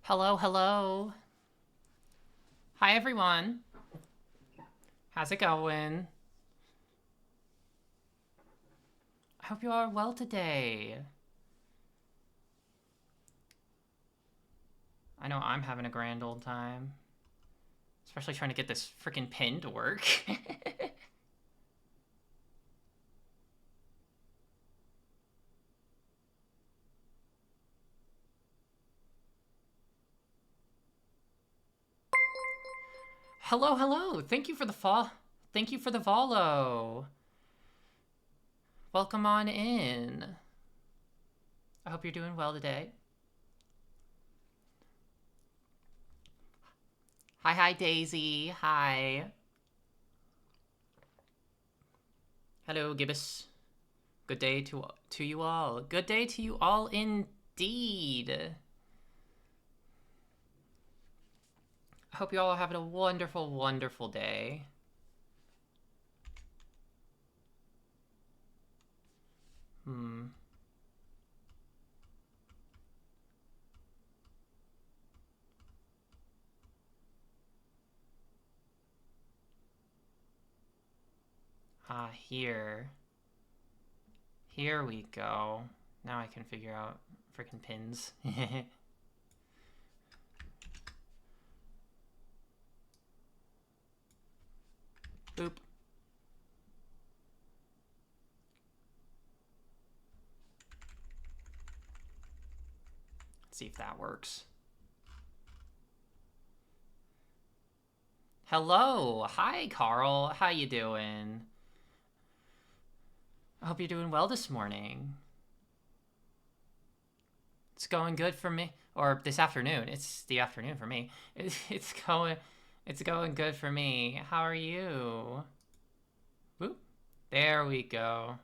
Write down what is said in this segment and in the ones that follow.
Hello, hello. Hi, everyone. How's it going? I hope you are well today. I know I'm having a grand old time, especially trying to get this freaking pin to work. Hello, hello. Thank you for the fall. Thank you for the follow. Welcome on in. I hope you're doing well today. Hi, hi, Daisy. Hi. Hello, Gibbous. Good day to you all. Good day to you all indeed. I hope you all are having a wonderful, wonderful day. Here. Here we go. Now I can figure out freaking pins. Boop. Let's see if that works. Hello. Hi, Carl. How you doing? I hope you're doing well this morning. It's going good for me. Or this afternoon. It's the afternoon for me. It's going good for me. How are you? Whoop. There we go.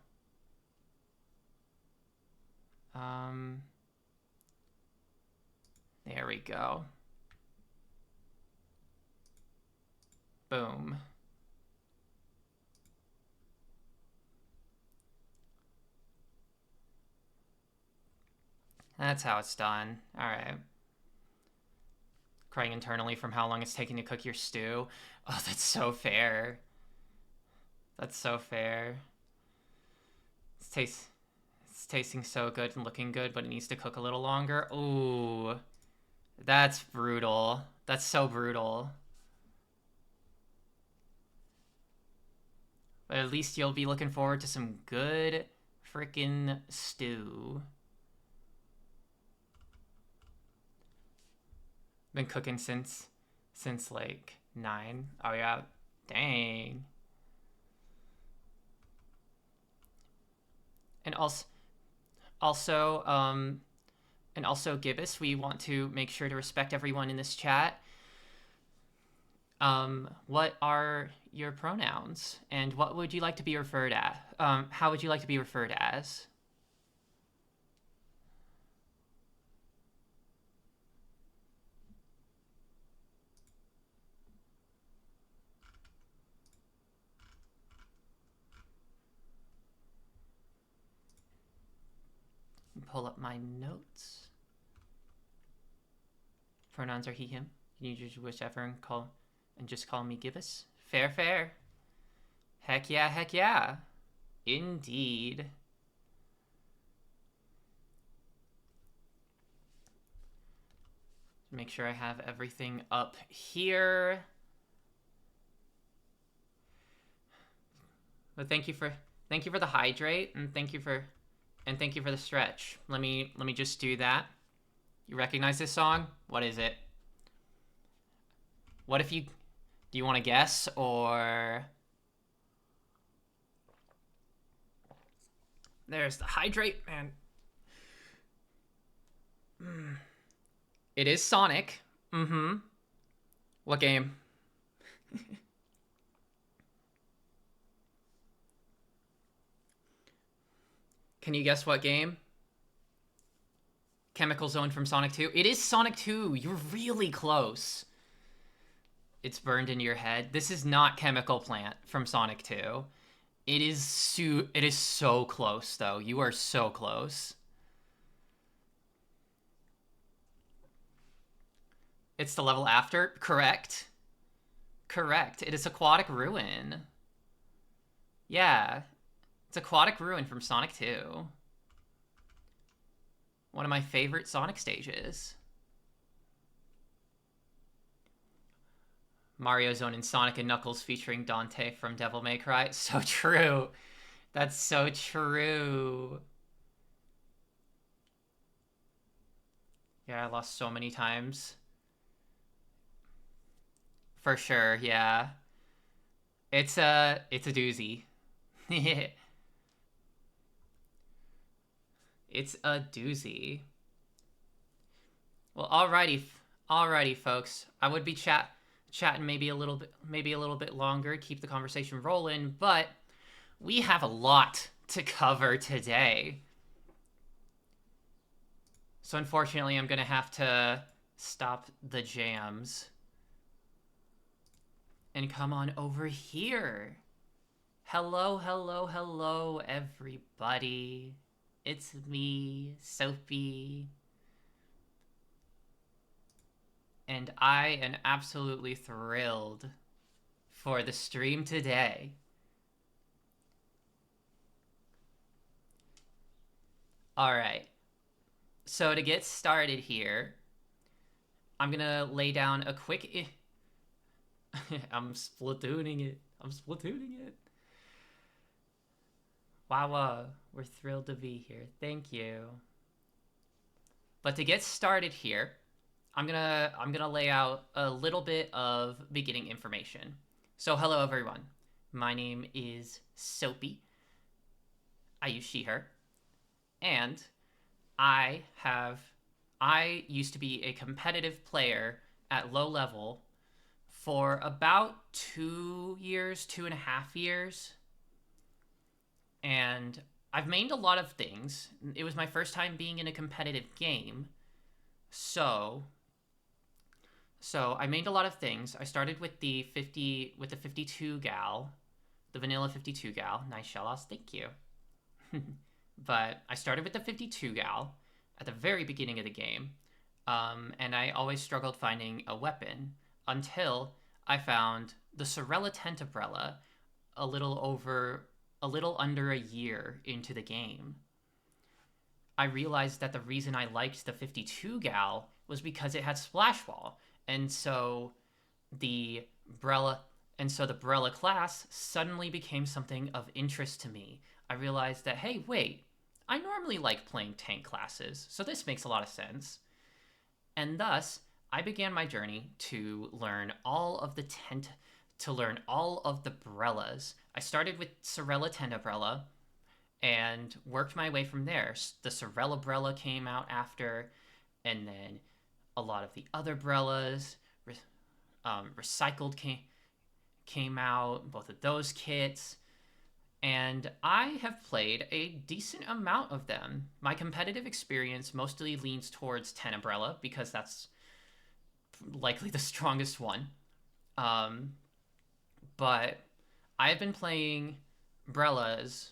There we go. Boom. That's how it's done. Alright. Crying internally from how long it's taking to cook your stew. Oh, that's so fair. That's so fair. It's tasting so good and looking good, but it needs to cook a little longer. Ooh. That's brutal. That's so brutal. But at least you'll be looking forward to some good freaking stew. Been cooking since like 9. Oh yeah. Dang. And also Gibbous, we want to make sure to respect everyone in this chat. What are your pronouns? And what would you like to be referred at? How would you like to be referred as? Pull up my notes. Pronouns are he, him. You can use whichever and just call me Gibbous. Fair, fair. Heck yeah, heck yeah. Indeed. Make sure I have everything up here. But thank you for the hydrate, and thank you for the stretch. Let me just do that. You recognize this song? What is it? What if you... Do you want to guess, or... There's the hydrate, man. It is Sonic. Mm-hmm. What game? Can you guess what game? Chemical Zone from Sonic 2. It is Sonic 2. You're really close. It's burned into your head. This is not Chemical Plant from Sonic 2. It is so close, though. You are so close. It's the level after? Correct. Correct. It is Aquatic Ruin. Yeah. It's Aquatic Ruin from Sonic 2. One of my favorite Sonic stages. Mario Zone and Sonic and Knuckles featuring Dante from Devil May Cry. So true. That's so true. Yeah, I lost so many times. For sure, yeah. It's a doozy. It's a doozy. Well, alrighty, folks. I would be chatting maybe a little bit longer, keep the conversation rolling, but we have a lot to cover today. So unfortunately, I'm gonna have to stop the jams and come on over here. Hello, everybody. It's me, Sophie. And I am absolutely thrilled for the stream today. Alright. So to get started here, I'm gonna lay down a quick... I'm splatooning it. Wow, we're thrilled to be here. Thank you. But to get started here, I'm gonna lay out a little bit of beginning information. So hello everyone. My name is Soapy. I use she, her. And I used to be a competitive player at low level for about 2.5 years. And I've mained a lot of things. It was my first time being in a competitive game. So I mained a lot of things. I started with the 52 gal, the vanilla 52 gal. Nice Shellos, thank you. But I started with the 52 gal at the very beginning of the game. And I always struggled finding a weapon until I found the Sorella Tentabrella a little under a year into the game. I realized that the reason I liked the 52 gal was because it had Splash Wall, and so the Brella class suddenly became something of interest to me. I realized that, hey, wait, I normally like playing tank classes, so this makes a lot of sense. And thus, I began my journey to learn all of the Brellas. I started with Sorella Tentabrella and worked my way from there. The Sorella Brella came out after, and then a lot of the other Brellas. Recycled came out, both of those kits. And I have played a decent amount of them. My competitive experience mostly leans towards Tenebrella because that's likely the strongest one. But I've been playing Brellas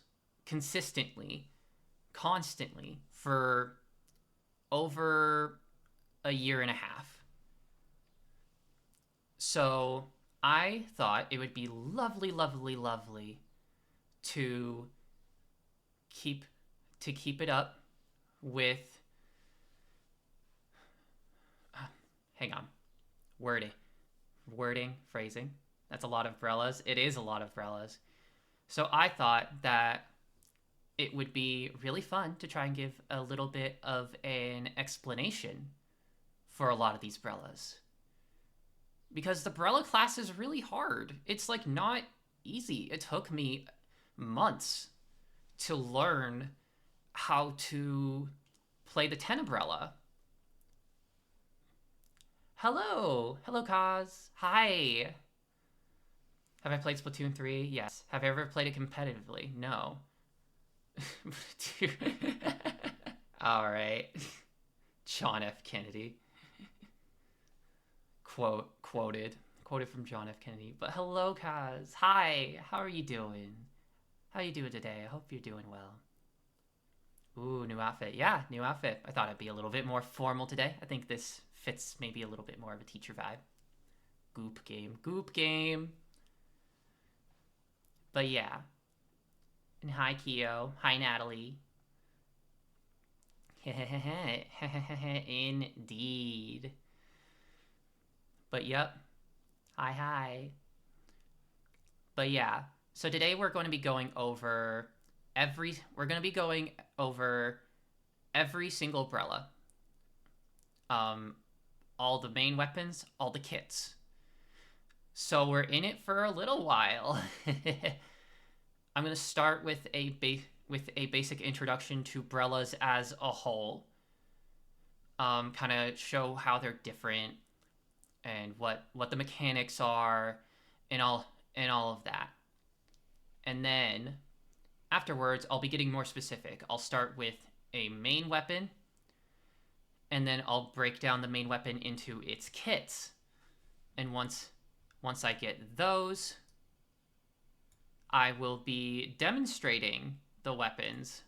constantly for over 1.5 years. So I thought it would be lovely to keep it up with hang on. Wording, phrasing. That's a lot of Brellas. It is a lot of Brellas. So I thought that it would be really fun to try and give a little bit of an explanation for a lot of these Brellas. Because the Brella class is really hard. It's like not easy. It took me months to learn how to play the Tenebrella. Hello, Kaz. Hi. Have I played Splatoon 3? Yes. Have I ever played it competitively? No. Alright. John F. Kennedy. Quoted from John F. Kennedy. But hello, Kaz. Hi. How are you doing? How are you doing today? I hope you're doing well. Ooh, new outfit. Yeah, new outfit. I thought it'd be a little bit more formal today. I think this fits maybe a little bit more of a teacher vibe. Goop game. Goop game. But yeah. And hi, Keo. Hi, Natalie. Indeed. But yep. Hi, hi. But yeah. So today we're going to be going over every single Brella. All the main weapons, all the kits. So we're in it for a little while. I'm going to start with a basic introduction to Brellas as a whole. Kind of show how they're different and what the mechanics are and all of that. And then afterwards, I'll be getting more specific. I'll start with a main weapon, and then I'll break down the main weapon into its kits. And once I get those, I will be demonstrating the weapons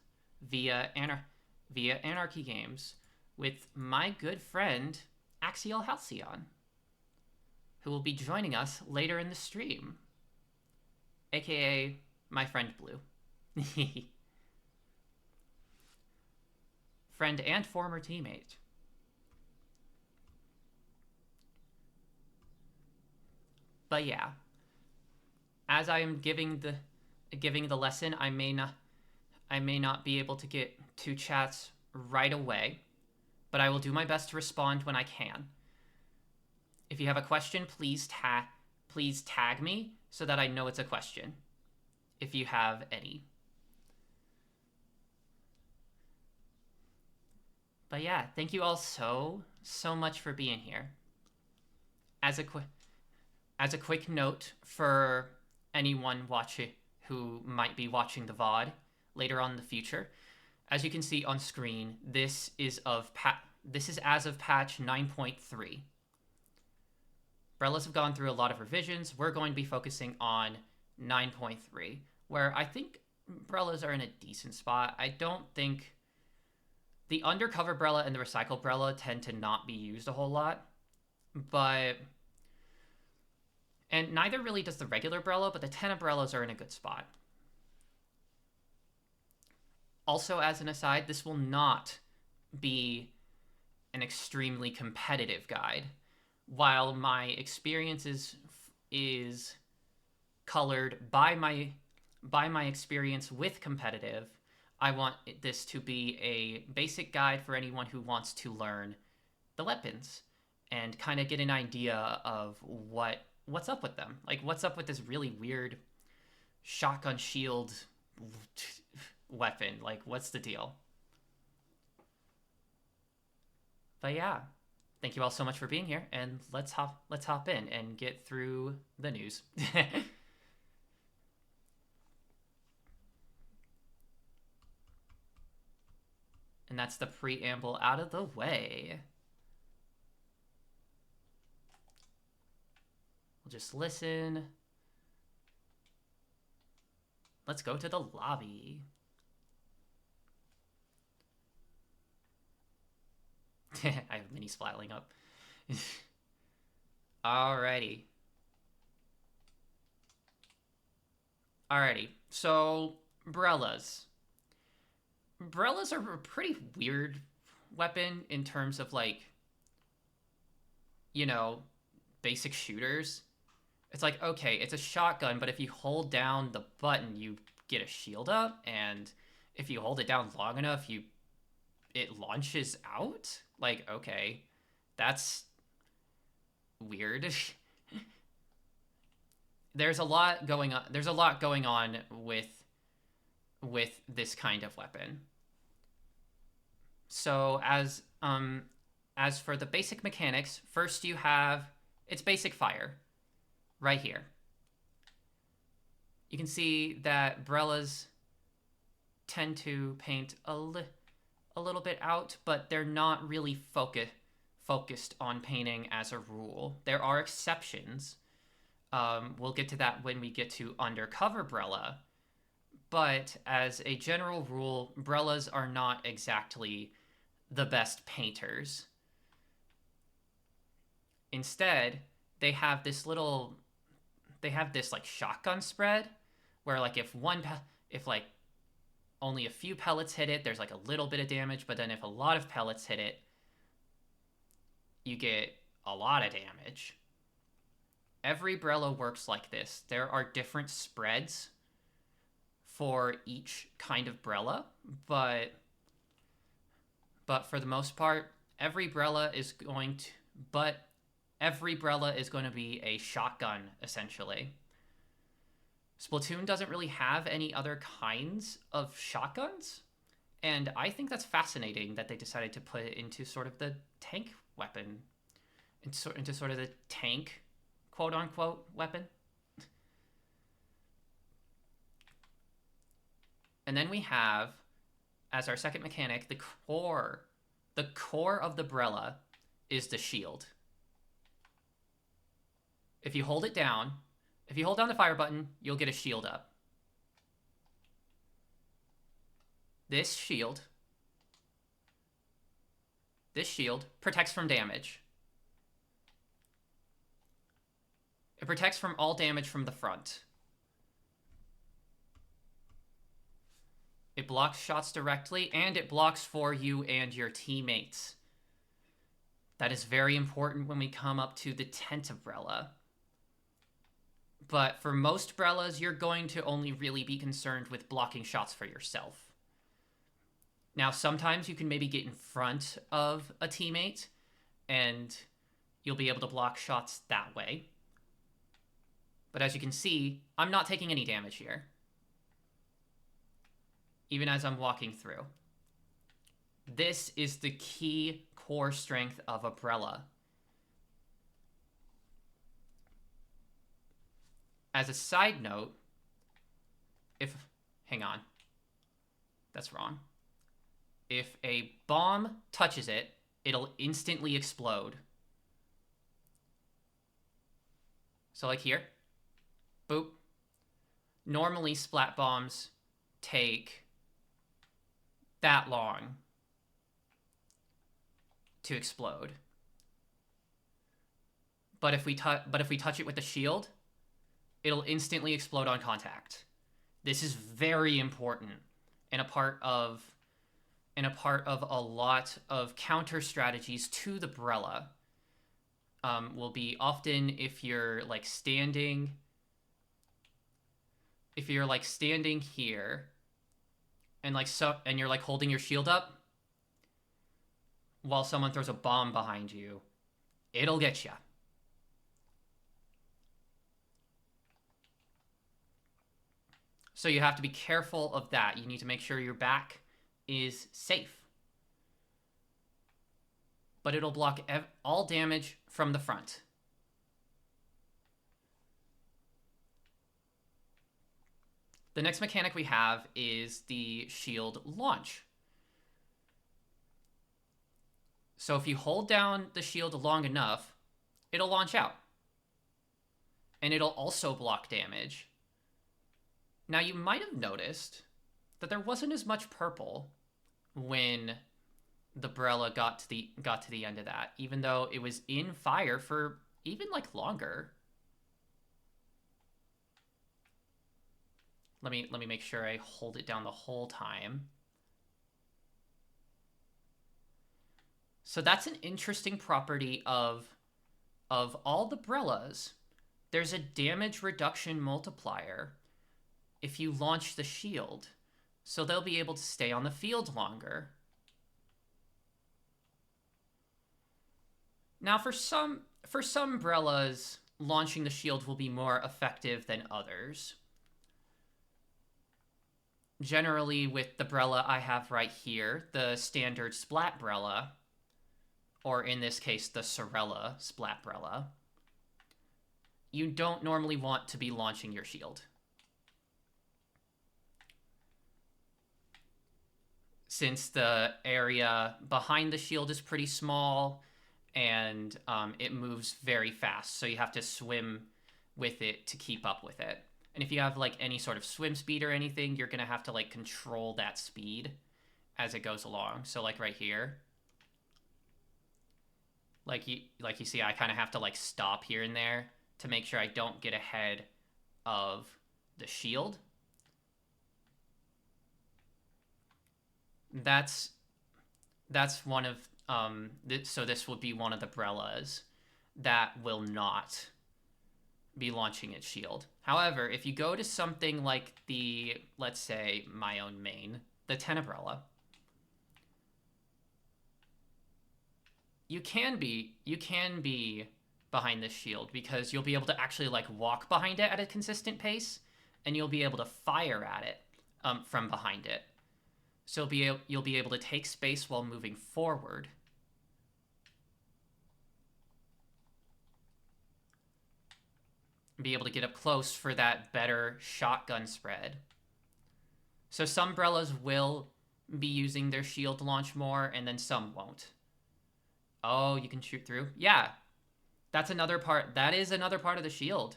via Anarchy Games with my good friend Axial Halcyon, who will be joining us later in the stream, aka my friend Blue. Friend and former teammate. But yeah, as I am giving the lesson, I may not be able to get to chats right away, but I will do my best to respond when I can. If you have a question, please tag me so that I know it's a question, if you have any. But yeah, thank you all so much for being here. As a quick note for anyone who might be watching the VOD later on in the future, as you can see on screen, this is as of patch 9.3. Brellas have gone through a lot of revisions. We're going to be focusing on 9.3, where I think Brellas are in a decent spot. I don't think the undercover Brella and the recycled Brella tend to not be used a whole lot, and neither really does the regular Brella, but the 10 Brellas are in a good spot. Also, as an aside, this will not be an extremely competitive guide. While my experience is colored by my experience with competitive, I want this to be a basic guide for anyone who wants to learn the weapons and kind of get an idea of what's up with them. Like, what's up with this really weird shotgun shield weapon? Like, what's the deal? But yeah, thank you all so much for being here, and let's hop in and get through the news. And that's the preamble out of the way. We'll just listen. Let's go to the lobby. I have mini splatling up. Alrighty. So Brellas. Brellas are a pretty weird weapon in terms of, like, basic shooters. It's like, okay, it's a shotgun, but if you hold down the button, you get a shield up, and if you hold it down long enough, it launches out? Like, okay, that's weird. There's a lot going on with this kind of weapon. So as for the basic mechanics, first you have its basic fire right here. You can see that Brellas tend to paint a little bit out, but they're not really focused on painting as a rule. There are exceptions. We'll get to that when we get to undercover Brella, but as a general rule, Brellas are not exactly the best painters. Instead, they have this like shotgun spread where like if like only a few pellets hit it, there's like a little bit of damage, but then if a lot of pellets hit it, you get a lot of damage. Every Brella works like this. There are different spreads for each kind of Brella, but for the most part, every Brella is going to be a shotgun, essentially. Splatoon doesn't really have any other kinds of shotguns, and I think that's fascinating that they decided to put it into sort of the tank weapon, into sort of the tank, quote-unquote, weapon. And then we have, as our second mechanic, the core. The core of the Brella is the shield. If you hold down the fire button, you'll get a shield up. This shield protects from damage. It protects from all damage from the front. It blocks shots directly, and it blocks for you and your teammates. That is very important when we come up to the tent of Brella. But for most Brellas, you're going to only really be concerned with blocking shots for yourself. Now, sometimes you can maybe get in front of a teammate, and you'll be able to block shots that way. But as you can see, I'm not taking any damage here, even as I'm walking through. This is the key core strength of a Brella. As a side note, hang on, that's wrong. If a bomb touches it, it'll instantly explode. So like here, boop. Normally splat bombs take that long to explode. But if we touch it with the shield, it'll instantly explode on contact. This is very important and a part of a lot of counter strategies to the Brella. Will be often if you're like standing here and you're like holding your shield up while someone throws a bomb behind you, it'll get you. So you have to be careful of that. You need to make sure your back is safe. But it'll block all damage from the front. The next mechanic we have is the shield launch. So if you hold down the shield long enough, it'll launch out. And it'll also block damage. Now you might have noticed that there wasn't as much purple when the Brella got to the end of that, even though it was in fire for even like longer. Let me make sure I hold it down the whole time. So that's an interesting property of all the Brellas. There's a damage reduction multiplier if you launch the shield, so they'll be able to stay on the field longer. Now, for some Brellas, launching the shield will be more effective than others. Generally, with the Brella I have right here, the standard Splat Brella, or in this case, the Sorella Splat Brella, you don't normally want to be launching your shield. Since the area behind the shield is pretty small, and it moves very fast, so you have to swim with it to keep up with it. And if you have like any sort of swim speed or anything, you're gonna have to like control that speed as it goes along. So like right here, like you see, I kind of have to like stop here and there to make sure I don't get ahead of the shield. That's one of so this would be one of the Brellas that will not be launching its shield. However, if you go to something like the, let's say, my own main, the Tenebrella, you can be behind this shield because you'll be able to actually like walk behind it at a consistent pace, and you'll be able to fire at it from behind it. So you'll be able to take space while moving forward. Be able to get up close for that better shotgun spread. So some Brellas will be using their shield to launch more, and then some won't. Oh, you can shoot through? Yeah. That's another part. That is another part of the shield.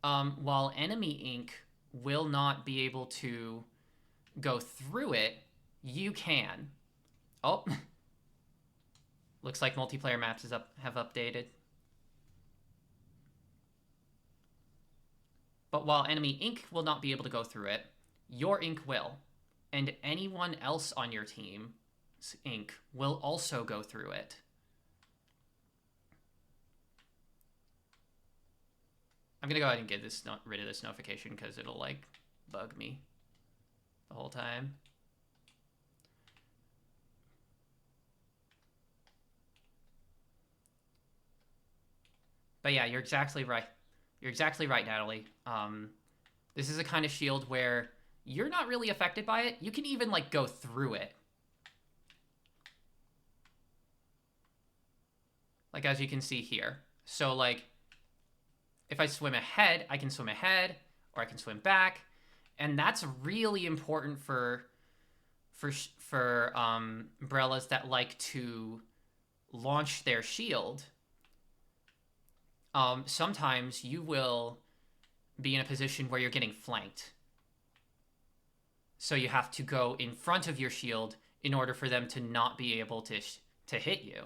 While enemy ink will not be able to go through it, you can. Oh. Looks like multiplayer maps have updated. But while enemy ink will not be able to go through it, your ink will. And anyone else on your team's ink will also go through it. I'm going to go ahead and get rid of this notification because it'll like bug me the whole time. But yeah, you're exactly right. You're exactly right, Natalie. This is a kind of shield where you're not really affected by it. You can even like go through it. Like as you can see here. So like if I swim ahead, I can swim ahead or I can swim back. And that's really important for Brellas that like to launch their shield. Sometimes you will be in a position where you're getting flanked. So you have to go in front of your shield in order for them to not be able to hit you.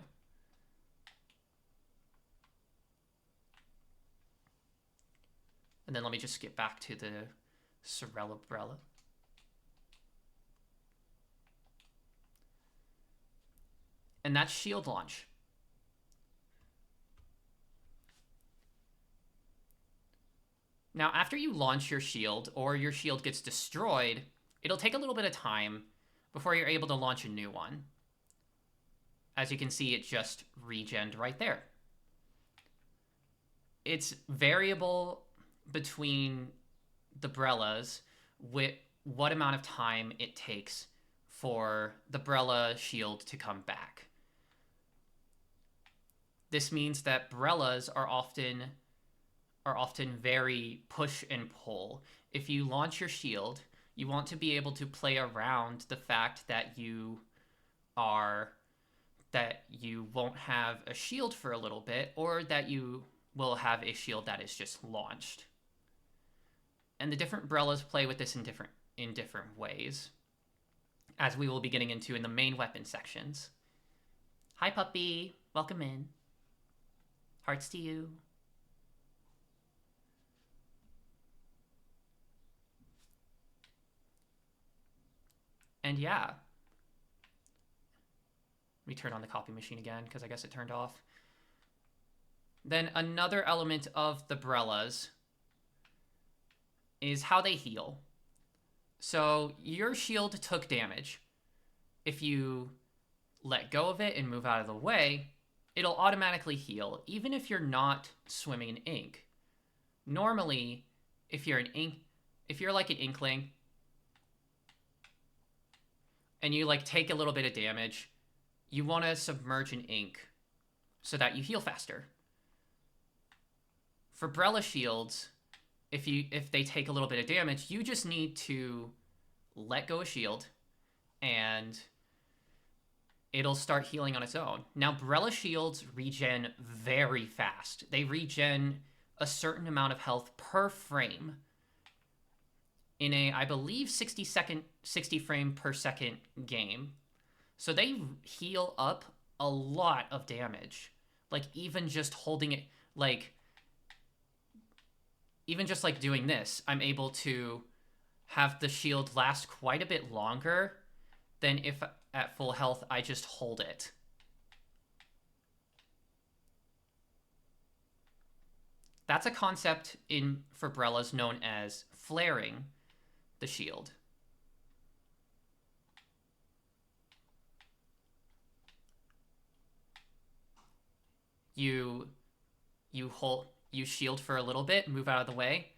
And then let me just get back to the Sorella Brella. And that's shield launch. Now, after you launch your shield or your shield gets destroyed, it'll take a little bit of time before you're able to launch a new one. As you can see, it just regened right there. It's variable between the Brellas with what amount of time it takes for the Brella shield to come back. This means that Brellas are often very push and pull. If you launch your shield, you want to be able to play around the fact that you won't have a shield for a little bit, or that you will have a shield that is just launched. And the different Brellas play with this in different ways, as we will be getting into in the main weapon sections. Hi, puppy. Welcome in. Hearts to you. And yeah. Let me turn on the copy machine again, because I guess it turned off. Then another element of the Brellas is how they heal. So your shield took damage. If you let go of it and move out of the way, it'll automatically heal, even if you're not swimming in ink. Normally, if you're like an inkling, and you like take a little bit of damage, you want to submerge in ink so that you heal faster. For Brella shields, if they take a little bit of damage, you just need to let go of shield and it'll start healing on its own. Now, Brella shields regen very fast. They regen a certain amount of health per frame. in a, I believe, 60 frame per second game. So they heal up a lot of damage. Like, even just holding it, like, even just like doing this, I'm able to have the shield last quite a bit longer than if at full health I just hold it. That's a concept for Brellas known as flaring the shield. You shield for a little bit, move out of the way,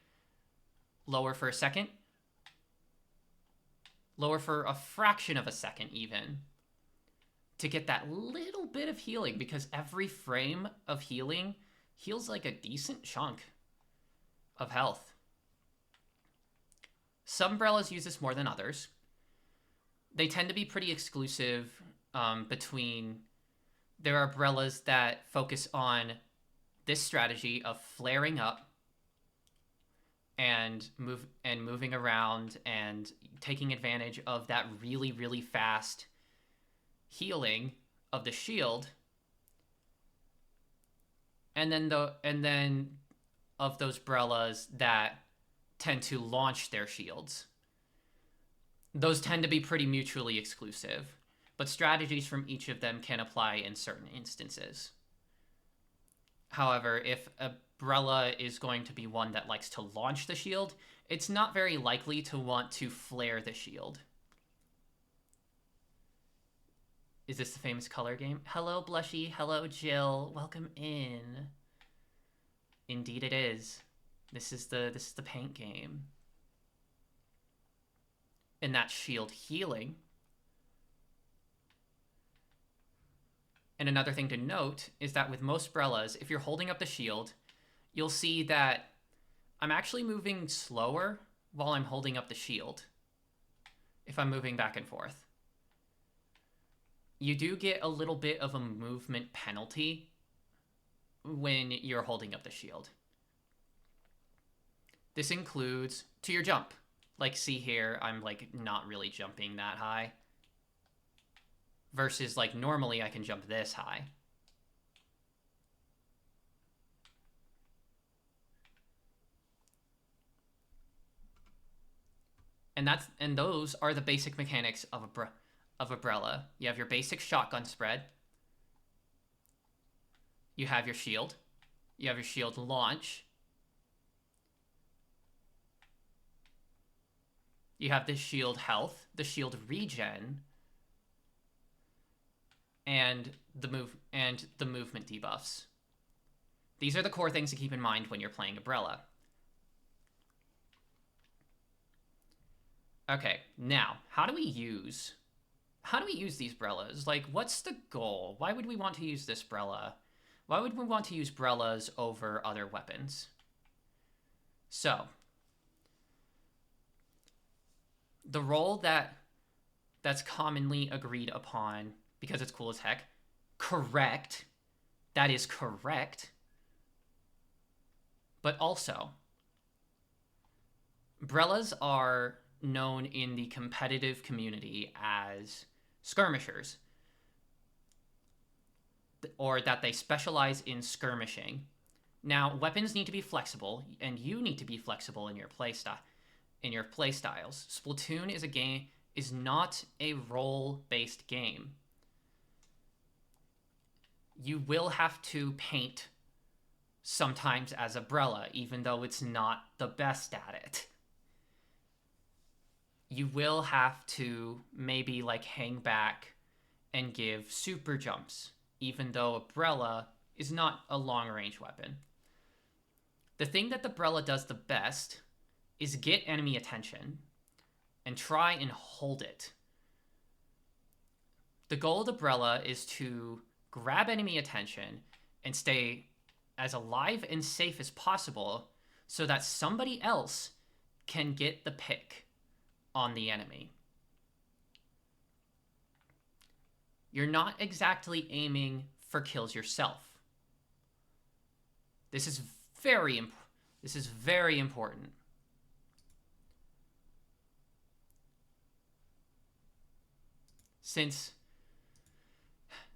lower for a second, lower for a fraction of a second even, to get that little bit of healing, because every frame of healing heals like a decent chunk of health. Some Brellas use this more than others. They tend to be pretty exclusive between... There are Brellas that focus on this strategy of flaring up and moving around and taking advantage of that really, really fast healing of the shield. And then of those Brellas that tend to launch their shields. Those tend to be pretty mutually exclusive, but strategies from each of them can apply in certain instances. However, if a Brella is going to be one that likes to launch the shield, it's not very likely to want to flare the shield. Is this the famous color game? Hello, Blushy. Hello, Jill. Welcome in. Indeed it is. This is the paint game. And that shield healing. And another thing to note is that with most Brellas, if you're holding up the shield, you'll see that I'm actually moving slower while I'm holding up the shield, if I'm moving back and forth. You do get a little bit of a movement penalty when you're holding up the shield. This includes to your jump. Like, see here, I'm like not really jumping that high. Versus like normally I can jump this high. And those are the basic mechanics of a Brella. You have your basic shotgun spread. You have your shield. You have your shield launch. You have the shield health, the shield regen, and the movement debuffs. These are the core things to keep in mind when you're playing a Brella. Okay, now, how do we use these Brellas? Like, what's the goal? Why would we want to use this Brella? Why would we want to use Brellas over other weapons? So, the role that's commonly agreed upon, because it's cool as heck, correct, that is correct, but also, Brellas are known in the competitive community as skirmishers, or that they specialize in skirmishing. Now, weapons need to be flexible, and you need to be flexible in your playstyles. Splatoon is not a role-based game. You will have to paint sometimes as a Brella, even though it's not the best at it. You will have to maybe like hang back and give super jumps, even though a Brella is not a long-range weapon. The thing that the Brella does the best is get enemy attention and try and hold it. The goal of the Brella is to grab enemy attention and stay as alive and safe as possible so that somebody else can get the pick on the enemy. You're not exactly aiming for kills yourself. This is very important. since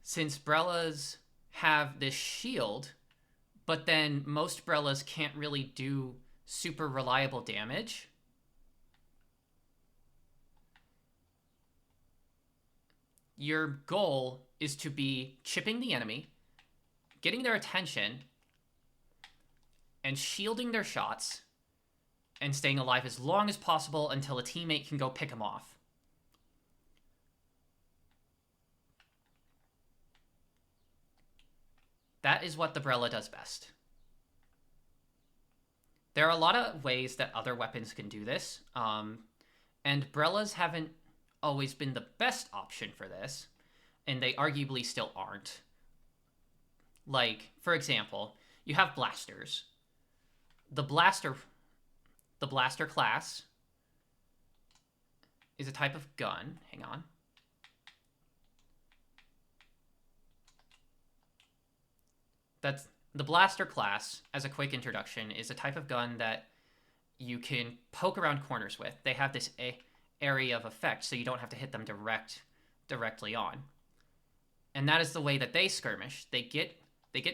Brellas have this shield, but then most Brellas can't really do super reliable damage. Your goal is to be chipping the enemy, getting their attention, and shielding their shots, and staying alive as long as possible until a teammate can go pick them off. That is what the Brella does best. There are a lot of ways that other weapons can do this, and Brellas haven't always been the best option for this, and they arguably still aren't. Like, for example, you have blasters. The blaster class is a type of gun. Hang on. That's the blaster class, as a quick introduction, is a type of gun that you can poke around corners with. They have this area of effect, so you don't have to hit them directly on. And that is the way that they skirmish. They get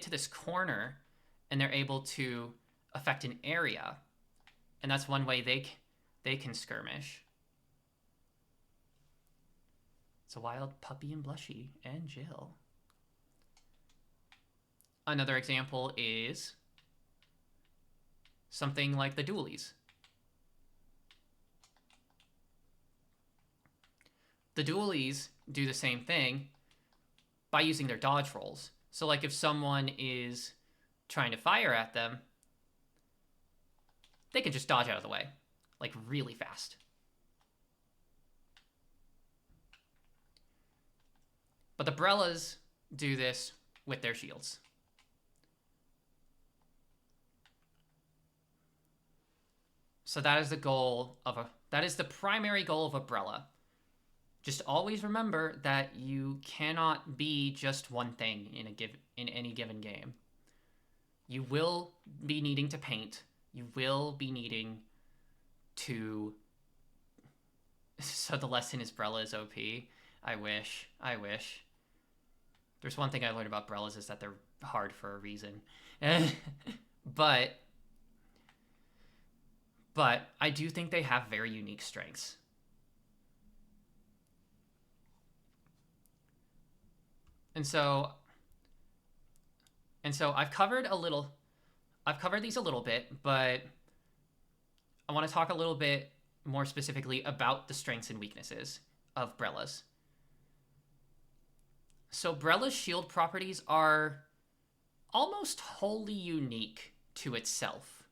to this corner, and they're able to affect an area, and that's one way they can skirmish. It's a wild puppy and Blushy and Jill. Another example is something like the dualies. The dualies do the same thing by using their dodge rolls. So like if someone is trying to fire at them, they can just dodge out of the way, like really fast. But the Brellas do this with their shields. So that is the primary goal of a Brella. Just always remember that you cannot be just one thing in any given game. You will be needing to paint. You will be needing to... So the lesson is Brella is OP. I wish. There's one thing I learned about Brellas is that they're hard for a reason. But I do think they have very unique strengths. And so I've covered these a little bit, but I want to talk a little bit more specifically about the strengths and weaknesses of Brellas. So Brella's shield properties are almost wholly unique to itself.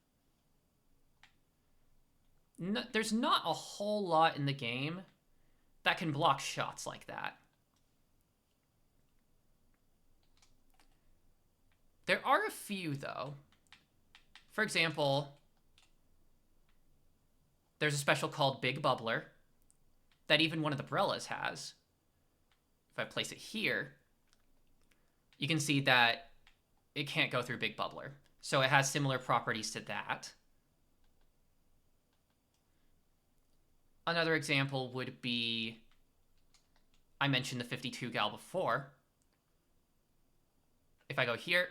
There's not a whole lot in the game that can block shots like that. There are a few, though. For example, there's a special called Big Bubbler that even one of the Brellas has. If I place it here, you can see that it can't go through Big Bubbler. So it has similar properties to that. Another example would be, I mentioned the 52 gal before. If I go here,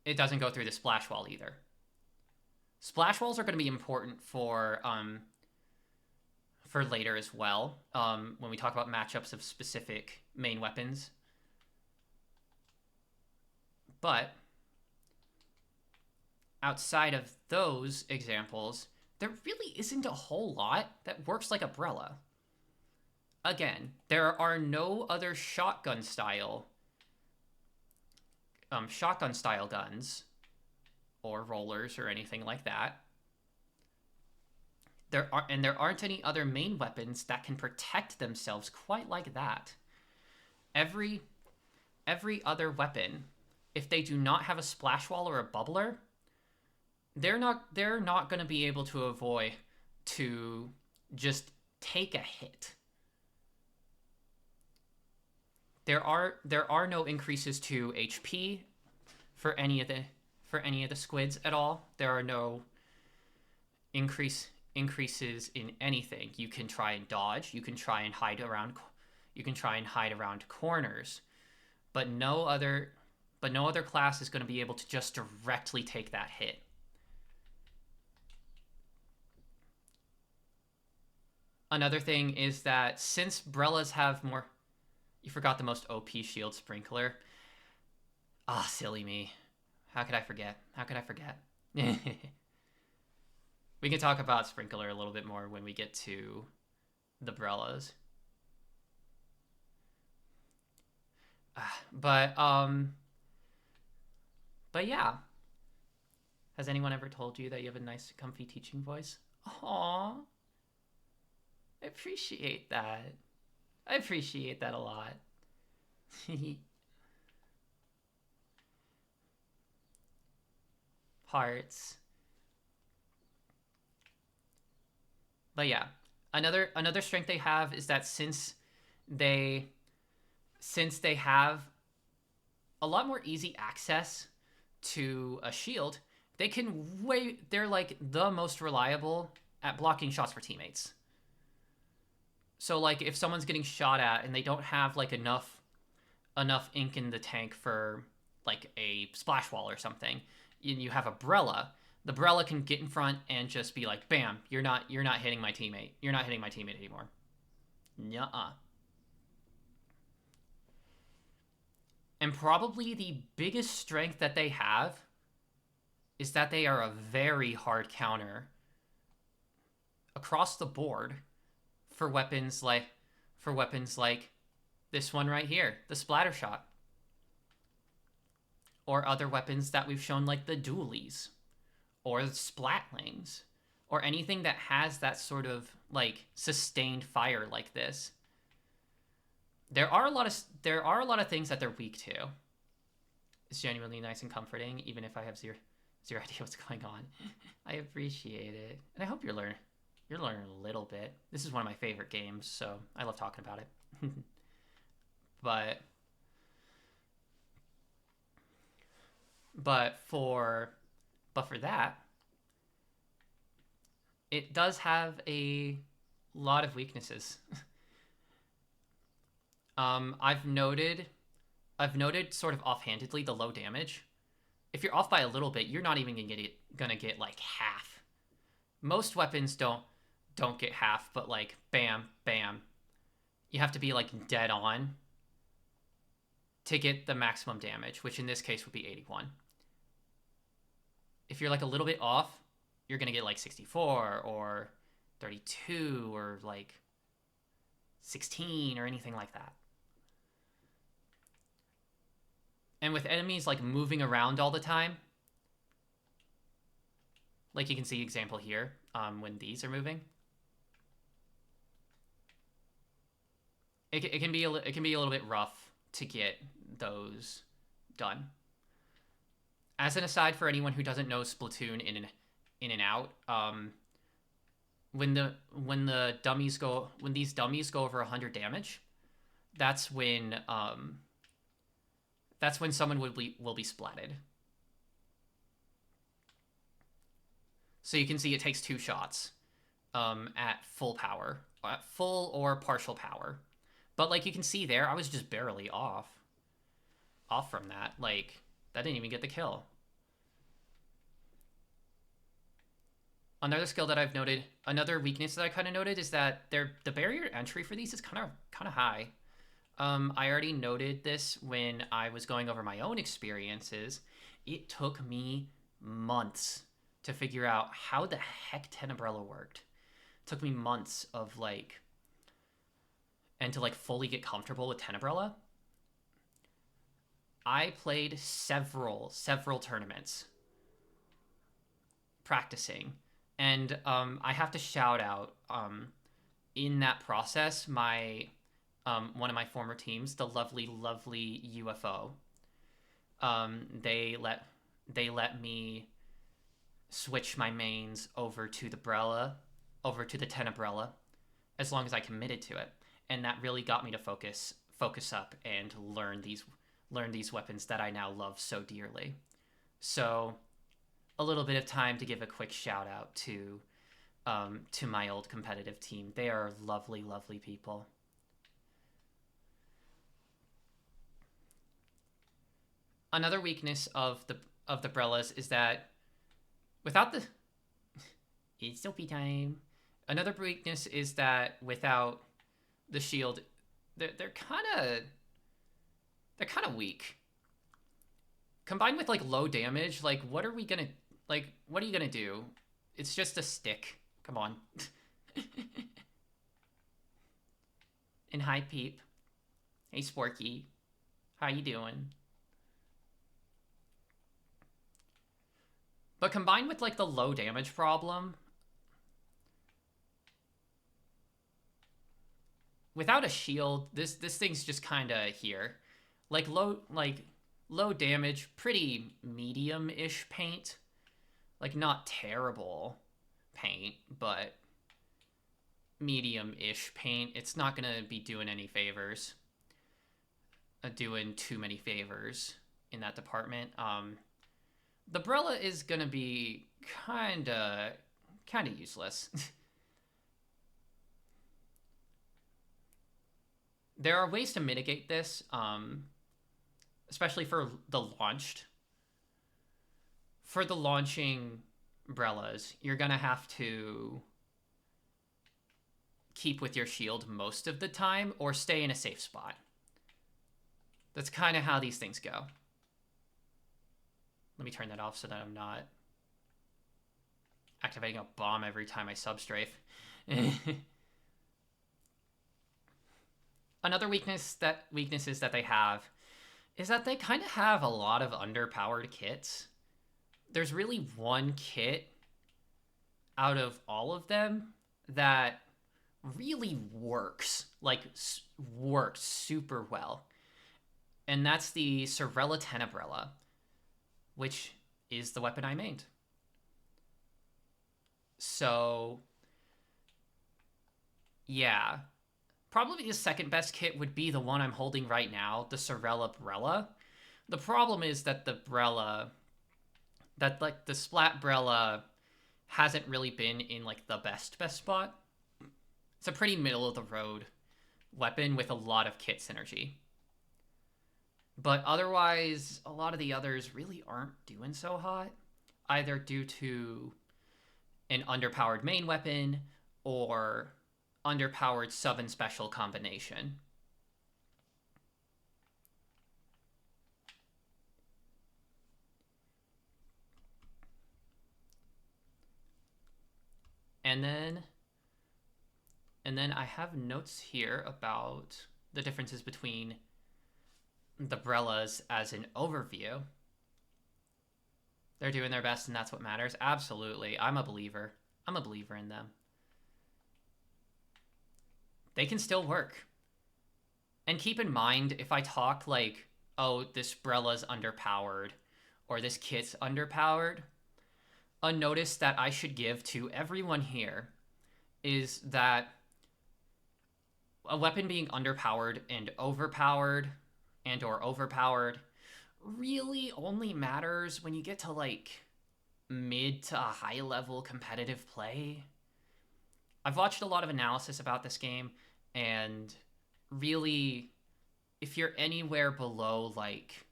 it doesn't go through the splash wall either. Splash walls are going to be important for later as well, when we talk about matchups of specific main weapons. But outside of those examples, there really isn't a whole lot that works like a Brella. Again, there are no other shotgun style guns or rollers or anything like that. There aren't any other main weapons that can protect themselves quite like that. Every other weapon, if they do not have a splash wall or a bubbler, they're not going to be able to avoid to just take a hit. There are no increases to HP for any of the squids at all. There are no increase increases in anything. You can try and dodge, you can try and hide around corners, but no other class is going to be able to just directly take that hit. Another thing is that since Brellas have more... You forgot the most OP shield sprinkler. Ah, silly me. How could I forget? We can talk about sprinkler a little bit more when we get to the Brellas. But yeah. Has anyone ever told you that you have a nice, comfy teaching voice? Aww. I appreciate that. I appreciate that a lot. Hearts. But yeah, another strength they have is that since they have a lot more easy access to a shield, they're like the most reliable at blocking shots for teammates. So like if someone's getting shot at and they don't have like enough ink in the tank for like a splash wall or something, and you have a Brella, the Brella can get in front and just be like, bam, you're not hitting my teammate. You're not hitting my teammate anymore. Nuh-uh. And probably the biggest strength that they have is that they are a very hard counter across the board for weapons like this one right here, the splatter shot. Or other weapons that we've shown like the dualies or the splatlings or anything that has that sort of like sustained fire like this. There are a lot of things that they're weak to. It's genuinely nice and comforting, even if I have zero idea what's going on. I appreciate it, and I hope you're learning a little bit. This is one of my favorite games, so I love talking about it. But for that, it does have a lot of weaknesses. I've noted sort of offhandedly the low damage. If you're off by a little bit, you're not even gonna get like half. Most weapons don't get half, but like bam, bam. You have to be like dead on to get the maximum damage, which in this case would be 81. If you're like a little bit off, you're gonna get like 64 or 32 or like 16 or anything like that. And with enemies like moving around all the time, like you can see example here, when these are moving, it can be a little bit rough to get those done. As an aside for anyone who doesn't know Splatoon in and out, when these dummies go over 100 damage, that's when someone will be splatted. So you can see it takes 2 shots at full power, at full or partial power. But like you can see there, I was just barely off from that. Like that didn't even get the kill. Another skill that I've noted, another weakness that I kind of noted is that the barrier to entry for these is kind of high. I already noted this when I was going over my own experiences. It took me months to figure out how the heck Tenebrella worked. It took me months of like, and to like fully get comfortable with Tenebrella. I played several tournaments practicing, and I have to shout out in that process my one of my former teams, the lovely UFO. They let me switch my mains over to the Tenebrella, as long as I committed to it, and that really got me to focus up and learn these weapons that I now love so dearly. So, a little bit of time to give a quick shout out to to my old competitive team. They are lovely, lovely people. Another weakness of the Brellas is that without the it's soapy time. Another weakness is that without the shield, they're kind of weak. Combined with like low damage, like what are you gonna do? It's just a stick. Come on. And hi Peep. Hey Sporky. How you doing? But combined with like the low damage problem, without a shield, this thing's just kind of here. Like low damage, pretty medium-ish paint. Like not terrible paint, but medium-ish paint. It's not gonna be doing any favors. Doing too many favors in that department. The Brella is gonna be kinda useless. There are ways to mitigate this, especially for the launched. For the launching Brellas, you're gonna have to keep with your shield most of the time or stay in a safe spot. That's kind of how these things go. Let me turn that off so that I'm not activating a bomb every time I substrafe. Another weaknesses that they have is that they kind of have a lot of underpowered kits. There's really one kit out of all of them that really works, like works super well. And that's the Sorella Tenebrella, which is the weapon I mained. So, yeah. Probably the second best kit would be the one I'm holding right now, the Sorella Brella. The problem is that the Brella, that like the Splat Brella hasn't really been in like the best spot. It's a pretty middle of the road weapon with a lot of kit synergy. But otherwise, a lot of the others really aren't doing so hot, either due to an underpowered main weapon or underpowered sub and special combination. And then I have notes here about the differences between the Brellas as an overview. They're doing their best and that's what matters. Absolutely. I'm a believer. I'm a believer in them. They can still work. And keep in mind, if I talk like, oh, this Brella's underpowered or this kit's underpowered, a notice that I should give to everyone here is that a weapon being underpowered and overpowered really only matters when you get to like mid to high level competitive play. I've watched a lot of analysis about this game, and really, if you're anywhere below like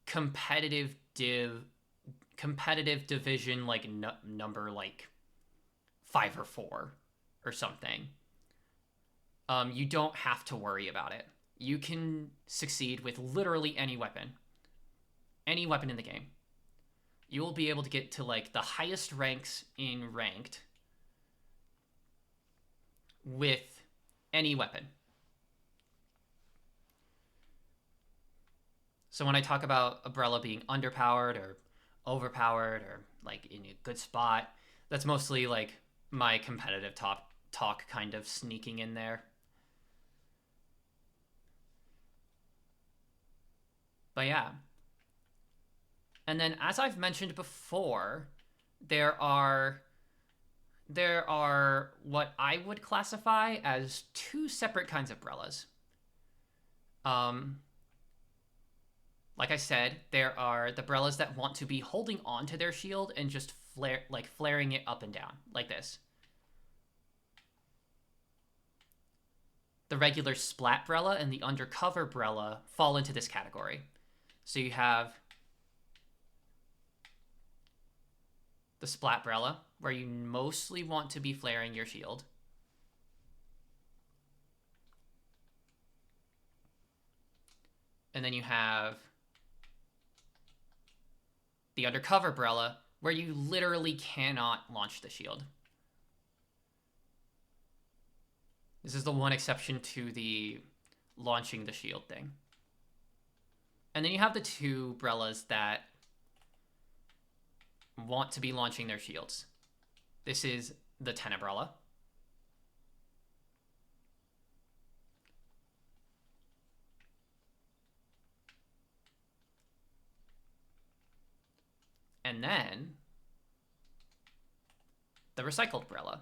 competitive division like number like 5 or 4 or something, you don't have to worry about it. You can succeed with literally any weapon in the game. You will be able to get to like the highest ranks in ranked with any weapon. So when I talk about a Brella being underpowered or overpowered or like in a good spot, that's mostly like my competitive talk kind of sneaking in there. But yeah. And then as I've mentioned before, there are what I would classify as 2 separate kinds of Brellas. Like I said, there are the Brellas that want to be holding on to their shield and just flaring it up and down like this. The regular splat Brella and the undercover Brella fall into this category. So you have the splat Brella, where you mostly want to be flaring your shield. And then you have the undercover Brella, where you literally cannot launch the shield. This is the one exception to the launching the shield thing. And then you have the two Brellas that want to be launching their shields. This is the Tenebrella. And then the recycled Brella.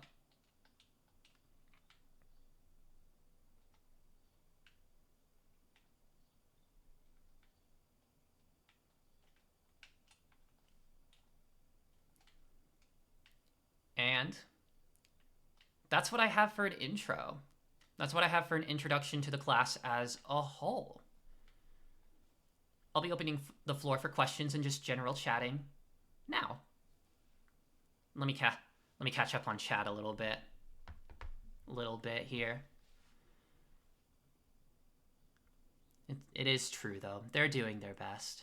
And that's what I have for an intro. That's what I have for an introduction to the class as a whole. I'll be opening the floor for questions and just general chatting now. Let me catch up on chat a little bit here. It is true, though. They're doing their best.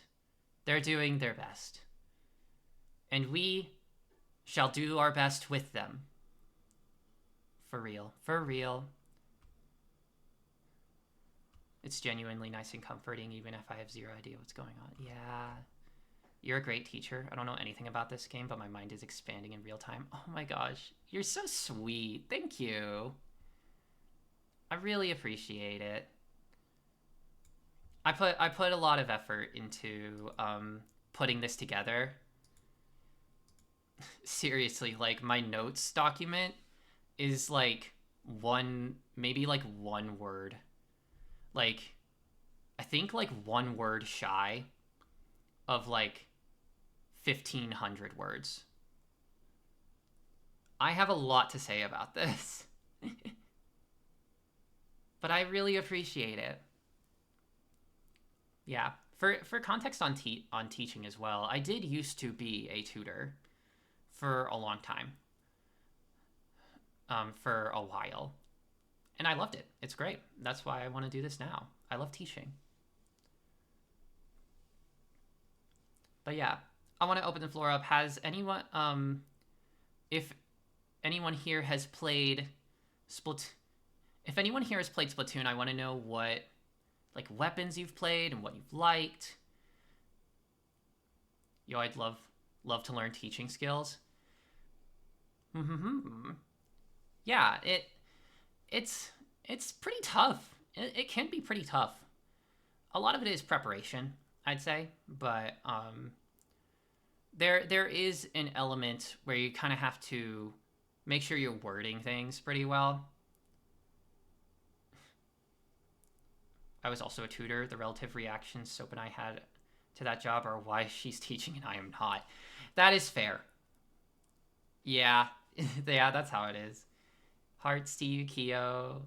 They're doing their best. And we shall do our best with them. For real. For real. It's genuinely nice and comforting, even if I have zero idea what's going on. Yeah. You're a great teacher. I don't know anything about this game, but my mind is expanding in real time. Oh my gosh. You're so sweet. Thank you. I really appreciate it. I put a lot of effort into putting this together. Seriously, like my notes document is like maybe like one word. Like, I think like one word shy of like 1,500 words. I have a lot to say about this. But I really appreciate it. Yeah. For context on teaching as well, I did used to be a tutor for a long time. For a while. And I loved it. It's great. That's why I want to do this now. I love teaching. But yeah, I want to open the floor up. Has anyone, if anyone here has played Splatoon, I want to know what, like, weapons you've played and what you've liked. Yo, I'd love to learn teaching skills. Yeah, it's pretty tough. It can be pretty tough. A lot of it is preparation, I'd say, but there is an element where you kind of have to make sure you're wording things pretty well. I was also a tutor. The relative reactions Soap and I had to that job are why she's teaching and I am not. That is fair. Yeah. Yeah, that's how it is. Hearts to you, Kyo.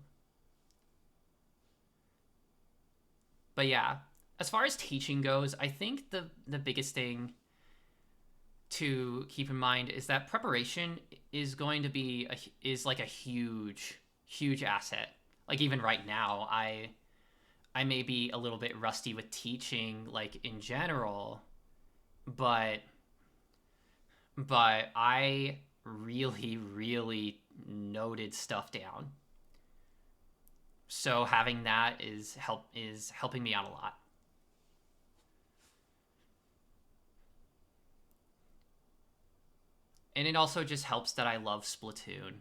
But yeah, as far as teaching goes, I think the biggest thing to keep in mind is that preparation is going to be like a huge asset. Like even right now, I may be a little bit rusty with teaching, like in general, but I really noted stuff down. So having that is helping me out a lot. And it also just helps that I love Splatoon.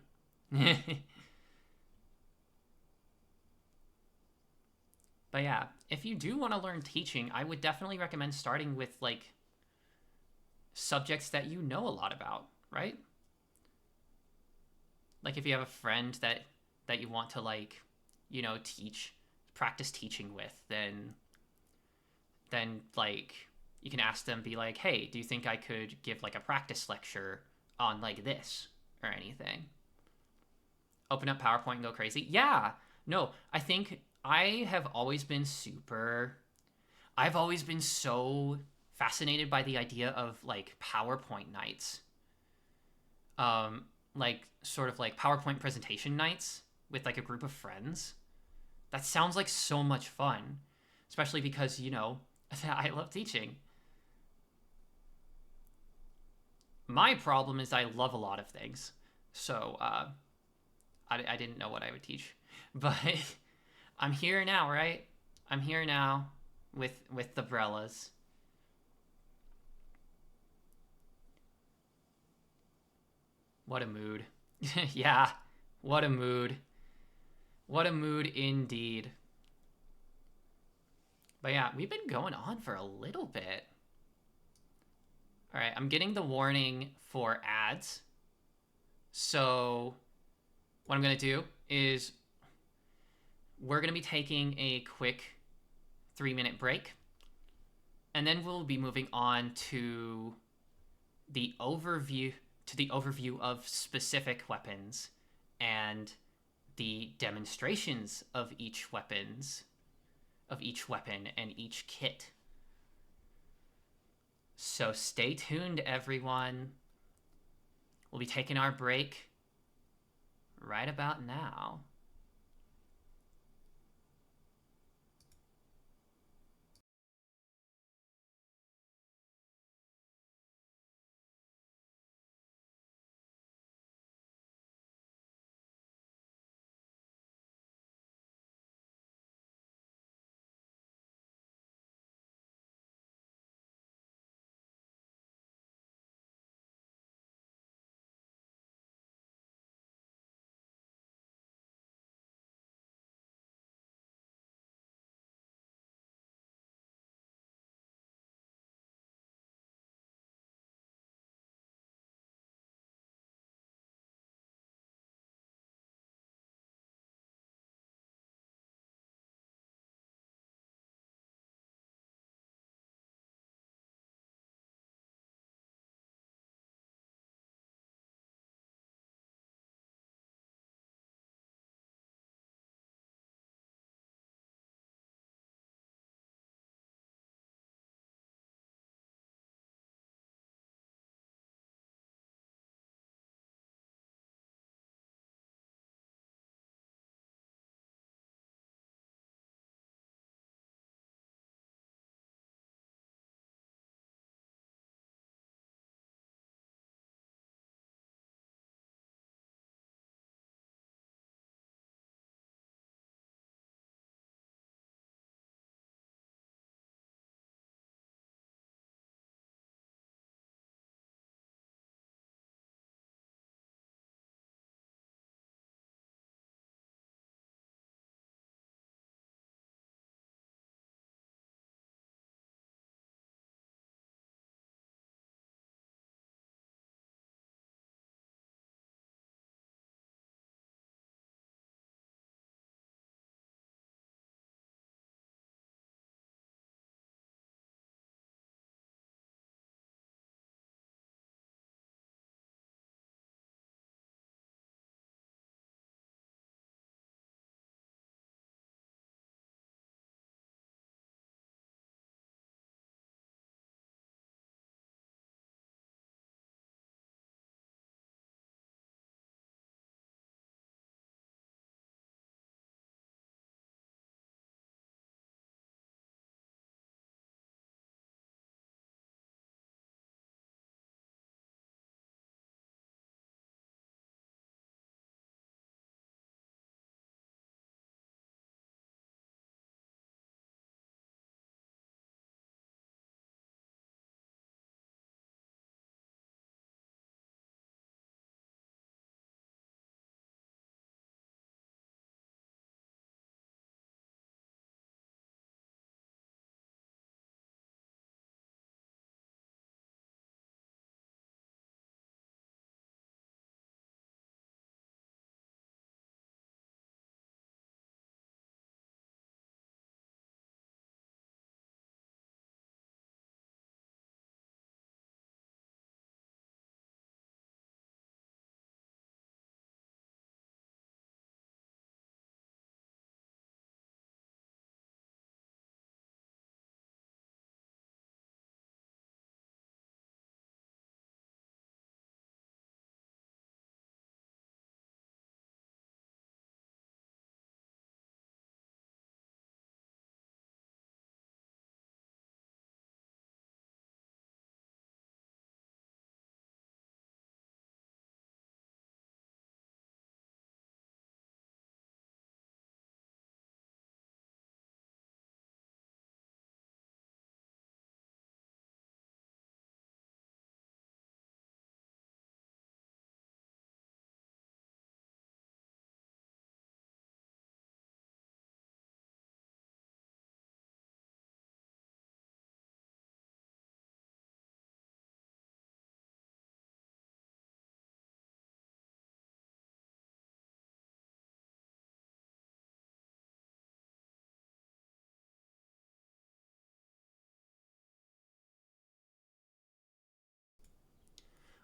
But yeah, if you do want to learn teaching, I would definitely recommend starting with like subjects that you know a lot about, right? Like if you have a friend that you want to like, you know, practice teaching with, then then like you can ask them, be like, hey, do you think I could give like a practice lecture on like this or anything? Open up PowerPoint and go crazy. Yeah. No, I think have always been super I've always been so fascinated by the idea of like PowerPoint nights. Like sort of like PowerPoint presentation nights with like a group of friends. That sounds like so much fun, especially because, I love teaching. My problem is I love a lot of things. So, I didn't know what I would teach. But I'm here now, right? I'm here now with the Brellas. What a mood. Yeah, what a mood. What a mood indeed. But yeah, we've been going on for a little bit. All right, I'm getting the warning for ads. So what I'm going to do is we're going to be taking a quick 3-minute break. And then we'll be moving on to the overview of specific weapons and the demonstrations of each weapon and each kit. So stay tuned, everyone. We'll be taking our break right about now.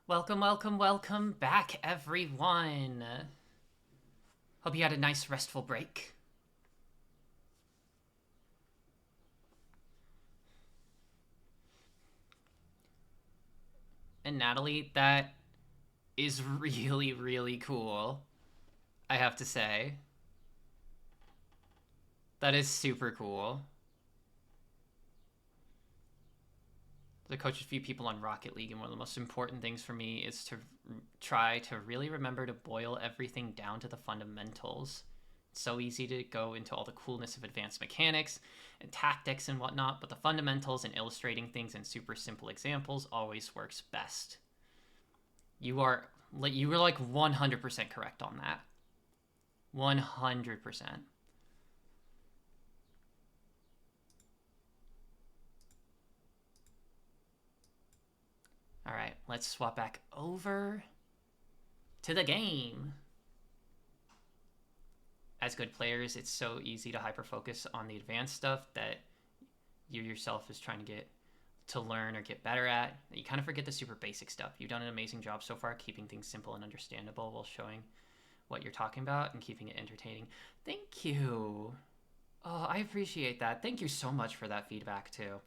Welcome, welcome, welcome back, everyone. Hope you had a nice, restful break. And Natalie, that is really, really cool, I have to say. That is super cool. I coach a few people on Rocket League, and one of the most important things for me is to try to really remember to boil everything down to the fundamentals. It's so easy to go into all the coolness of advanced mechanics and tactics and whatnot, but the fundamentals and illustrating things in super simple examples always works best. You were like 100% correct on that. 100%. All right, let's swap back over to the game. As good players, it's so easy to hyper-focus on the advanced stuff that you yourself is trying to get to learn or get better at. You kind of forget the super basic stuff. You've done an amazing job so far keeping things simple and understandable while showing what you're talking about and keeping it entertaining. Thank you. Oh, I appreciate that. Thank you so much for that feedback too.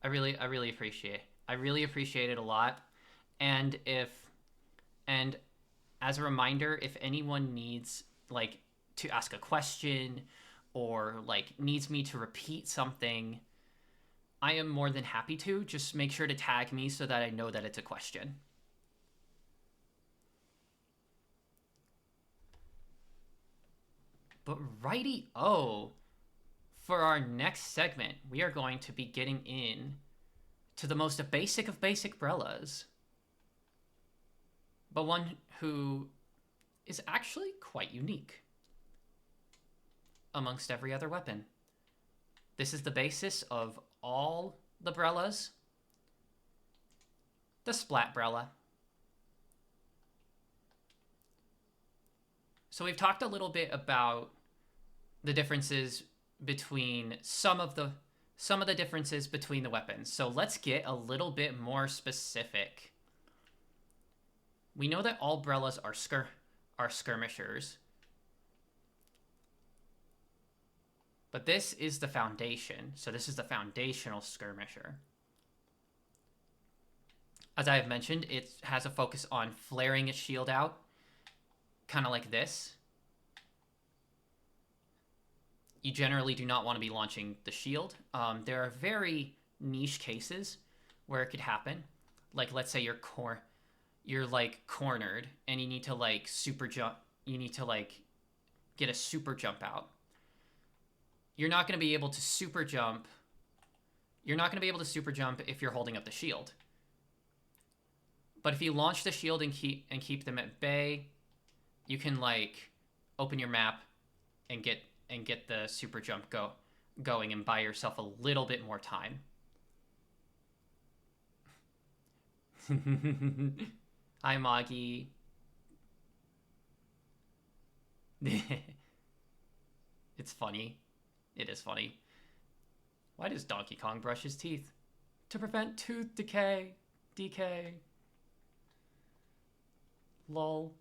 I really appreciate it. I really appreciate it a lot. And as a reminder, if anyone needs like to ask a question or like needs me to repeat something, I am more than happy to. Just make sure to tag me so that I know that it's a question. But righty-o, for our next segment, we are going to be getting in to the most basic of basic Brellas, but one who is actually quite unique amongst every other weapon. This is the basis of all the Brellas, the Splat Brella. So we've talked a little bit about the differences between some of the differences between the weapons. So let's get a little bit more specific. We know that all Brellas are skirmishers. But this is the foundation. So this is the foundational skirmisher. As I have mentioned, it has a focus on flaring its shield out, kind of like this. You generally do not want to be launching the shield. There are very niche cases where it could happen. Like, let's say you're like cornered and you need to like super jump. You need to like get a super jump out. You're not going to be able to super jump. You're not going to be able to super jump if you're holding up the shield. But if you launch the shield and keep them at bay, you can like open your map and get the super jump going and buy yourself a little bit more time. Hi, Moggy. It's funny. It is funny. Why does Donkey Kong brush his teeth? To prevent tooth decay. DK. Lol.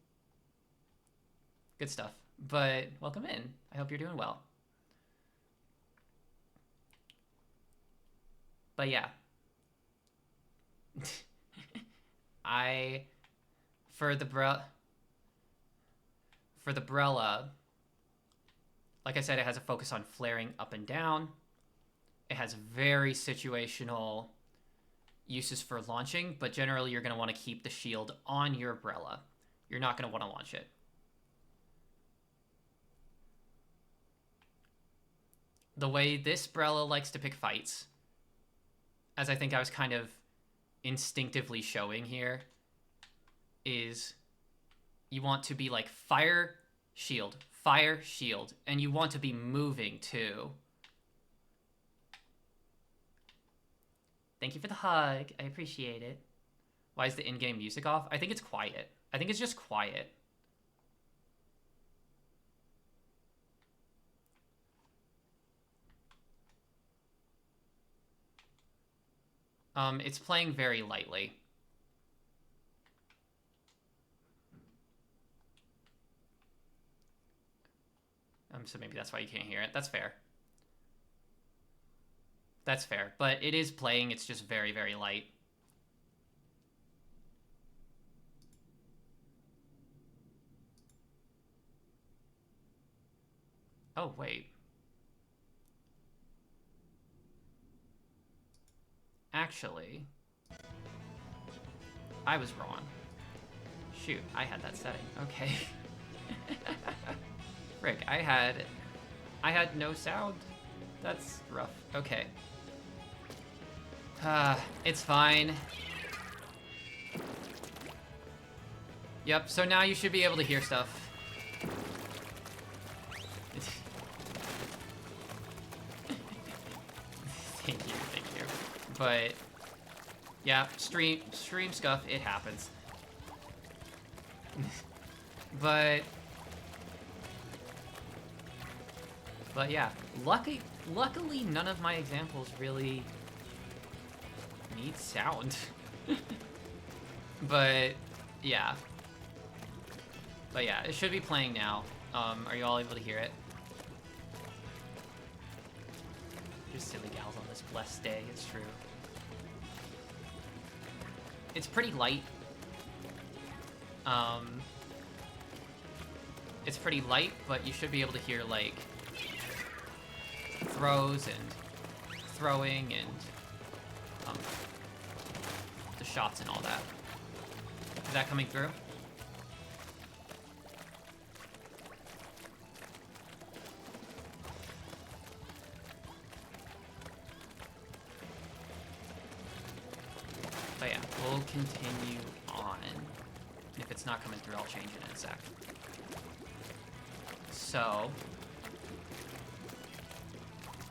Good stuff. But welcome in. I hope you're doing well. But yeah. For the Brella, like I said, it has a focus on flaring up and down. It has very situational uses for launching, but generally you're going to want to keep the shield on your Brella. You're not going to want to launch it. The way this Brella likes to pick fights, as I think I was kind of instinctively showing here, is you want to be like fire, shield, and you want to be moving too. Thank you for the hug. I appreciate it. Why is the in-game music off? I think it's quiet. I think it's just quiet. It's playing very lightly. So maybe that's why you can't hear it. That's fair. That's fair. But it is playing. It's just very, very light. Oh, wait. Actually, I was wrong. Shoot, I had that setting. Okay. Frick, I had no sound. That's rough. Okay. It's fine. Yep, so now you should be able to hear stuff. Thank you. But yeah, stream scuff, it happens. But yeah, luckily none of my examples really need sound. But yeah, it should be playing now. Are you all able to hear it? Just silly gals on this blessed day, it's true. It's pretty light. It's pretty light, but you should be able to hear, like, throws and throwing and the shots and all that. Is that coming through? But yeah, we'll continue on. If it's not coming through, I'll change it in a sec. So,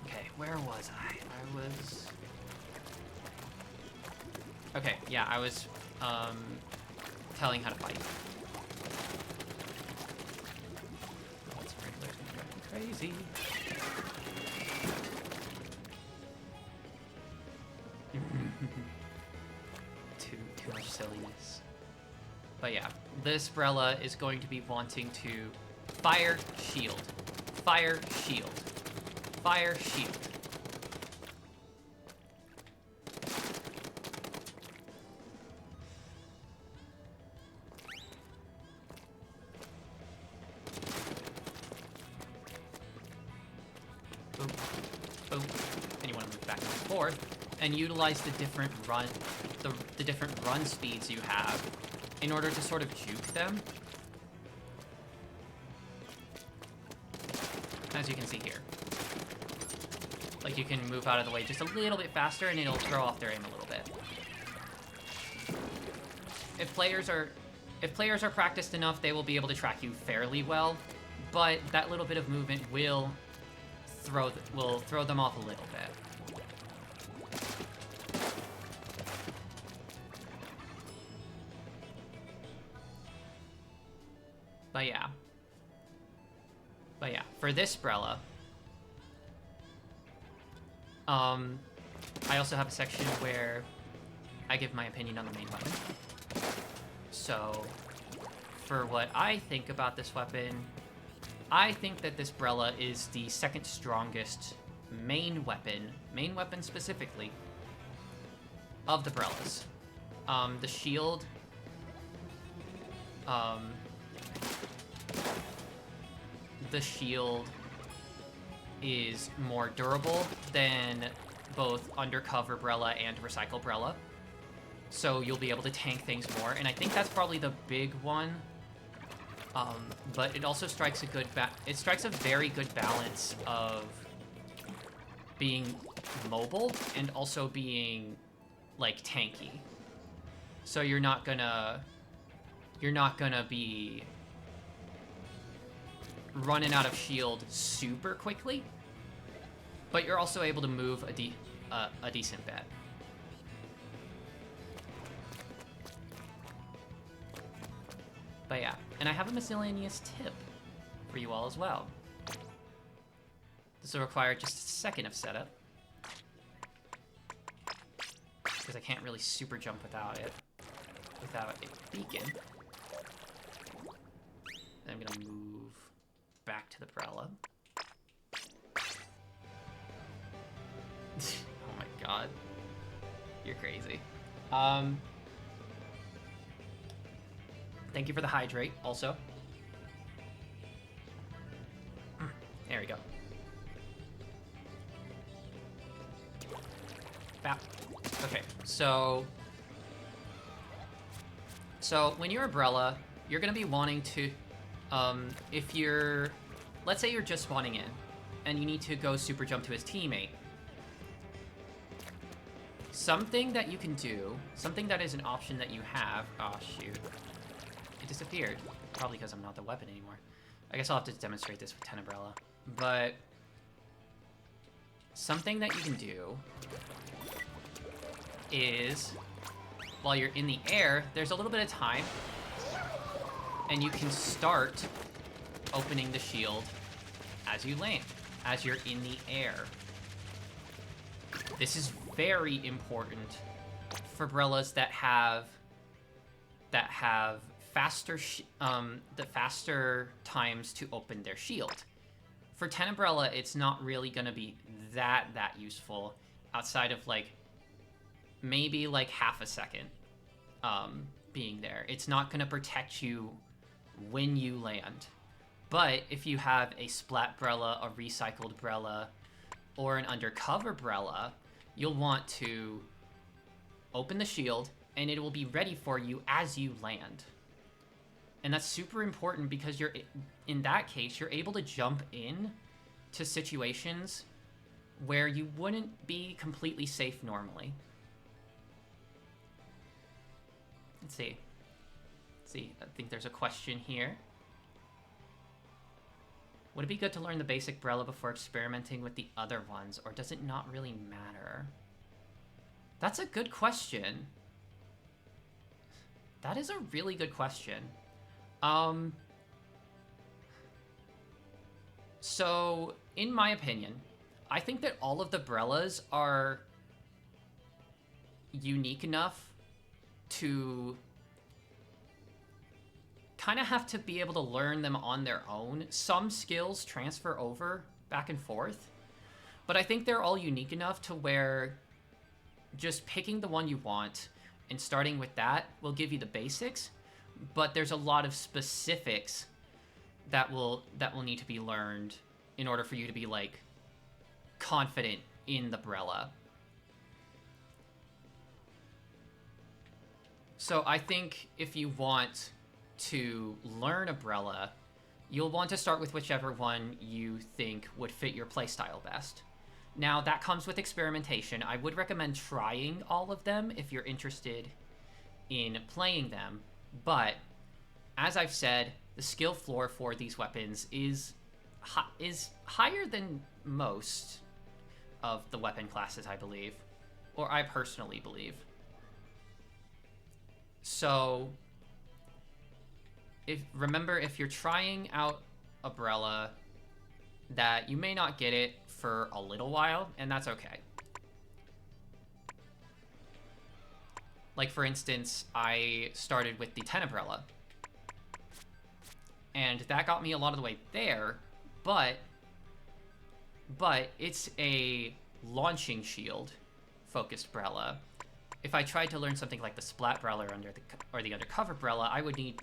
okay, where was I? Okay, yeah, I was telling how to fight. Oh, sprinklers going crazy. Too much silliness. But yeah, this Brella is going to be wanting to fire, shield, fire, shield, fire, shield. Boom, boom. And you want to move back and forth and utilize the different the different run speeds you have in order to sort of juke them. As you can see here. Like, you can move out of the way just a little bit faster and it'll throw off their aim a little bit. If players are practiced enough, they will be able to track you fairly well, but that little bit of movement will throw them off a little bit. But yeah, for this Brella, I also have a section where I give my opinion on the main weapon. So, for what I think about this weapon, I think that this Brella is the second strongest main weapon specifically, of the Brellas. The shield, is more durable than both undercover Brella and recycle Brella. So you'll be able to tank things more, and I think that's probably the big one. But it also strikes a very good balance of being mobile and also being, like, tanky. So you're not gonna be running out of shield super quickly, but you're also able to move a decent bit. But yeah, and I have a miscellaneous tip for you all as well. This will require just a second of setup, because I can't really super jump without a beacon. Then I'm gonna move back to the Brella. Oh my god. You're crazy. Thank you for the hydrate, also. There we go. Bap. Okay, so when you're a Brella, you're gonna be wanting to, if you're, let's say you're just spawning in, and you need to go super jump to his teammate. Something that you can do, something that is an option that you have, oh shoot. It disappeared. Probably because I'm not the weapon anymore. I guess I'll have to demonstrate this with Tenebrella. But something that you can do is, while you're in the air, there's a little bit of time, and you can start opening the shield as you land, as you're in the air. This is very important for Brellas that have faster the faster times to open their shield. For Tenebrella, it's not really gonna be that useful outside of like maybe like half a second being there. It's not gonna protect you when you land. But if you have a splat Brella, a recycled Brella, or an undercover Brella, you'll want to open the shield and it will be ready for you as you land. And that's super important because you're, in that case, you're able to jump in to situations where you wouldn't be completely safe normally. Let's see. I think there's a question here. Would it be good to learn the basic Brella before experimenting with the other ones, or does it not really matter? That's a good question. That is a really good question. So, in my opinion, I think that all of the Brellas are unique enough to kind of have to be able to learn them on their own. Some skills transfer over back and forth, but I think they're all unique enough to where just picking the one you want and starting with that will give you the basics, but there's a lot of specifics that will need to be learned in order for you to be like confident in the Brella. So I think if you want to learn a Brella, you'll want to start with whichever one you think would fit your playstyle best. Now, that comes with experimentation. I would recommend trying all of them if you're interested in playing them, but as I've said, the skill floor for these weapons is higher than most of the weapon classes, I believe, or I personally believe. So remember, if you're trying out a Brella, that you may not get it for a little while, and that's okay. Like, for instance, I started with the Tenebrella, and that got me a lot of the way there, but it's a launching shield focused Brella. If I tried to learn something like the Splat Brella or the Undercover Brella, I would need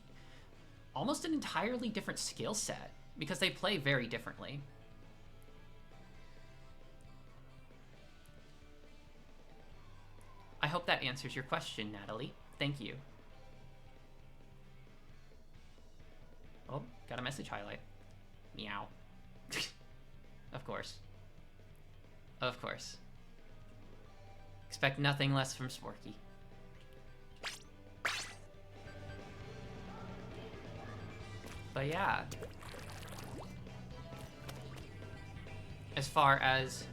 almost an entirely different skill set because they play very differently. I hope that answers your question, Natalie. Thank you. Oh, got a message highlight. Meow. Of course. Of course. Expect nothing less from Sporky. But yeah. As far as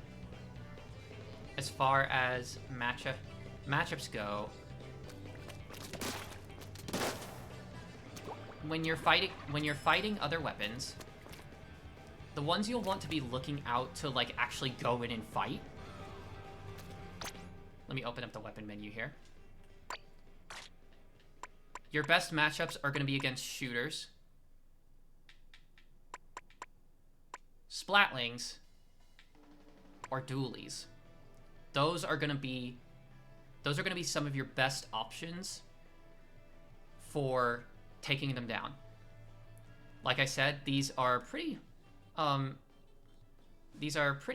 matchups go, when you're fighting other weapons, the ones you'll want to be looking out to like actually go in and fight. Let me open up the weapon menu here. Your best matchups are going to be against shooters, splatlings, or dualies. those are gonna be some of your best options for taking them down. Like I said, these are pretty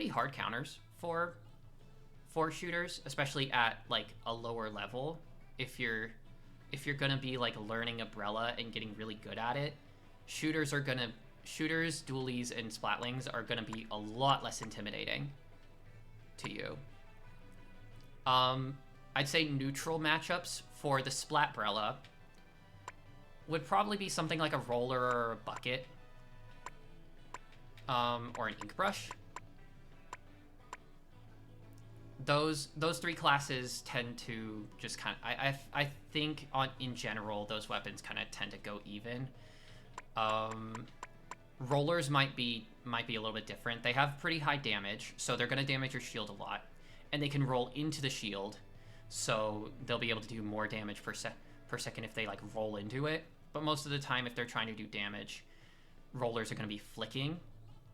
hard counters for shooters, especially at like a lower level. If you're gonna be like learning a Brella and getting really good at it, shooters, dualies, and splatlings are gonna be a lot less intimidating to you. I'd say neutral matchups for the splat Brella would probably be something like a roller or a bucket, or an ink brush. Those three classes tend to just kind of, I think in general those weapons kind of tend to go even. Rollers might be a little bit different. They have pretty high damage, so they're going to damage your shield a lot, and they can roll into the shield, so they'll be able to do more damage per second if they like roll into it. But most of the time, if they're trying to do damage, rollers are going to be flicking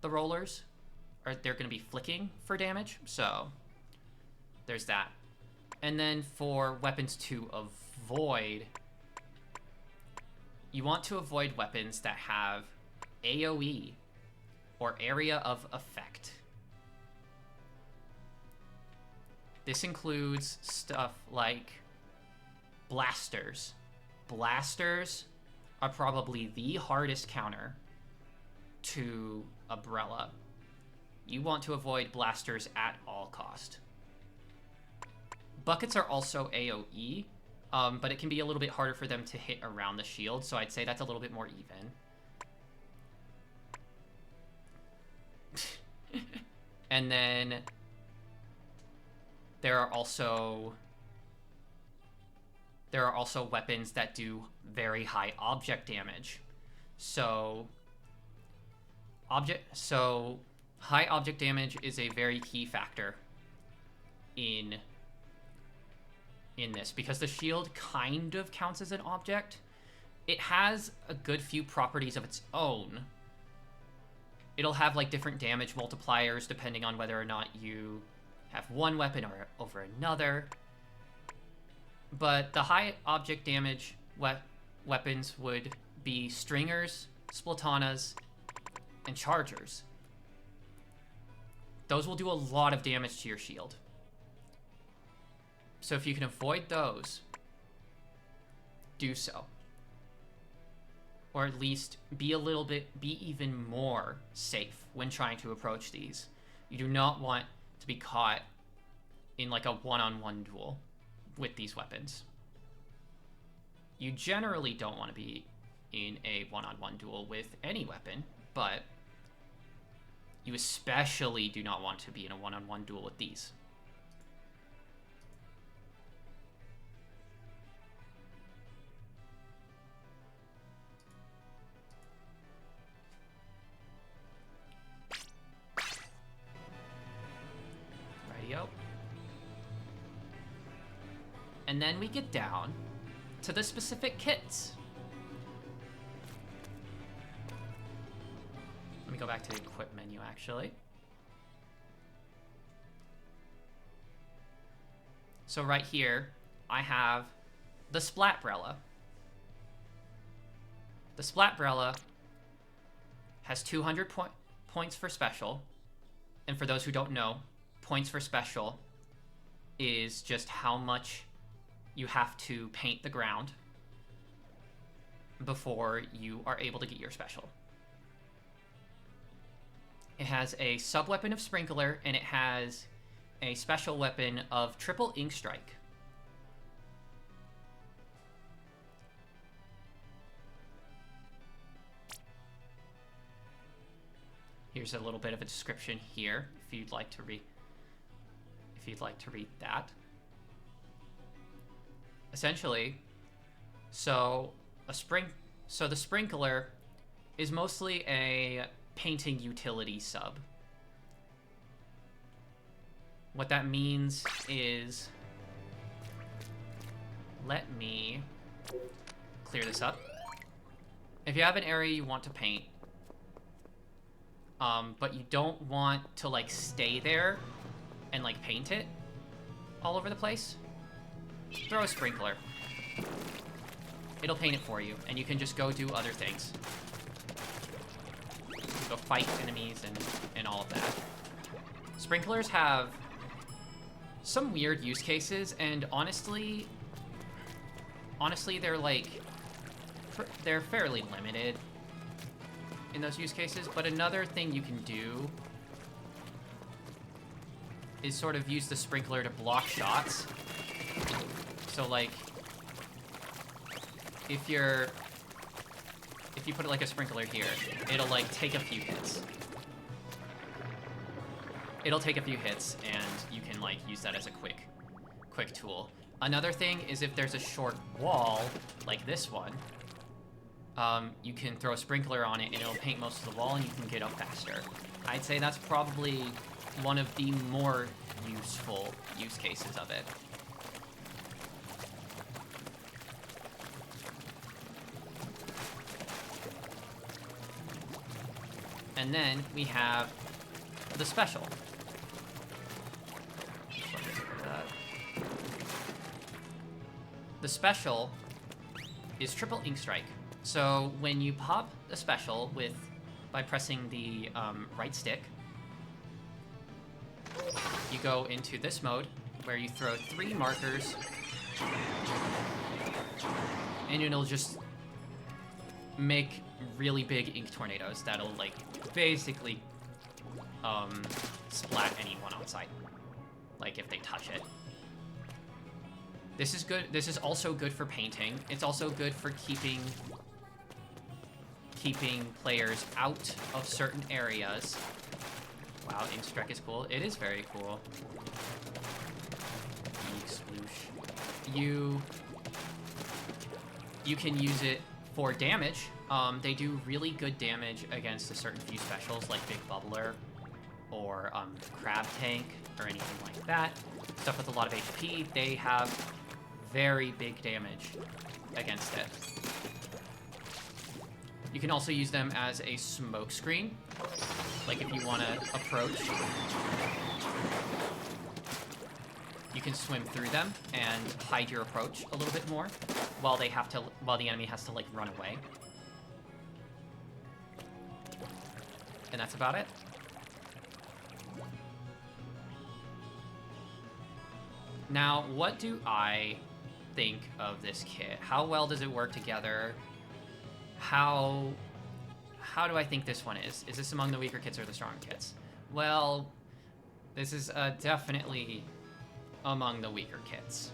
the rollers, or they're going to be flicking for damage. So there's that. And then for weapons to avoid, you want to avoid weapons that have AoE or area of effect. This includes stuff like blasters. Blasters are probably the hardest counter to a Brella. You want to avoid blasters at all cost. Buckets are also AoE, but it can be a little bit harder for them to hit around the shield, so I'd say that's a little bit more even. And then there are also weapons that do very high object damage. So high object damage is a very key factor in this, because the shield kind of counts as an object. It has a good few properties of its own. It'll have like different damage multipliers depending on whether or not you have one weapon or over another. But the high object damage weapons would be stringers, splatanas, and chargers. Those will do a lot of damage to your shield. So if you can avoid those, do so. Or at least be even more safe when trying to approach these. You do not want to be caught in like a one-on-one duel with these weapons. You generally don't want to be in a one-on-one duel with any weapon, but you especially do not want to be in a one-on-one duel with these. Rightio. And then we get down to the specific kits. Let me go back to the equip menu, actually. So right here, I have the Splat Brella. The Splat Brella has 200 points for special. And for those who don't know, points for special is just how much you have to paint the ground before you are able to get your special. It has a sub-weapon of Sprinkler, and it has a special weapon of Triple Ink Strike. Here's a little bit of a description here, if you'd like to read that. Essentially, so the Sprinkler is mostly a painting utility sub. What that means is, let me clear this up. If you have an area you want to paint, but you don't want to like stay there and like paint it, all over the place, throw a sprinkler. It'll paint it for you, and you can just go do other things. Go fight enemies and all of that. Sprinklers have some weird use cases, and honestly, they're like, they're fairly limited in those use cases. But another thing you can do is sort of use the sprinkler to block shots. So like, if you put like a sprinkler here, it'll like take a few hits. It'll take a few hits, and you can like use that as a quick tool. Another thing is if there's a short wall, like this one, you can throw a sprinkler on it and it'll paint most of the wall and you can get up faster. I'd say that's probably one of the more useful use cases of it. And then we have the special. The special is triple ink strike. So when you pop the special by pressing the right stick, you go into this mode where you throw 3 markers, and it'll just make really big ink tornadoes that'll like basically splat anyone outside, like if they touch it. This is good. This is also good for painting. It's also good for keeping players out of certain areas. Wow, ink strike is cool. It is very cool. Ink sploosh. You can use it for damage. They do really good damage against a certain few specials like Big Bubbler or Crab Tank or anything like that. Stuff with a lot of HP, they have very big damage against it. You can also use them as a smoke screen, like if you want to approach. You can swim through them and hide your approach a little bit more while the enemy has to like run away. And that's about it. Now, what do I think of this kit? How well does it work together? How do I think this one is? Is this among the weaker kits or the stronger kits? Well, this is definitely among the weaker kits.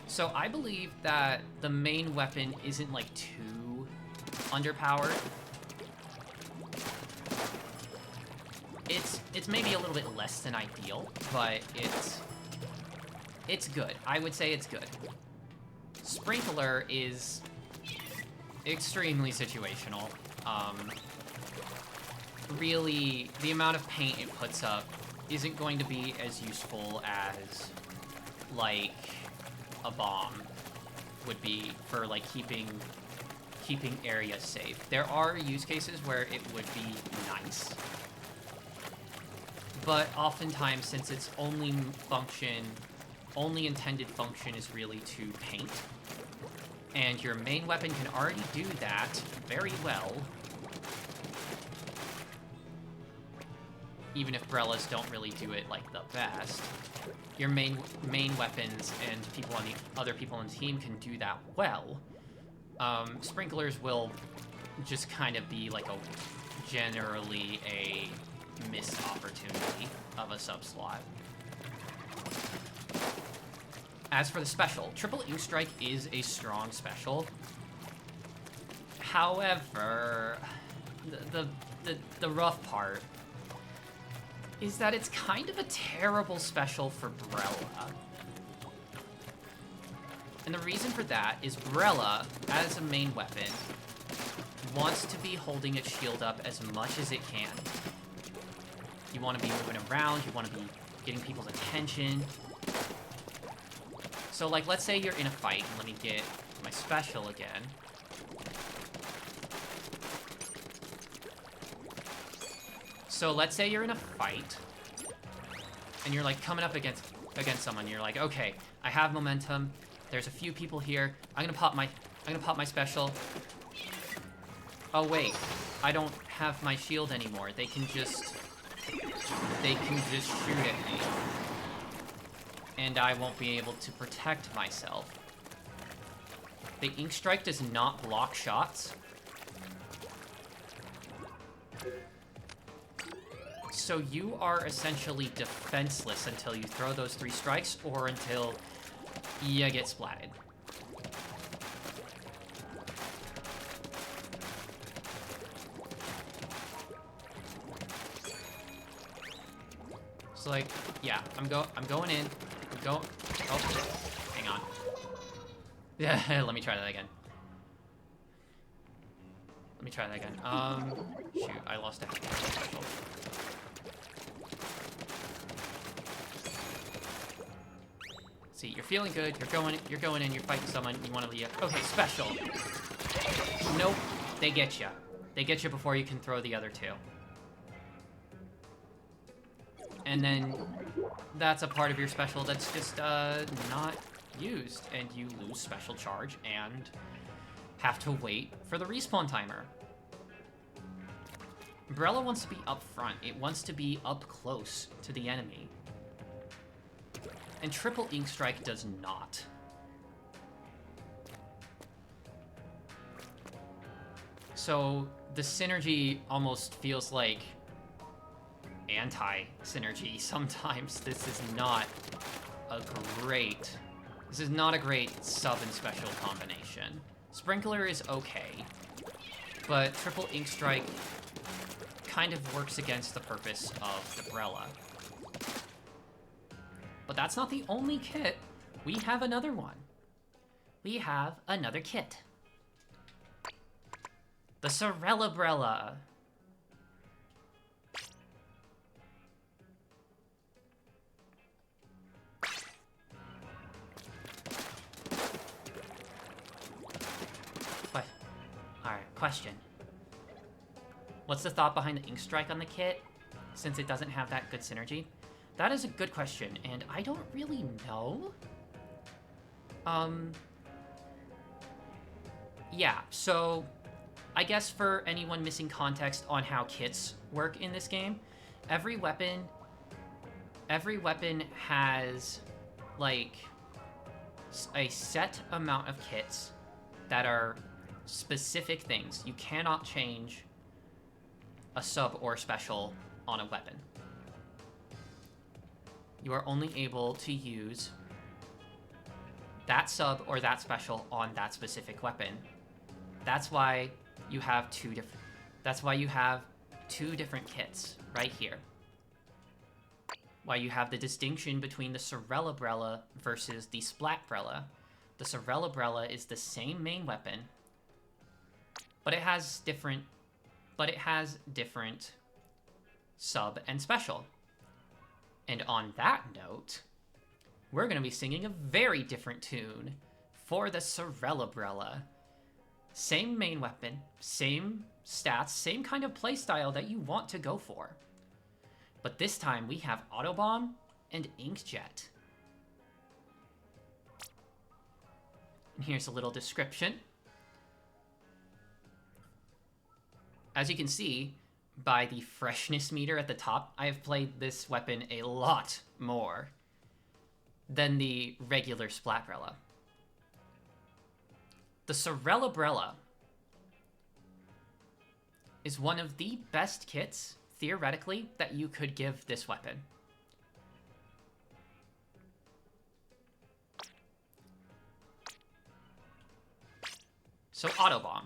So I believe that the main weapon isn't like too underpowered. It's maybe a little bit less than ideal, but it's good. I would say it's good. Sprinkler is extremely situational. Really, the amount of paint it puts up isn't going to be as useful as, like, a bomb would be for, like, keeping areas safe. There are use cases where it would be nice, but oftentimes, since its only intended function is really to paint, and your main weapon can already do that very well, even if Brellas don't really do it like the best, your main weapons and other people on the team can do that well. Sprinklers will just kind of be like generally a missed opportunity of a subslot. As for the special, triple ink strike is a strong special. However, the rough part is that it's kind of a terrible special for Brella. And the reason for that is Brella, as a main weapon, wants to be holding its shield up as much as it can. You want to be moving around, you want to be getting people's attention. So, like, let's say you're in a fight, and let me get my special again. So let's say you're in a fight, and you're like coming up against someone. You're like, okay, I have momentum. There's a few people here. I'm gonna pop my special. Oh wait, I don't have my shield anymore. They can just shoot at me. And I won't be able to protect myself. The Ink Strike does not block shots. So you are essentially defenseless until you throw those 3 strikes or until you get splatted. So like, yeah, I'm going in. Oh, hang on. Yeah, let me try that again. Shoot, I lost a special. See, you're feeling good. You're going in. You're fighting someone. You want to leave. Okay, special. Nope. They get you. They get you before you can throw the other 2. And then that's a part of your special that's just not used, and you lose special charge and have to wait for the respawn timer. Brella wants to be up front. It wants to be up close to the enemy. And triple Ink Strike does not. So the synergy almost feels like anti-synergy sometimes. This is not a great sub and special combination. Sprinkler is okay, but triple Ink Strike kind of works against the purpose of the Brella. But that's not the only kit. We have another one. We have another kit. The Sorella Brella. Alright, question. What's the thought behind the Ink Strike on the kit, since it doesn't have that good synergy? That is a good question, and I don't really know. Yeah, so I guess for anyone missing context on how kits work in this game, every weapon has like a set amount of kits that are specific things. You cannot change a sub or special on a weapon. You are only able to use that sub or that special on that specific weapon. That's why you have two different kits right here. Why you have the distinction between the Sorella Brella versus the Splat Brella. The Sorella Brella is the same main weapon, but it has different sub and special. And on that note, we're going to be singing a very different tune for the Sorella Brella. Same main weapon, same stats, same kind of playstyle that you want to go for. But this time we have Autobomb and Inkjet. And here's a little description. As you can see, by the freshness meter at the top, I have played this weapon a lot more than the regular Splat Brella. The Sorella Brella is one of the best kits, theoretically, that you could give this weapon. So Autobomb.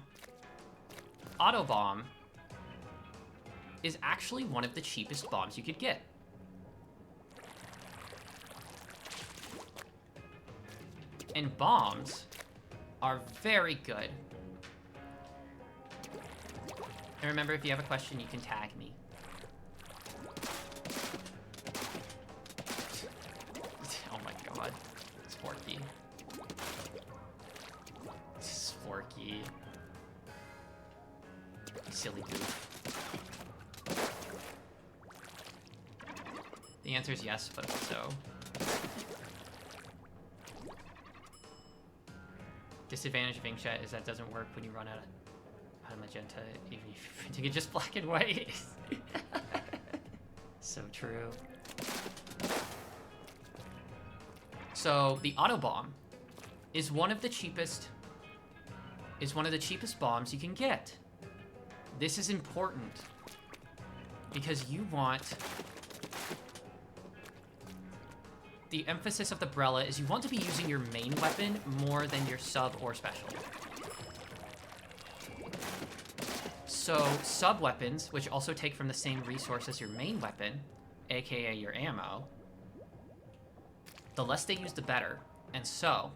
Autobomb is actually one of the cheapest bombs you could get. And bombs are very good. And remember, if you have a question, you can tag me. Oh my god. Sporky. Sporky. Silly goof. The answer is yes, but also... Disadvantage of inkjet is that doesn't work when you run out of magenta, even if you're printing it just black and white. So true. So the auto bomb is one of the cheapest bombs you can get. This is important because you want... The emphasis of the Brella is you want to be using your main weapon more than your sub or special. So sub weapons, which also take from the same resource as your main weapon, aka your ammo, the less they use the better. And so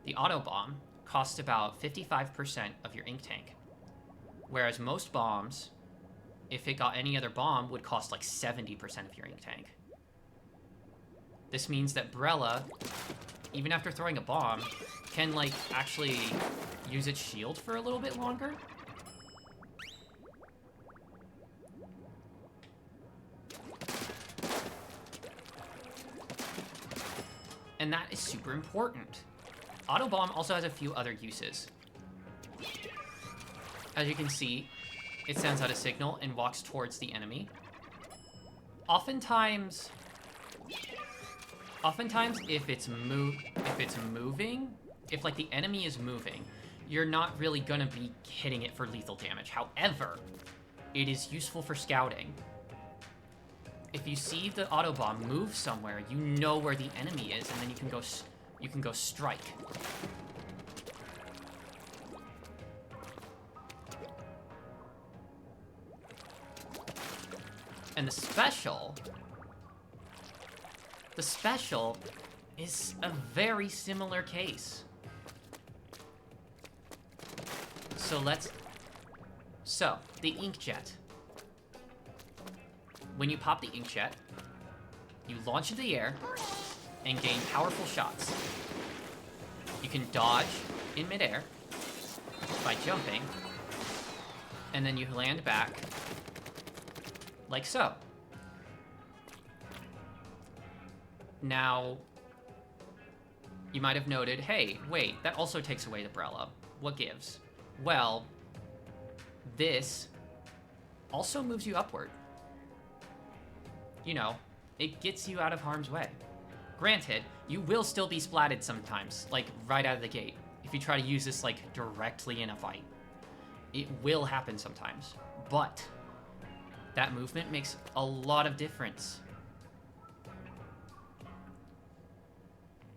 the auto bomb costs about 55% of your ink tank. Whereas most bombs, if it got any other bomb, would cost like 70% of your ink tank. This means that Brella, even after throwing a bomb, can, like, actually use its shield for a little bit longer. And that is super important. Auto bomb also has a few other uses. As you can see, it sends out a signal and walks towards the enemy. Oftentimes, if it's moving, if like the enemy is moving, you're not really gonna be hitting it for lethal damage. However, it is useful for scouting. If you see the auto bomb move somewhere, you know where the enemy is, and then you can go strike. And the special is a very similar case. So the inkjet. When you pop the inkjet, you launch into the air and gain powerful shots. You can dodge in midair by jumping, and then you land back like so. Now, you might have noted, hey, wait, that also takes away the Brella. What gives? Well, this also moves you upward. You know, it gets you out of harm's way. Granted, you will still be splatted sometimes, like right out of the gate, if you try to use this like directly in a fight. It will happen sometimes, but that movement makes a lot of difference.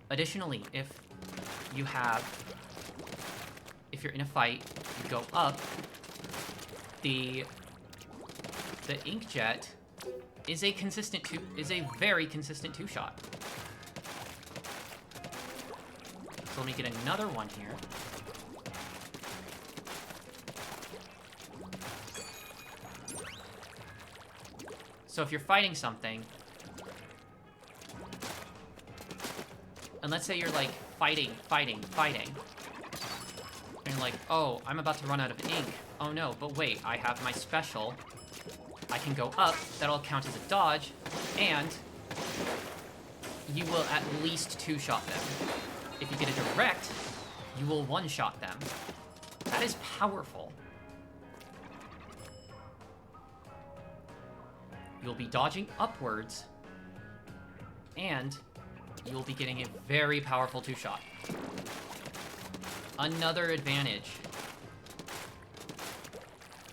Additionally, if you're in a fight, you go up, the inkjet is a very consistent two-shot. So let me get another one here. So if you're fighting something, and let's say you're like fighting, and you're like, oh, I'm about to run out of ink. Oh no, but wait, I have my special. I can go up, that'll count as a dodge, and you will at least two-shot them. If you get a direct, you will one-shot them. That is powerful. You'll be dodging upwards, and you'll be getting a very powerful two-shot. Another advantage.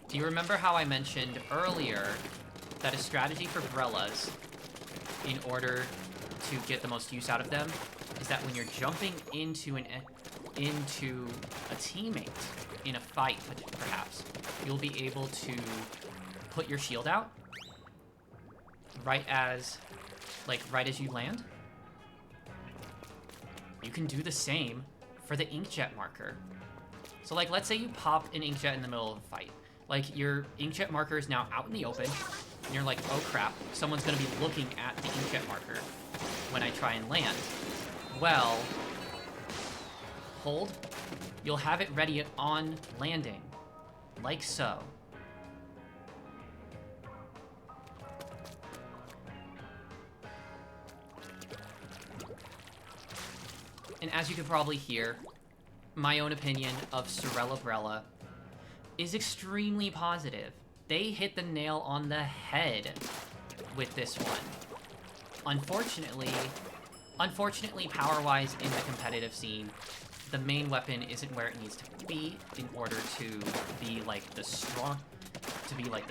Do you remember how I mentioned earlier that a strategy for Brellas, in order to get the most use out of them, is that when you're jumping into a teammate in a fight, perhaps, you'll be able to put your shield out right as you land. You can do the same for the inkjet marker. So like, let's say you pop an inkjet in the middle of a fight. Like, your inkjet marker is now out in the open, and you're like, oh crap, someone's gonna be looking at the inkjet marker when I try and land. Well, hold. You'll have it ready on landing, like so. And as you can probably hear, my own opinion of Sorella Brella is extremely positive. They hit the nail on the head with this one. Unfortunately, power-wise in the competitive scene, the main weapon isn't where it needs to be in order to be like the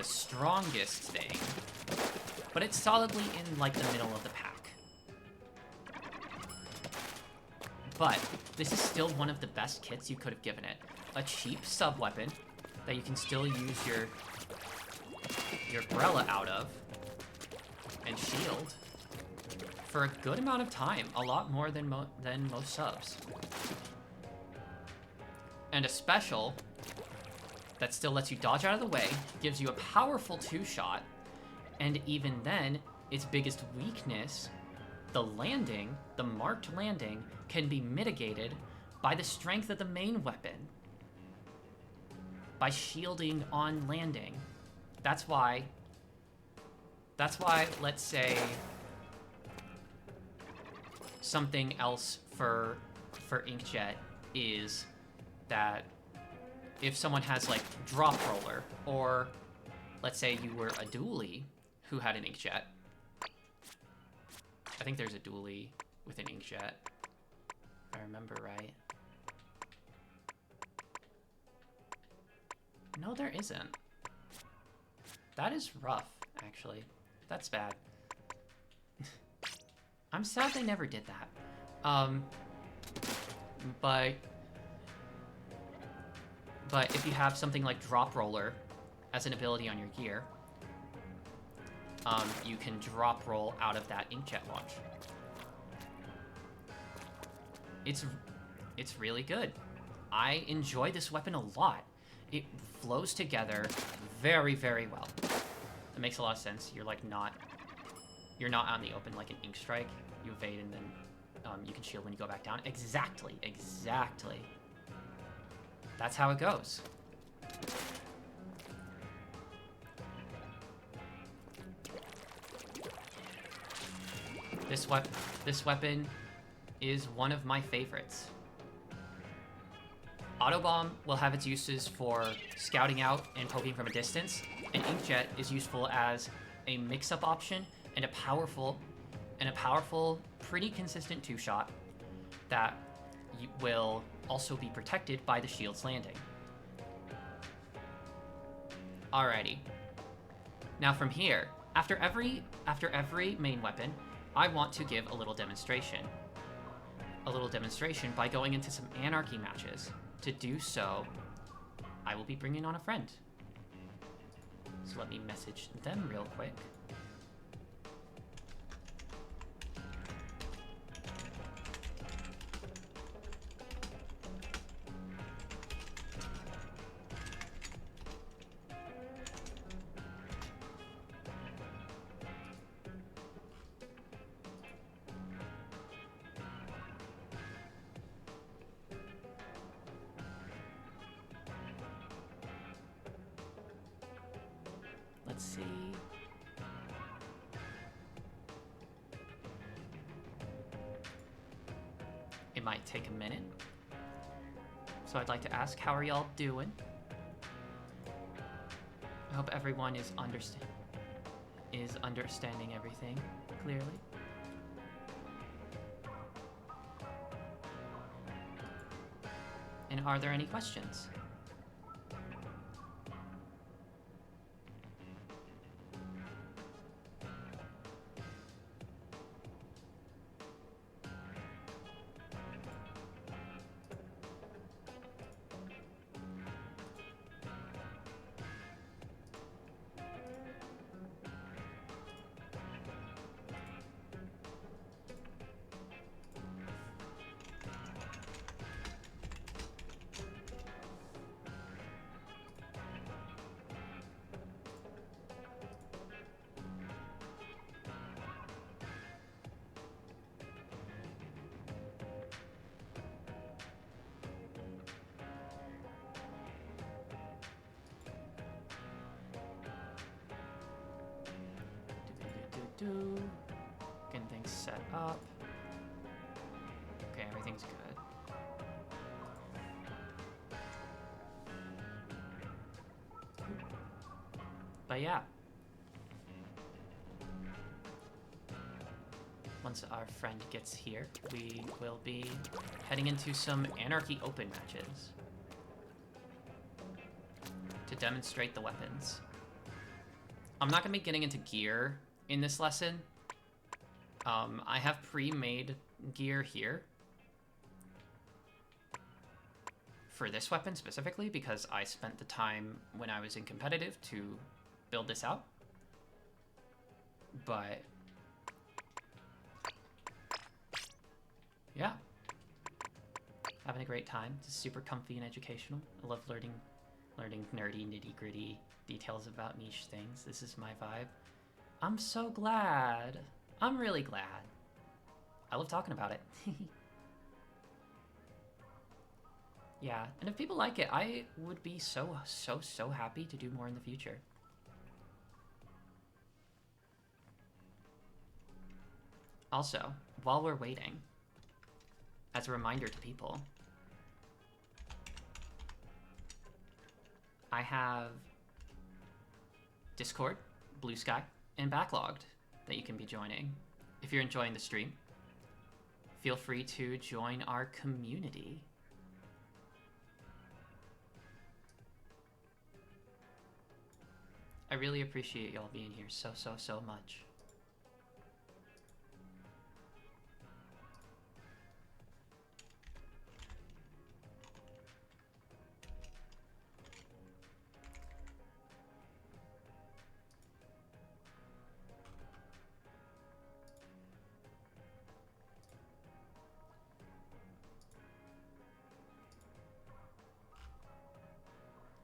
strongest thing. But it's solidly in like the middle of the pack. But this is still one of the best kits you could have given it. A cheap sub-weapon that you can still use your Brella out of, and shield, for a good amount of time. A lot more than most subs. And a special that still lets you dodge out of the way, gives you a powerful 2-shot, and even then, its biggest weakness, the landing, the marked landing, can be mitigated by the strength of the main weapon. By shielding on landing. That's why, let's say, something else for Inkjet is that if someone has, like, Drop Roller, or let's say you were a dually who had an Inkjet. I think there's a dually with an Inkjet, if I remember right. No, there isn't. That is rough, actually. That's bad. I'm sad they never did that. But if you have something like Drop Roller as an ability on your gear, you can drop roll out of that Inkjet launch. It's really good. I enjoy this weapon a lot. It flows together very, very well. It makes a lot of sense. You're like you're not out in the open like an Ink Strike. You evade and then you can shield when you go back down. Exactly. That's how it goes. This weapon is one of my favorites. Autobomb will have its uses for scouting out and poking from a distance, and Inkjet is useful as a mix-up option and a powerful, pretty consistent 2-shot that will also be protected by the shield's landing. Alrighty. Now from here, after every main weapon, I want to give a little demonstration. By going into some Anarchy matches. To do so, I will be bringing on a friend. So let me message them real quick. Let's see. It might take a minute. So I'd like to ask, how are y'all doing? I hope everyone is understanding everything clearly. And are there any questions? Getting things set up. Okay, everything's good. But yeah. Once our friend gets here, we will be heading into some Anarchy Open matches to demonstrate the weapons. I'm not going to be getting into gear in this lesson. I have pre-made gear here for this weapon specifically because I spent the time when I was in competitive to build this out. But yeah, having a great time. It's super comfy and educational. I love learning nerdy, nitty-gritty details about niche things. This is my vibe. I'm so glad. I'm really glad. I love talking about it. Yeah, and if people like it, I would be so happy to do more in the future. Also, while we're waiting, as a reminder to people, I have Discord, Blue Sky, and Backlogged that you can be joining. If you're enjoying the stream, feel free to join our community. I really appreciate y'all being here so much.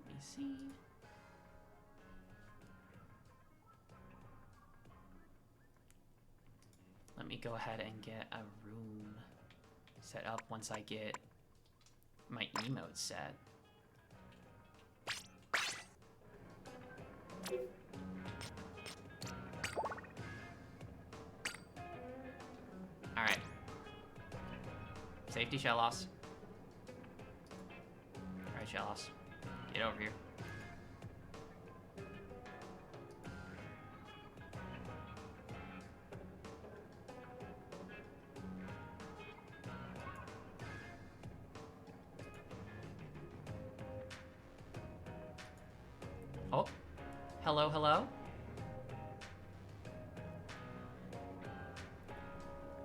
Let me see. Let me go ahead and get a room set up once I get my emote set. Alright. Safety, Shellos. Alright, Shellos. Get over here. Oh, hello, hello.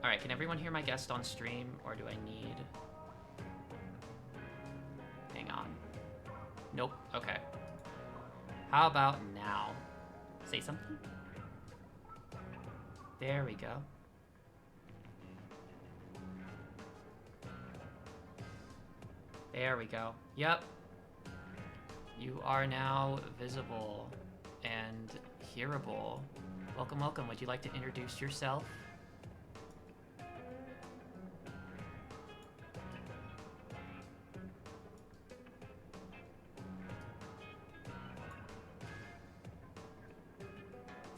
All right, can everyone hear my guest on stream, or do I need... Hang on. Nope, okay. How about now? Say something? There we go. There we go. Yep. You are now visible and hearable. Welcome, welcome. Would you like to introduce yourself?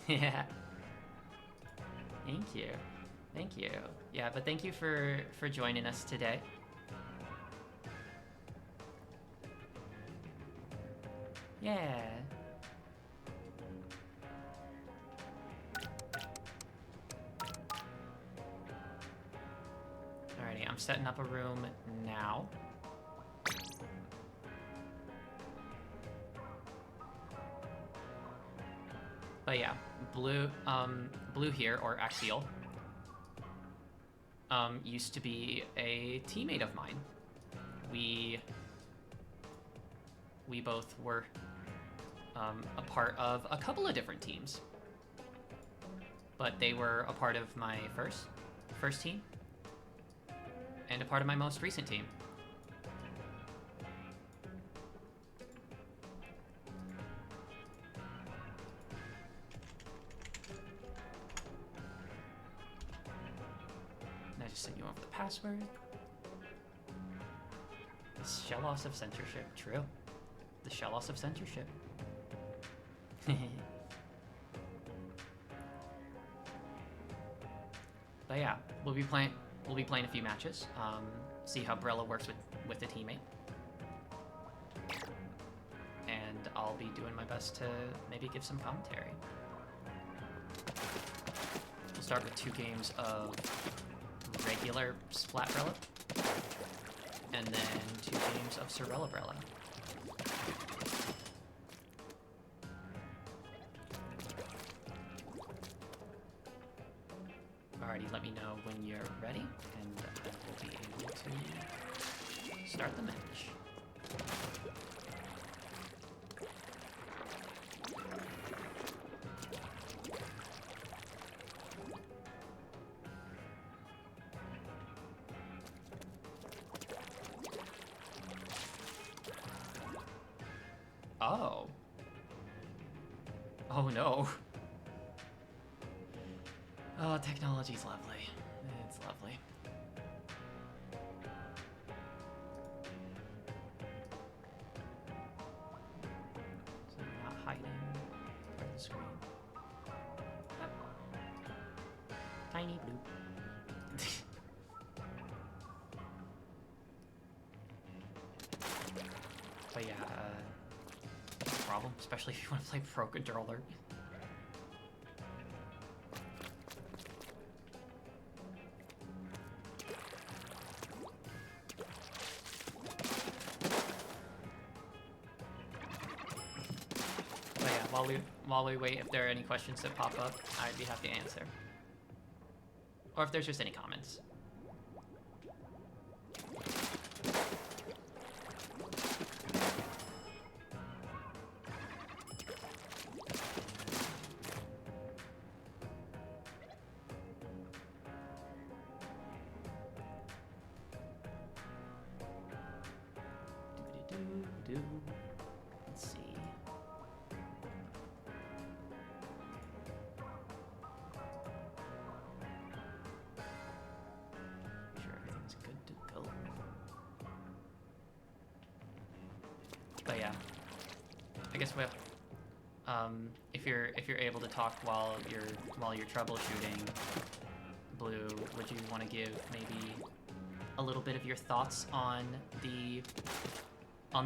Yeah. Thank you. Thank you. Yeah, but thank you for joining us today. Yeah. Alrighty, I'm setting up a room now. But yeah, blue here, or Axial, used to be a teammate of mine. We both were a part of a couple of different teams, but they were a part of my first team and a part of my most recent team. And I just sent you over the password. The shell loss of censorship, true. The shell loss of censorship. But yeah, we'll be playing a few matches. See how Brella works with the teammate. And and I'll be doing my best to maybe give some commentary. We'll start with 2 games of regular Splat Brella, and then 2 games of Sorella Brella. Alrighty, let me know when you're ready, and I will be able to start the match. Oh. Oh no. Oh, technology's lovely. It's lovely. So you're not hiding part of the screen. Yep. Tiny blue. But yeah, no problem, especially if you want to play Pro Controller. While we wait, if there are any questions that pop up, I'd be happy to answer. Or if there's just any comments. Let's see. Make sure everything's good to go. But yeah, I guess we'll. If you're able to talk while you're troubleshooting, Blue, would you want to give maybe a little bit of your thoughts on the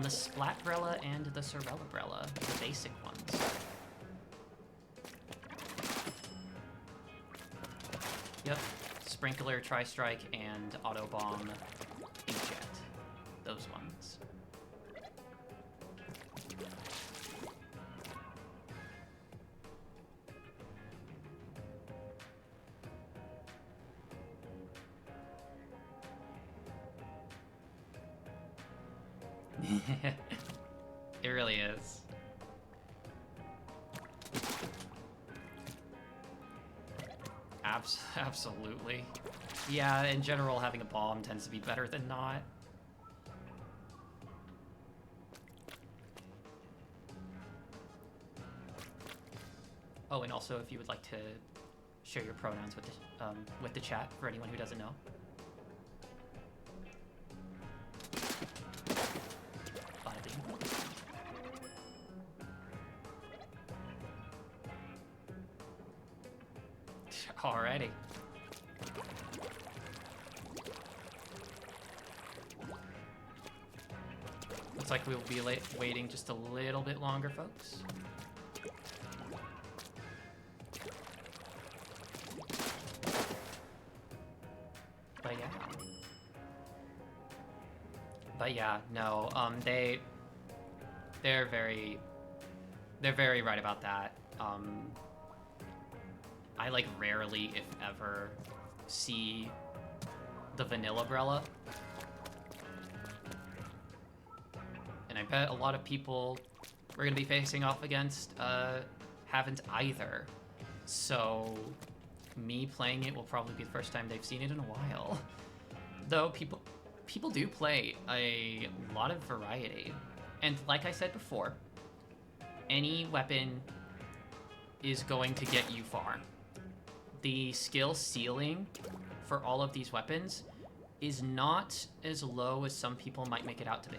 Splat Brella and the Sorella Brella, the basic ones? Yep, Sprinkler, Tri-Strike, and Auto Bomb Inkjet. Those ones. It really is. Absolutely. Yeah, in general, having a bomb tends to be better than not. Oh, and also, if you would like to share your pronouns with the chat for anyone who doesn't know. Alrighty. Looks like we'll be waiting just a little bit longer, folks. But yeah, no, they're very right about that. I like rarely, if ever, see the vanilla Brella. And I bet a lot of people we're gonna be facing off against haven't either. So me playing it will probably be the first time they've seen it in a while. Though people do play a lot of variety. And like I said before, any weapon is going to get you far. The skill ceiling for all of these weapons is not as low as some people might make it out to be.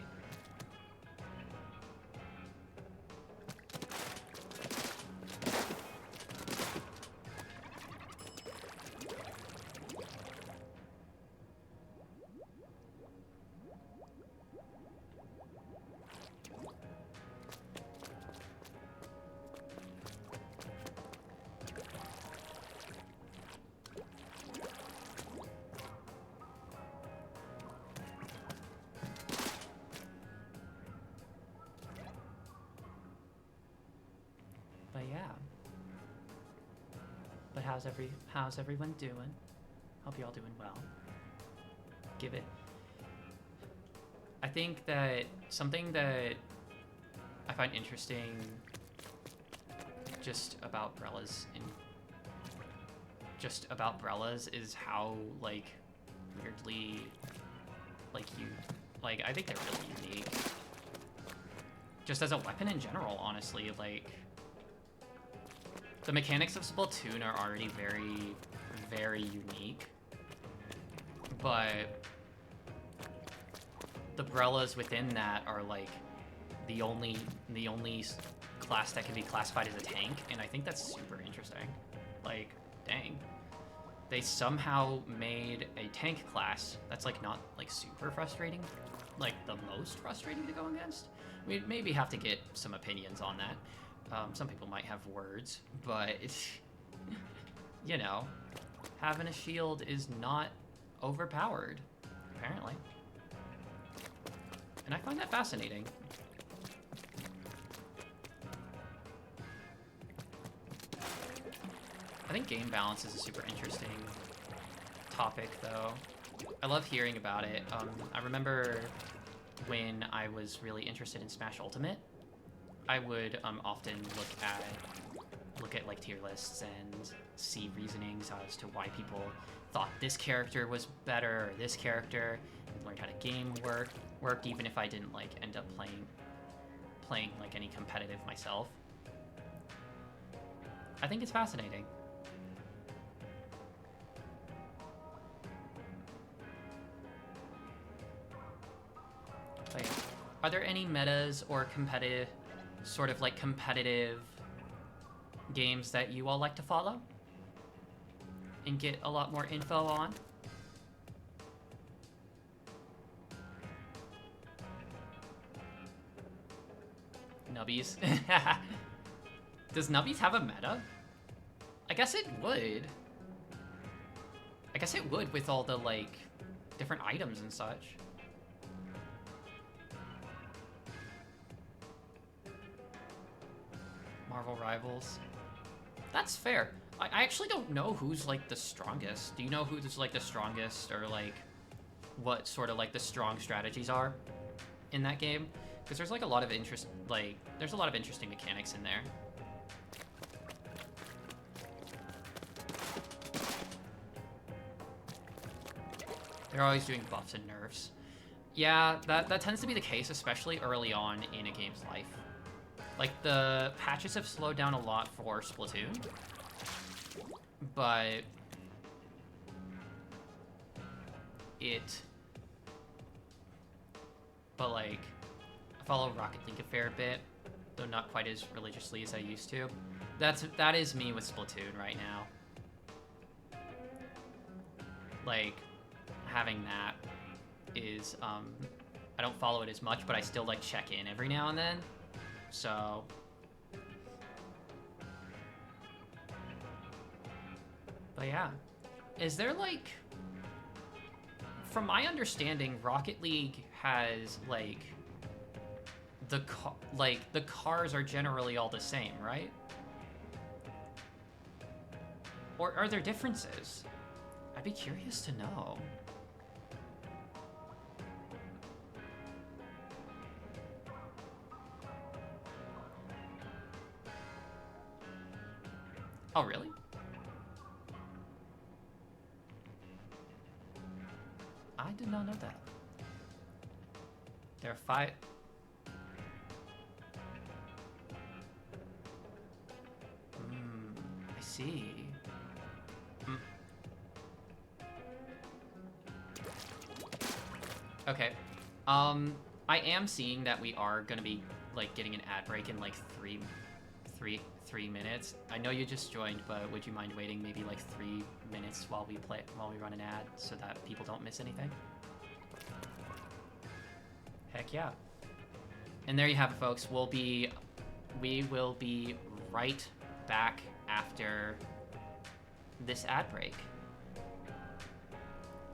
how's everyone doing? Hope you're all doing well. Give it. I think that something that I find interesting just about Brellas is how like weirdly I think they're really unique. Just as a weapon in general, honestly, like the mechanics of Splatoon are already very, very unique, but the Brellas within that are like the only class that can be classified as a tank, and I think that's super interesting. Like, dang. They somehow made a tank class that's like not like super frustrating, like the most frustrating to go against. We maybe have to get some opinions on that. Some people might have words, but it's, you know, having a shield is not overpowered, apparently. And I find that fascinating. I think game balance is a super interesting topic, though. I love hearing about it. I remember when I was really interested in Smash Ultimate, I would often look at like tier lists and see reasonings as to why people thought this character was better or this character, and learn how the game worked, even if I didn't like end up playing like any competitive myself. I think it's fascinating. Like, are there any metas or competitive games that you all like to follow and get a lot more info on? Nubbies. Does Nubbies have a meta? I guess it would. I guess it would with all the like different items and such. Marvel Rivals. That's fair. I actually don't know who's like the strongest. Do you know who's like the strongest, or like what sort of like the strong strategies are in that game? Because there's like a lot of interest, like there's a lot of interesting mechanics in there. They're always doing buffs and nerfs. Yeah, that tends to be the case, especially early on in a game's life. Like, the patches have slowed down a lot for Splatoon, but like, I follow Rocket League a fair bit, though not quite as religiously as I used to. That is me with Splatoon right now. Like, having that is, I don't follow it as much, but I still, like, check in every now and then. So, but yeah, is there like, from my understanding, Rocket League has like the cars are generally all the same, right? Or are there differences? I'd be curious to know. Oh, really? I did not know that. There are 5... I see. Okay. I am seeing that we are gonna be, like, getting an ad break in, like, three minutes. I know you just joined, but would you mind waiting maybe like 3 minutes while we run an ad so that people don't miss anything? Heck yeah. And there you have it, folks. We will be right back after this ad break.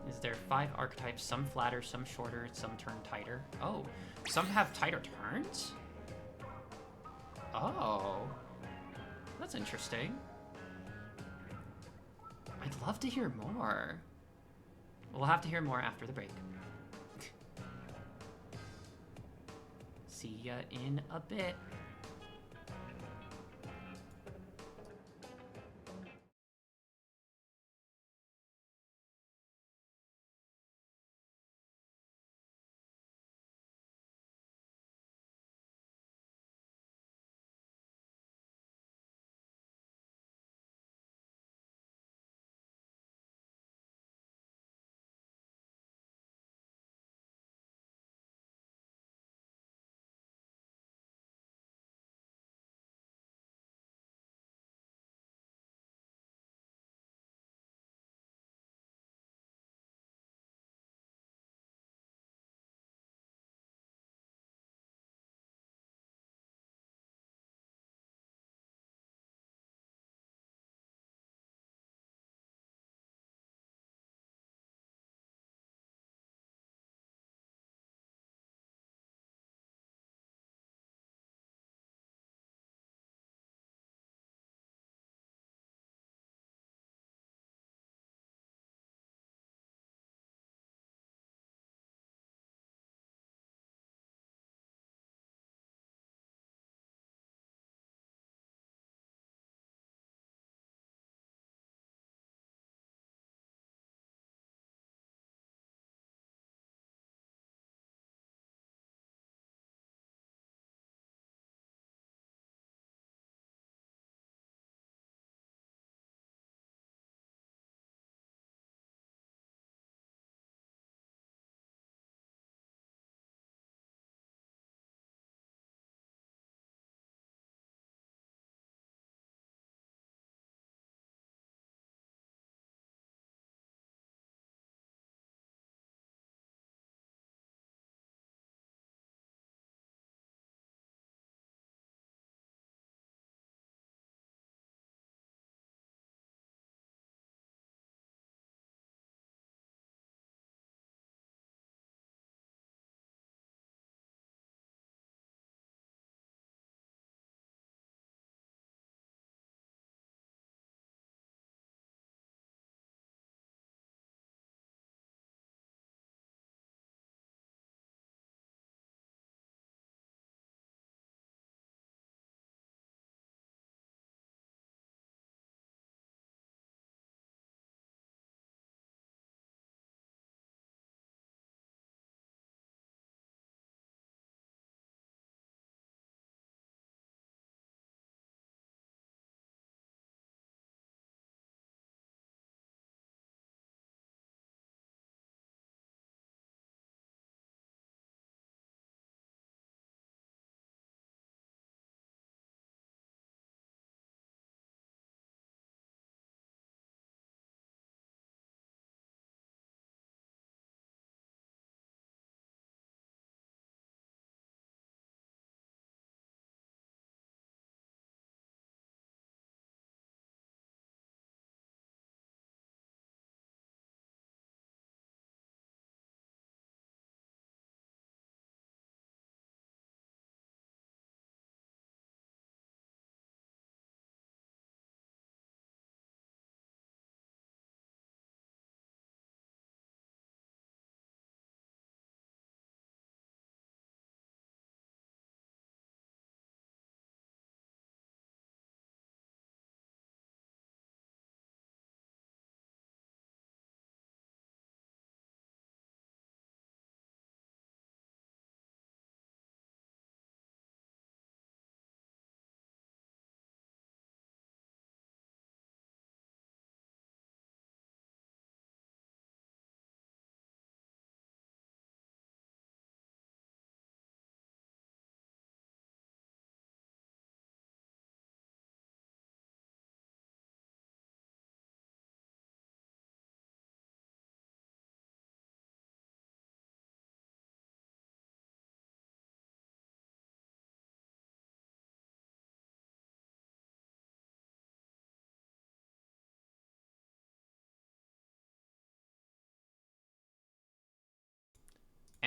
Is there 5 archetypes, some flatter, some shorter, some turn tighter? Oh, some have tighter turns? Oh. That's interesting. I'd love to hear more. We'll have to hear more after the break. See ya in a bit.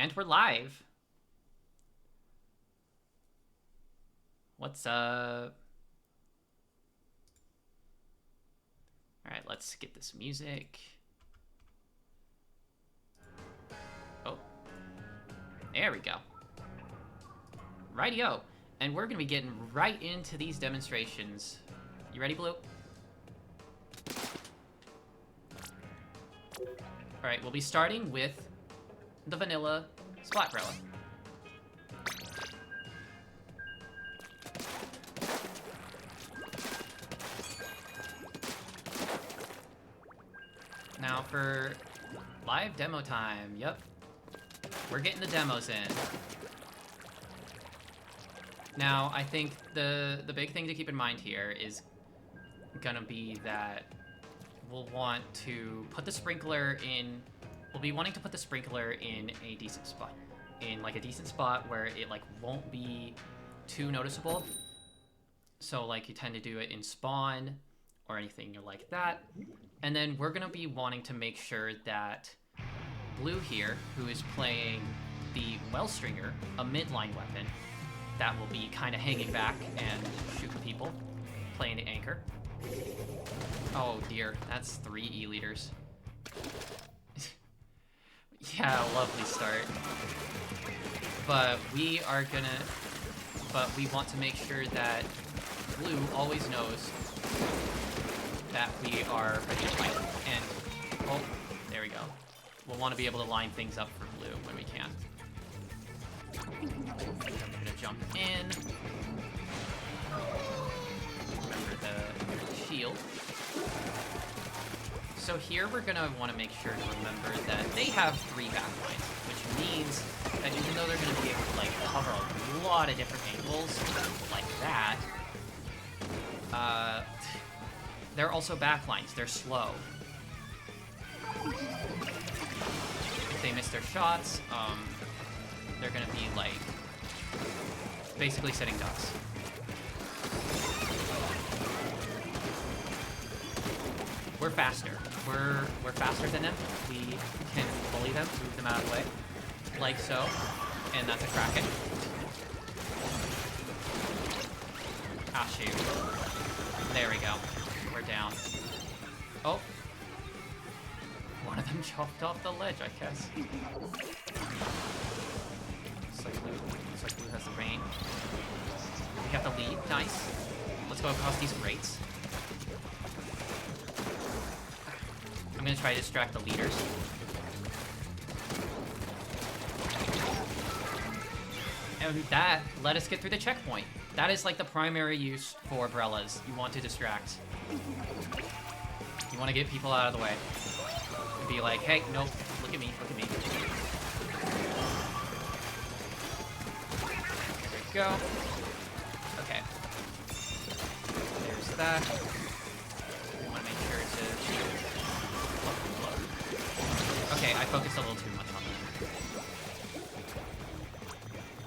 And we're live. What's up? Alright, let's get this music. Oh. There we go. Rightio. And we're gonna be getting right into these demonstrations. You ready, Blue? Alright, we'll be starting with the vanilla Splat Brella. Now for live demo time, yep. We're getting the demos in. Now, I think the big thing to keep in mind here is gonna be that we'll want to put the sprinkler in, we'll be wanting to put the sprinkler in a decent spot. In like a decent spot where it like won't be too noticeable. So like you tend to do it in spawn or anything like that. And then we're gonna be wanting to make sure that Blue here, who is playing the Wellstringer, a midline weapon, that will be kind of hanging back and shooting people, playing the anchor. Oh dear, that's 3 E-liters. Yeah, lovely start. But we want to make sure that Blue always knows that we are ready to fight. And, oh, there we go. We'll want to be able to line things up for Blue when we can. I'm gonna jump in. Remember the shield. So here we're gonna want to make sure to remember that they have 3 backlines, which means that even though they're gonna be able to like cover a lot of different angles like that, they're also backlines. They're slow. If they miss their shots, they're gonna be like basically sitting ducks. We're faster. We're faster than them. We can bully them, move them out of the way, like so, and that's a Kraken. Ah, shoot. There we go. We're down. Oh. One of them chopped off the ledge, I guess. Looks like Blue has the rain. We have the lead. Nice. Let's go across these grates. I'm gonna try to distract the leaders. And that let us get through the checkpoint. That is like the primary use for Brellas. You want to distract. You want to get people out of the way. Be like, hey, nope, look at me, look at me. There we go. Okay. There's that. We want to make sure to... Okay, I focused a little too much on that.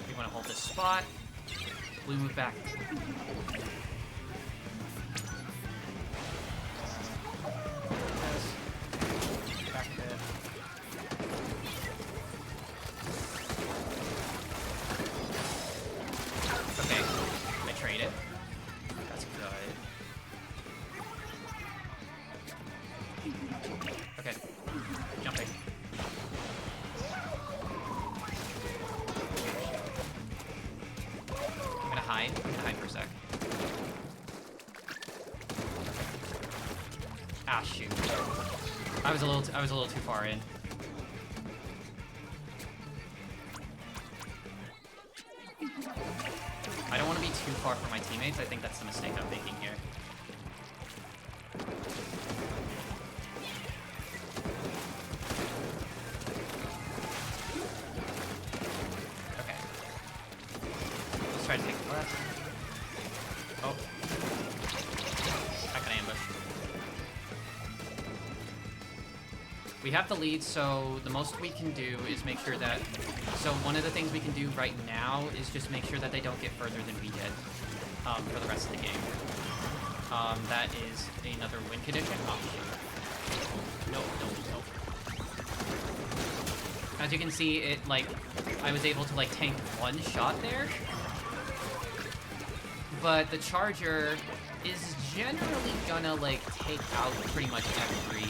We want to hold this spot. Blue, move back. Back a bit. Okay, I traded. That's good. Okay, jumping. I'm gonna hide for a sec. Ah, shoot. I was a little too far in. I don't want to be too far from my teammates. I think that's the mistake I'm making here. Okay. Let's try to take the left. Oh. Back in ambush. We have the lead, so the most we can do is make sure that... So one of the things we can do right now is just make sure that they don't get further than we did for the rest of the game. That is another win condition. Oh, shoot. Nope. As you can see, it, like, I was able to, like, tank one shot there. But the charger is generally gonna, like, take out pretty much every,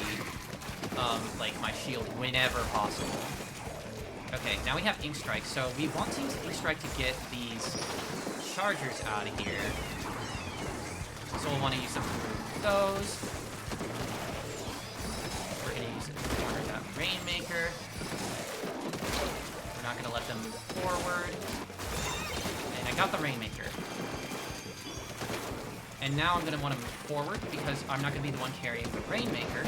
like, my shield whenever possible. Okay, now we have Ink Strike, so we want to use Ink Strike to get these chargers out of here. So we'll want to use some of those. We're gonna use it to corner that Rainmaker. We're not gonna let them move forward. And I got the Rainmaker. And now I'm gonna want to move forward because I'm not gonna be the one carrying the Rainmaker.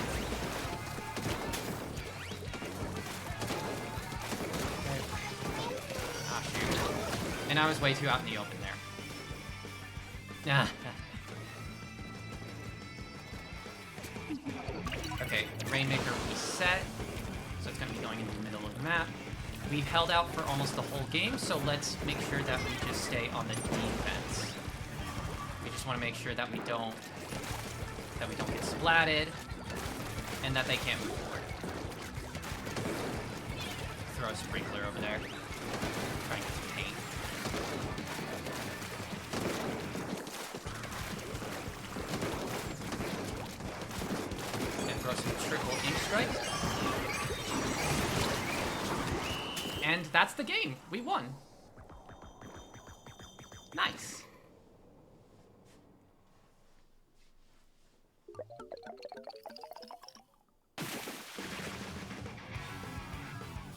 Ah, shoot. And I was way too out in the open there. Nah. Okay, Rainmaker reset. So it's gonna be going into the middle of the map. We've held out for almost the whole game, so let's make sure that we just stay on the defense. We just want to make sure that we don't get splatted, and that they can't move forward. Throw a sprinkler over there. Try and get some paint. And throw some triple Ink Strike. And that's the game. We won. Nice.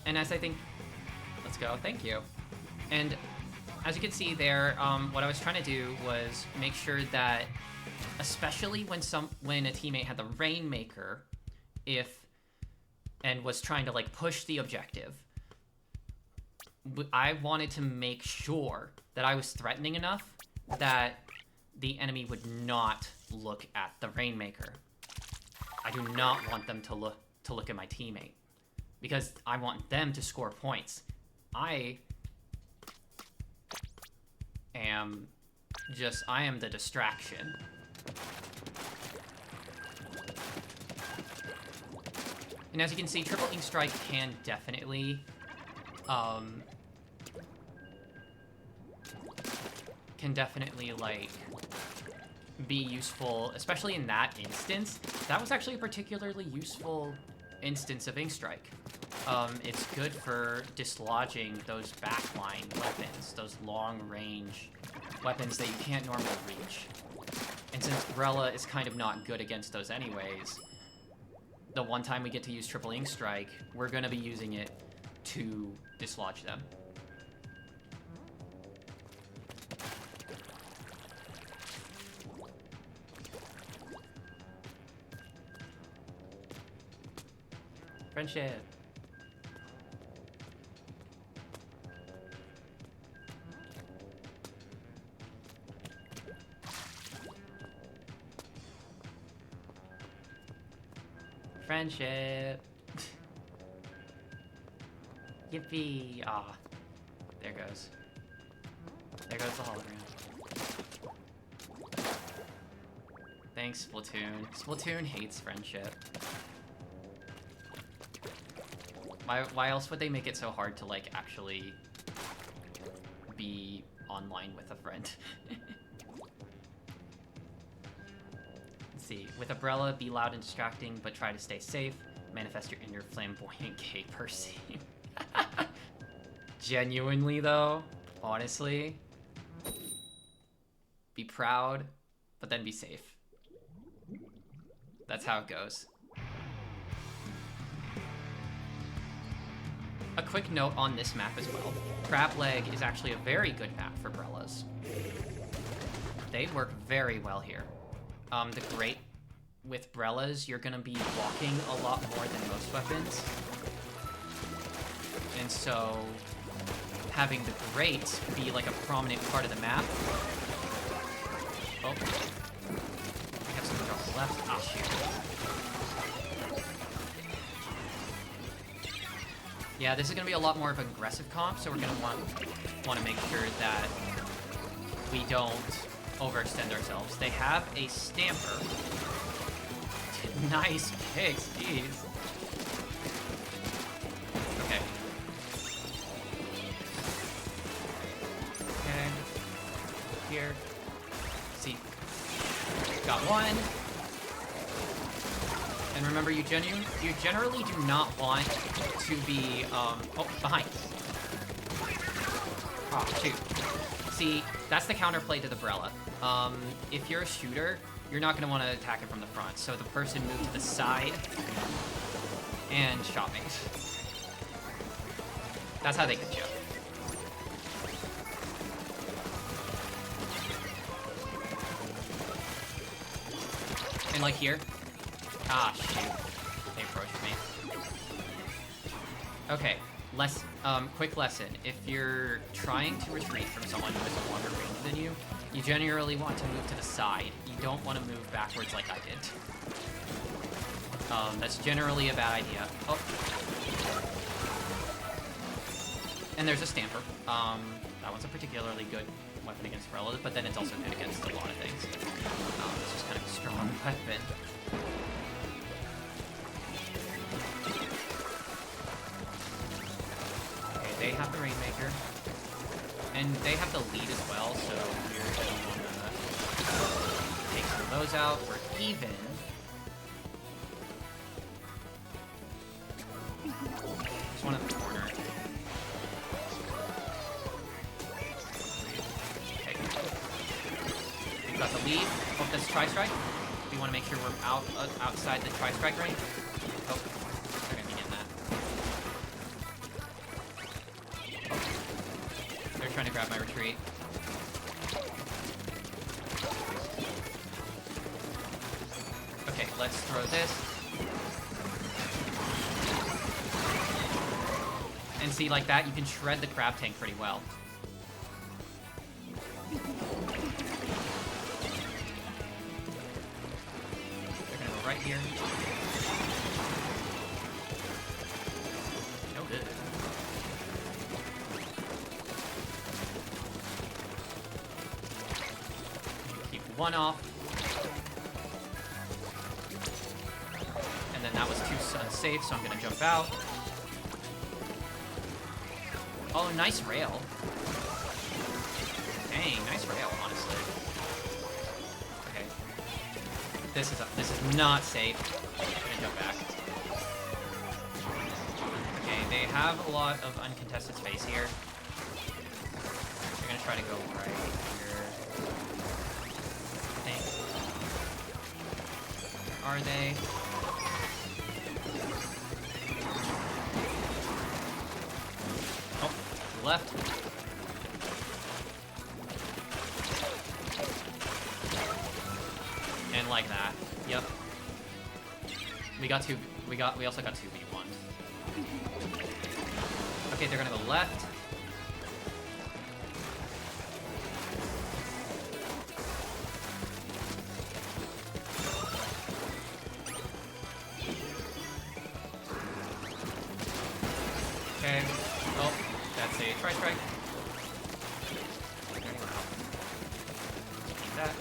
And as I think, let's go, thank you. And as you can see there, what I was trying to do was make sure that, especially when a teammate had the Rainmaker, and was trying to like push the objective, I wanted to make sure that I was threatening enough that the enemy would not look at the Rainmaker. I do not want them to look at my teammate, because I want them to score points. I am the distraction. And as you can see, triple Ink Strike can definitely like be useful, especially in that instance. That was actually a particularly useful instance of Ink Strike. It's good for dislodging those backline weapons, those long-range weapons that you can't normally reach. And since Brella is kind of not good against those anyways, the one time we get to use triple Ink Strike, we're gonna be using it to dislodge them. Friendship. Friendship. Yippee. Ah. There goes. There goes the hologram. Thanks, Splatoon. Splatoon hates friendship. Why else would they make it so hard to, like, actually be online with a friend? Let's see. With a Brella, be loud and distracting, but try to stay safe. Manifest your inner flamboyant gay person. Genuinely, though, honestly, be proud, but then be safe. That's how it goes. A quick note on this map as well. Crab Leg is actually a very good map for Brellas. They work very well here. The great with Brellas, you're gonna be walking a lot more than most weapons. And so having the great be like a prominent part of the map. Oh. I have some drop left. Ah, shoot. Yeah, this is going to be a lot more of an aggressive comp, so we're going to want to make sure that we don't overextend ourselves. They have a Stamper. Nice picks, jeez. Okay. Okay. Here. see. Got one. And remember, you generally do not want to be, oh, behind. Oh, shoot. See, that's the counterplay to the Brella. If you're a shooter, you're not gonna want to attack it from the front. So the person moved to the side and shot me. That's how they get you. And like here. Ah, shoot. They approached me. Okay, quick lesson. If you're trying to retreat from someone who has a longer range than you, you generally want to move to the side. You don't want to move backwards like I did. That's generally a bad idea. Oh. And there's a Stamper. That one's a particularly good weapon against Brellas, but then it's also good against a lot of things. It's just kind of a strong weapon. Okay, they have the Rainmaker. And they have the lead as well, so we're going to want to take some of those out. We're even. Just one at the corner. Okay. We've got the lead. Oh, that's Tri-Strike. We want to make sure we're outside the Tri-Strike range. Oh, they're going to be getting that. They're trying to grab my retreat. Okay, let's throw this. And see, like that, you can shred the crab tank pretty well. They're gonna go right here. No good. Keep one off. And then that was too unsafe, so I'm gonna jump out. Oh, nice rail. Dang, nice rail, honestly. Okay. This is not safe. I'm gonna jump back. Okay, they have a lot of uncontested space here. They're gonna try to go right here. I think. Where are they? Left. And like that. Yep. We also got 2v1s. Okay, they're gonna go left. Okay. Oh. That's a Tri-Strike. Keep that.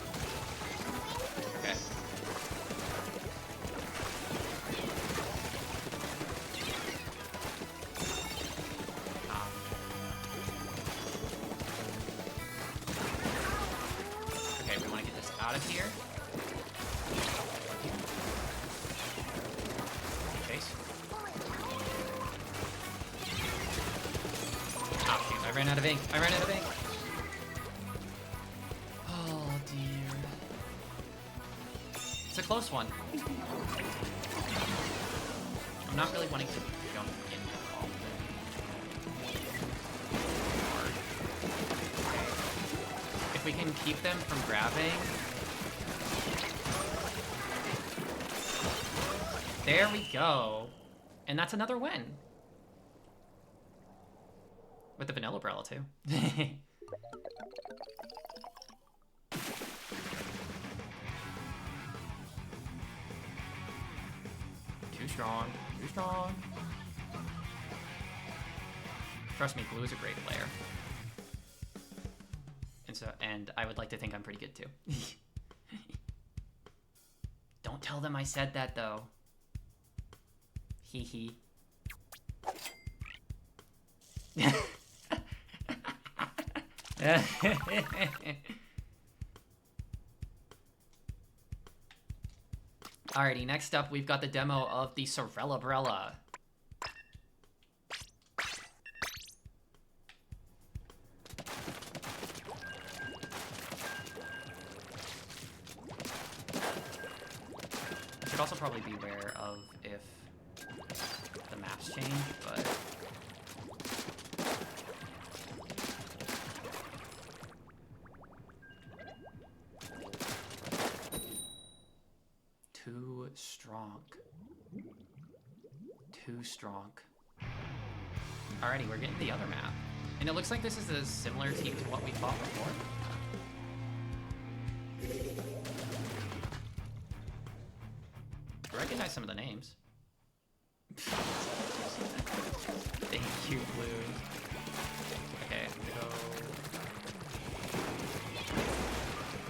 Okay. Okay, we want to get this out of here. Chase. I ran out of ink. I ran out of ink. Oh, dear. It's a close one. I'm not really wanting to jump in at all. If we can keep them from grabbing. There we go. And that's another win. With the vanilla Brella, too. Too strong. Too strong. Trust me, Blue is a great player. And I would like to think I'm pretty good, too. Don't tell them I said that, though. Hee hee. Alrighty, next up we've got the demo of the Sorella Brella. You should also probably be aware of if the maps change, but... Too strong. Too strong. Alrighty, we're getting the other map. And it looks like this is a similar team to what we fought before. I recognize some of the names. Thank you, Blue. Okay, I'm gonna go...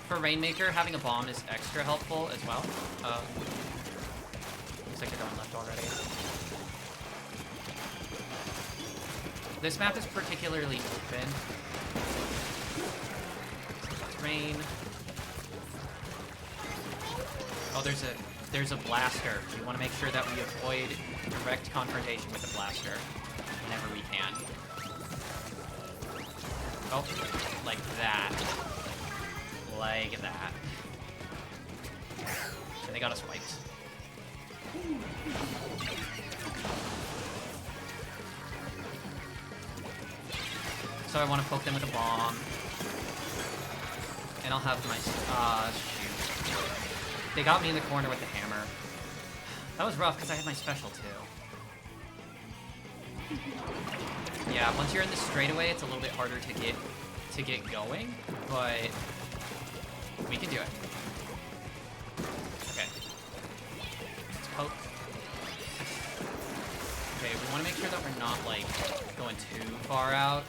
For Rainmaker, having a bomb is extra helpful as well. Looks like they're going left already. This map is particularly open. Let's rain. Oh, there's a blaster. We want to make sure that we avoid direct confrontation with the blaster whenever we can. Oh, like that. Like that. So they got us wiped. So I want to poke them with a bomb. And I'll have my... shoot. They got me in the corner with the hammer. That was rough because I had my special too. Yeah, once you're in the straightaway, it's a little bit harder to get going, but we can do it. Okay. Let's poke. Okay, we want to make sure that we're not, like, going too far out.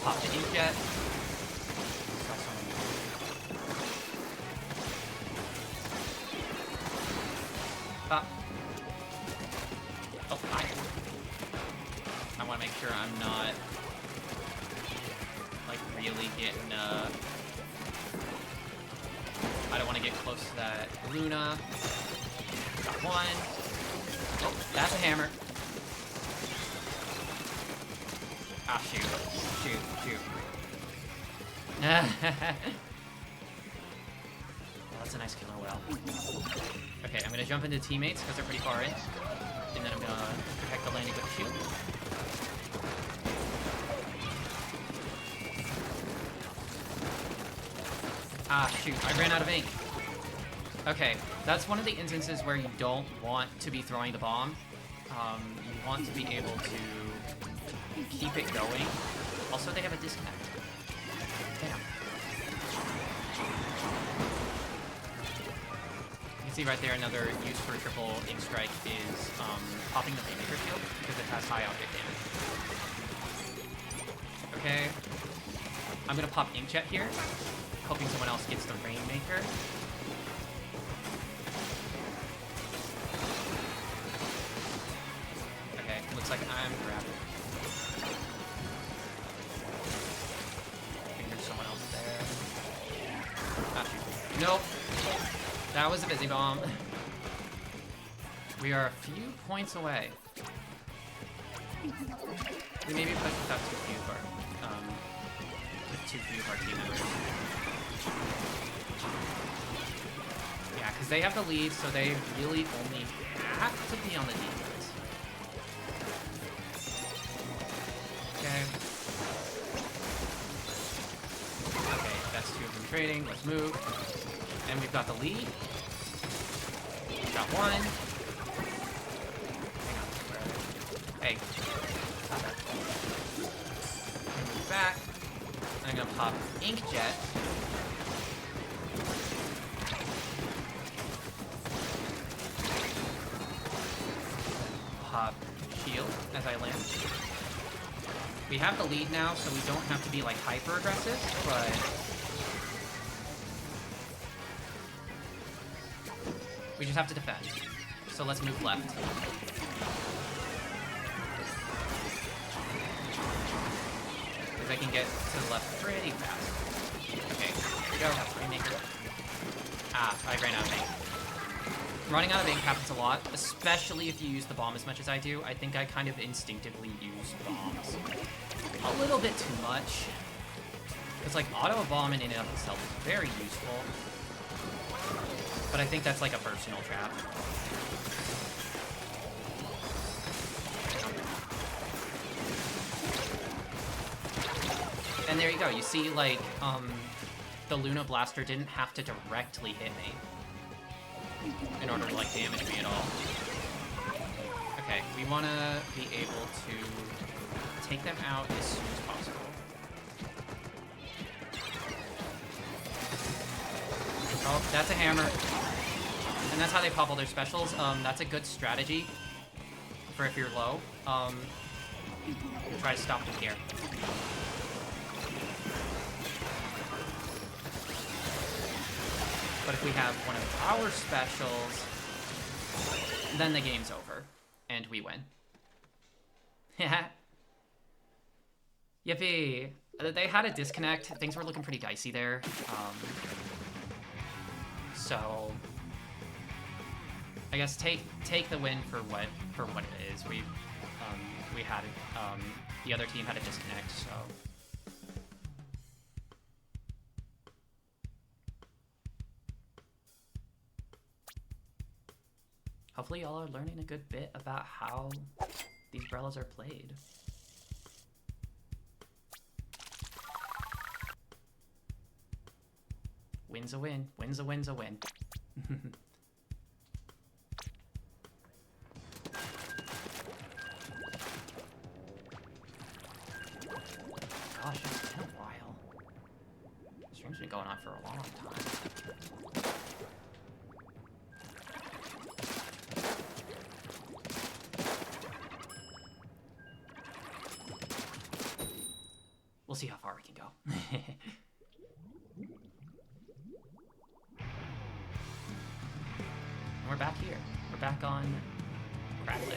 Pop the inkjet. Pop. Oh, hi. I want to make sure I'm not, like, really getting, I don't want to get close to that Luna. Got one. Oh, that's a hammer. Ah, shoot. Shoot. Well, that's a nice killer whale. Okay, I'm gonna jump into teammates because they're pretty far in. And then I'm gonna protect the landing with the shield. Ah, shoot, I ran out of ink. Okay, that's one of the instances where you don't want to be throwing the bomb. You want to be able to keep it going. Also, they have a disconnect. Damn. You can see right there another use for triple ink strike is popping the Rainmaker shield because it has high object damage. Okay. I'm gonna pop inkjet here, hoping someone else gets the Rainmaker. Okay, looks like I'm grabbed. I think there's someone else there. Ah, shoot. Nope. That was a busy bomb. We are a few points away. We maybe pushed without too few of our team members. Yeah, because they have the lead, so they really only have to be on the defense. Okay. Okay, that's two of them trading. Let's move. And we've got the lead. Got one. Hang on. Hey. Stop that. Move back. I'm gonna pop inkjet. Pop shield as I land. We have the lead now, so we don't have to be like hyper aggressive, but we just have to defend. So let's move left. Because I can get to the left pretty fast. Okay. go. Rainmaker. Ah, I ran out of ink. Running out of ink happens a lot, especially if you use the bomb as much as I do. I think I kind of instinctively use bombs a little bit too much. Because, like, auto-bomb in and of itself is very useful. But I think that's, like, a personal trap. And there you go. You see, like, the Luna Blaster didn't have to directly hit me in order to, like, damage me at all. Okay, we want to be able to take them out as soon as possible. Oh, that's a hammer. And that's how they pop all their specials. That's a good strategy for if you're low. Try to stop them here. But if we have one of our specials, then the game's over. And we win. Yippee! They had a disconnect. Things were looking pretty dicey there. So I guess take the win for what it is. We had the other team had a disconnect, so hopefully y'all are learning a good bit about how these Brellas are played. Win's a win. Win's a win's a win. Gosh, it's been a while. The stream's been going on for a long time. We'll see how far we can go. We're back here. We're back on Bradley.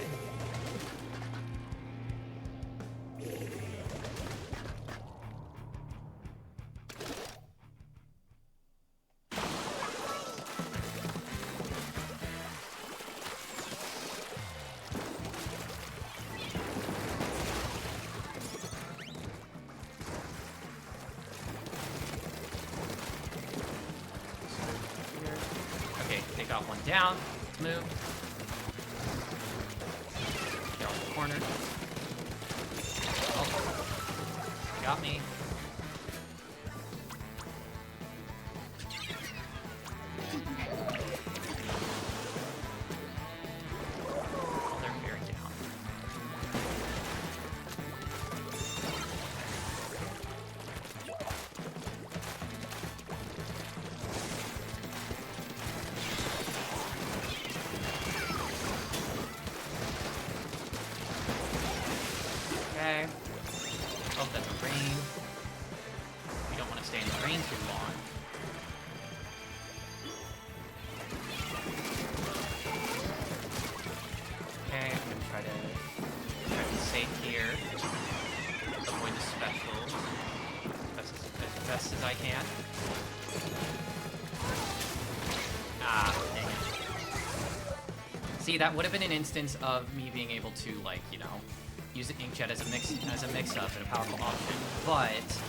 Okay, they got one down. Move. Get off the corner. Oh, got me. Oh, they're very down. Okay. Oh, that's rain. We don't want to stay in the rain too long. Okay, I'm gonna try to be safe here. Avoid the specials as best as I can. Ah, dang it. See, that would have been an instance of me being able to, like, you know, use the Inkjet as a mix-up and a powerful option, but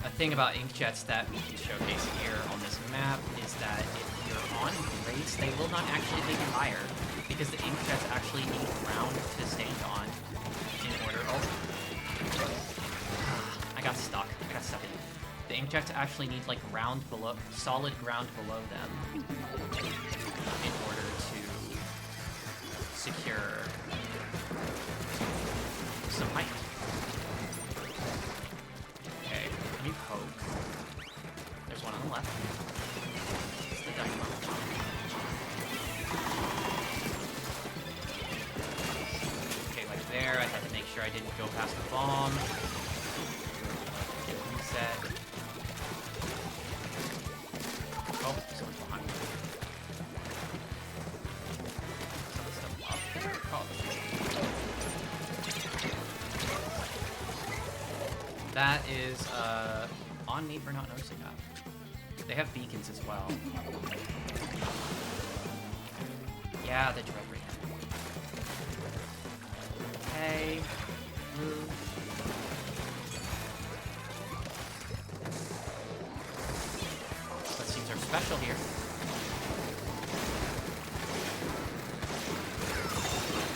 a thing about Inkjets that we can showcase here on this map is that if you're on race, they will not actually take you higher, because the Inkjets actually need ground to stand on in order. Oh, I got stuck. I got stuck in it. The Inkjets actually need like ground below, solid ground below them, in order to secure some height. Okay, let me poke. There's one on the left. It's the dynamo. Okay, like there, I had to make sure I didn't go past the bomb. Get reset. Oh, someone's behind me. Someone's still up there? Oh, that is on me for not noticing that. They have beacons as well. Yeah, the Dread Ring. Okay. Move. Let's use our special here.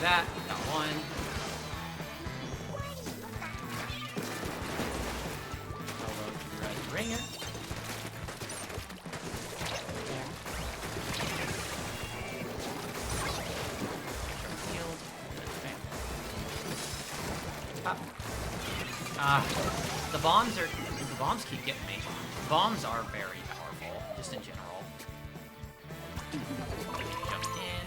That. Got one. Hello, Dread Ringer. The bombs keep getting me. Bombs are very powerful, just in general. Jump in.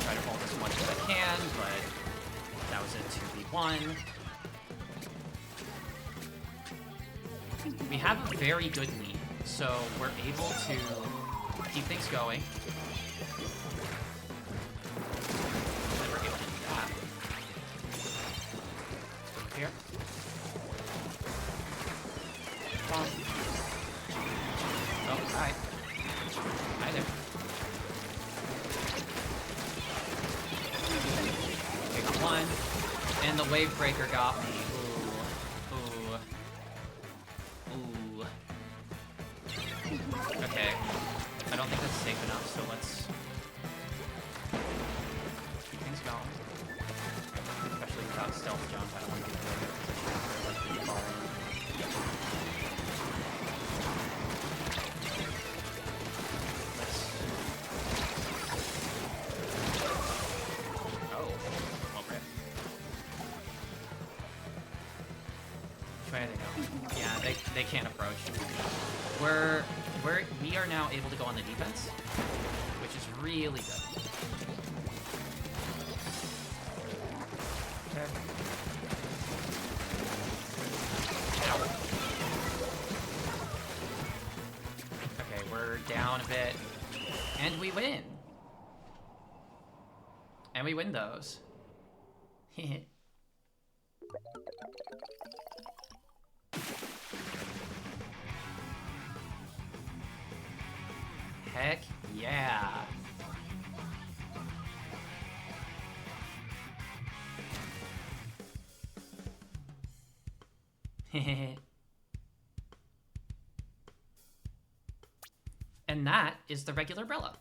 Try to hold as much as I can, but that was a 2v1. We have a very good lead, so we're able to keep things going. And we're able to do that. Over here. Bomb. Oh, hi. Hi there. Okay, got one. And the wave breaker got me. Okay, I don't think that's safe enough, so let's keep things going. Especially without stealth jump, I don't want to be in a position where let's be far in. Oh, well, rip. Which way do they go? Yeah, they can't approach. We are now able to go on the defense, which is really good. Okay. Okay, we're down a bit, and we win. And we win those. Heck yeah. And that is the regular Brella.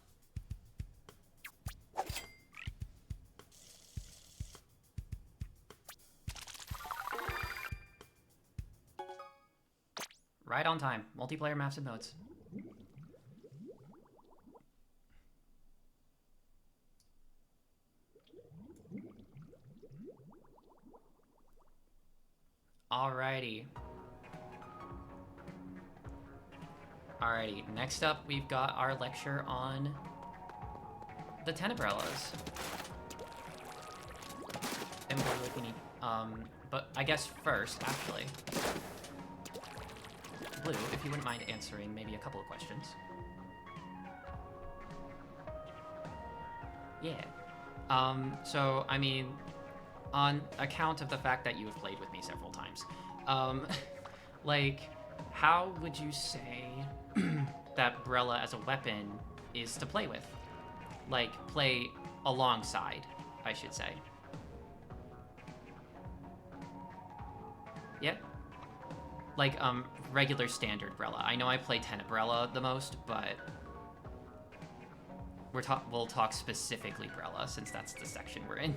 Right on time. Multiplayer maps and modes. Alrighty. Alrighty, next up we've got our lecture on the Tenebrellas. And what do we need? But I guess first, actually, Blue, if you wouldn't mind answering maybe a couple of questions. Yeah. So, I mean, on account of the fact that you have played with me several times, like, how would you say that Brella as a weapon is to play with? Like, play alongside, I should say. Yep. Like, regular standard Brella. I know I play Tenebrella the most, but we'll talk specifically Brella, since that's the section we're in.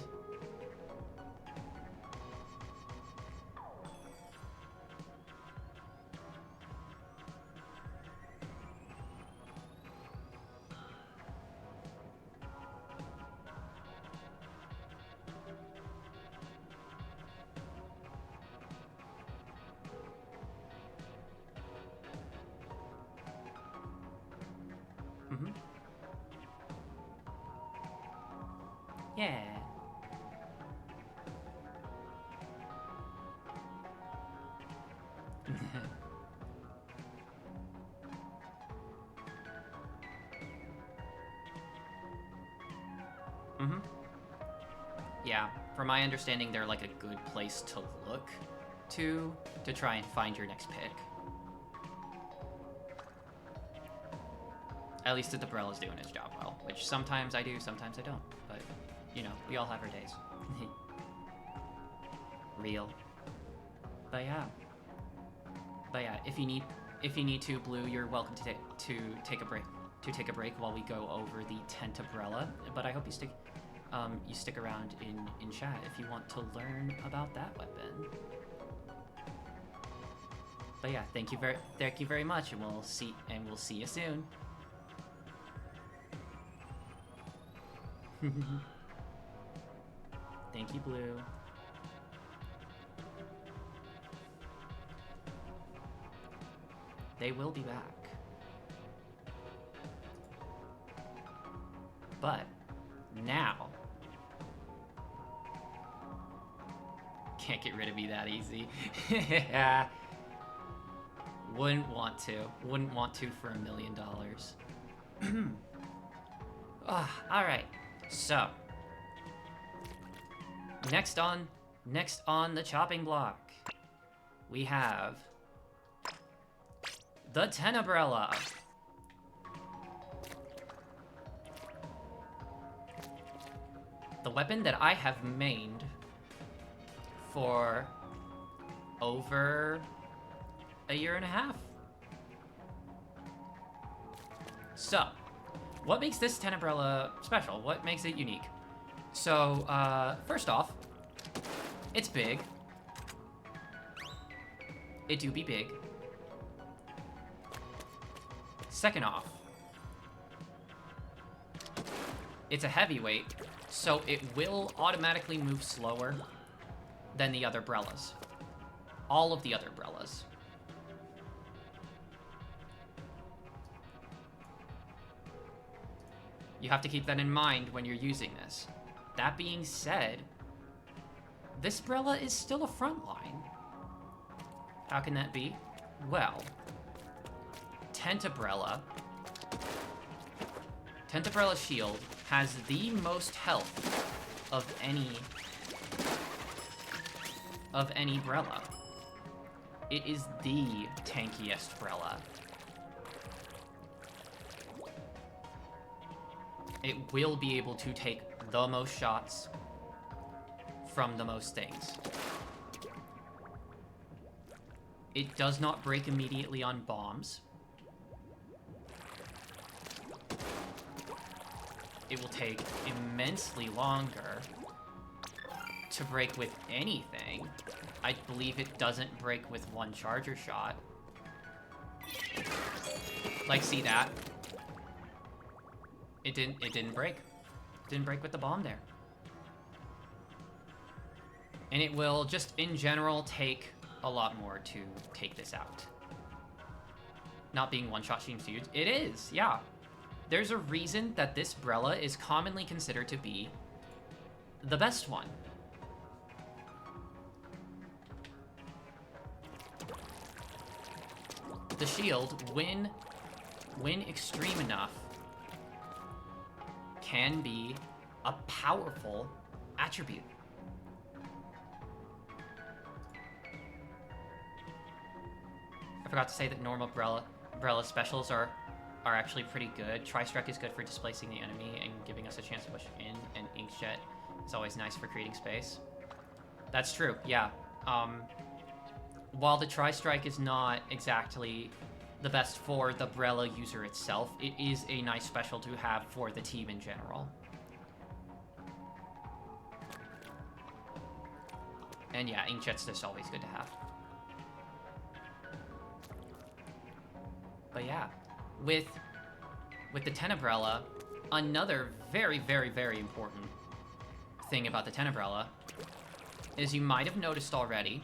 Mm-hmm. Yeah. Yeah, from my understanding, they're like a good place to look to try and find your next pick. At least if the Brella's doing his job well, which sometimes I do, sometimes I don't. But, you know, we all have our days. Real. But yeah. But yeah, if you need to, Blue, you're welcome to take a break while we go over the Tentabrella. But I hope you stick around in chat if you want to learn about that weapon. But yeah, thank you very much, and we'll see you soon. Thank you, Blue. They will be back. But now, can't get rid of me that easy. Wouldn't want to for $1 million. All right. So, next on the chopping block, we have the Tenebrella. The weapon that I have mained for over a year and a half. So, what makes this Tenebrella special? What makes it unique? So, first off, it's big. It do be big. Second off, it's a heavyweight, so it will automatically move slower than the other Brellas. All of the other Brellas. You have to keep that in mind when you're using this. That being said, this Brella is still a frontline. How can that be? Well, Tentabrella shield has the most health of any Brella. It is the tankiest Brella. It will be able to take the most shots from the most things. It does not break immediately on bombs. It will take immensely longer to break with anything. I believe it doesn't break with one charger shot. Like, see that? It didn't break. It didn't break with the bomb there. And it will just, in general, take a lot more to take this out. Not being one-shot seems huge. It is, yeah. There's a reason that this Brella is commonly considered to be the best one. The shield, when extreme enough, can be a powerful attribute. I forgot to say that normal Brella specials are actually pretty good. Tri-Strike is good for displacing the enemy and giving us a chance to push in, and Inkjet is always nice for creating space. That's true, yeah. While the Tri-Strike is not exactly the best for the Brella user itself, it is a nice special to have for the team in general. And yeah, Inkjet's just always good to have. But yeah, with the Tenebrella, another very, very, very important thing about the Tenebrella is you might have noticed already,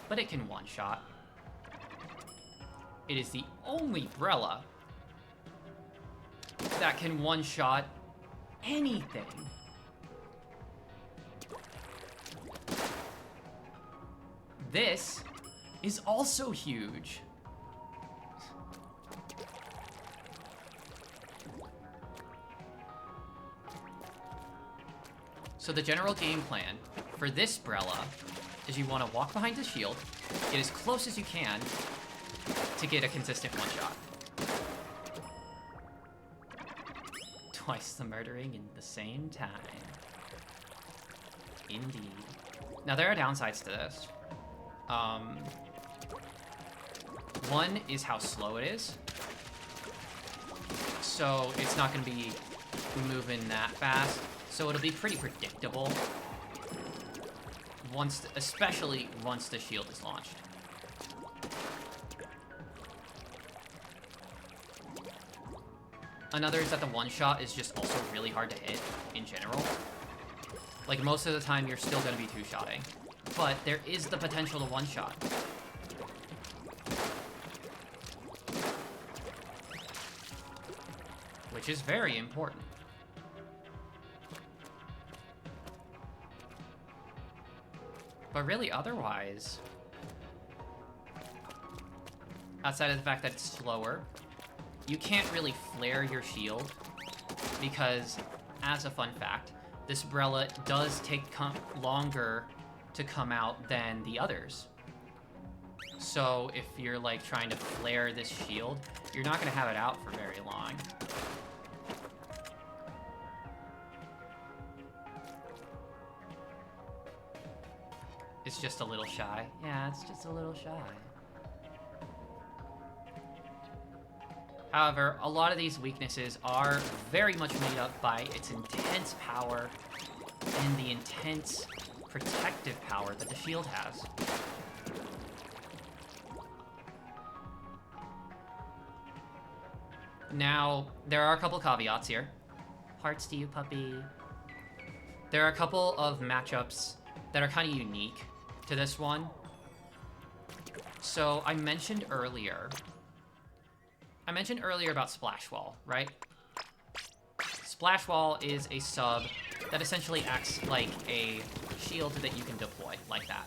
but it can one-shot. It is the only Brella that can one-shot anything. This is also huge. So the general game plan for this Brella is you want to walk behind the shield, get as close as you can to get a consistent one-shot. Twice the murdering in the same time. Indeed. Now, there are downsides to this. One is how slow it is. So it's not going to be moving that fast. So it'll be pretty predictable. Especially once the shield is launched. Another is that the one-shot is just also really hard to hit in general. Like, most of the time, you're still going to be two-shotting. But there is the potential to one-shot. Which is very important. But really, otherwise, outside of the fact that it's slower, you can't really flare your shield because, as a fun fact, this Brella does take longer to come out than the others. So if you're like trying to flare this shield, you're not going to have it out for very long. It's just a little shy. Yeah, it's just a little shy. However, a lot of these weaknesses are very much made up by its intense power and the intense protective power that the shield has. Now, there are a couple caveats here. Hearts to you, puppy. There are a couple of matchups that are kind of unique to this one. So, I mentioned earlier about Splash Wall, right? Splash Wall is a sub that essentially acts like a shield that you can deploy, like that.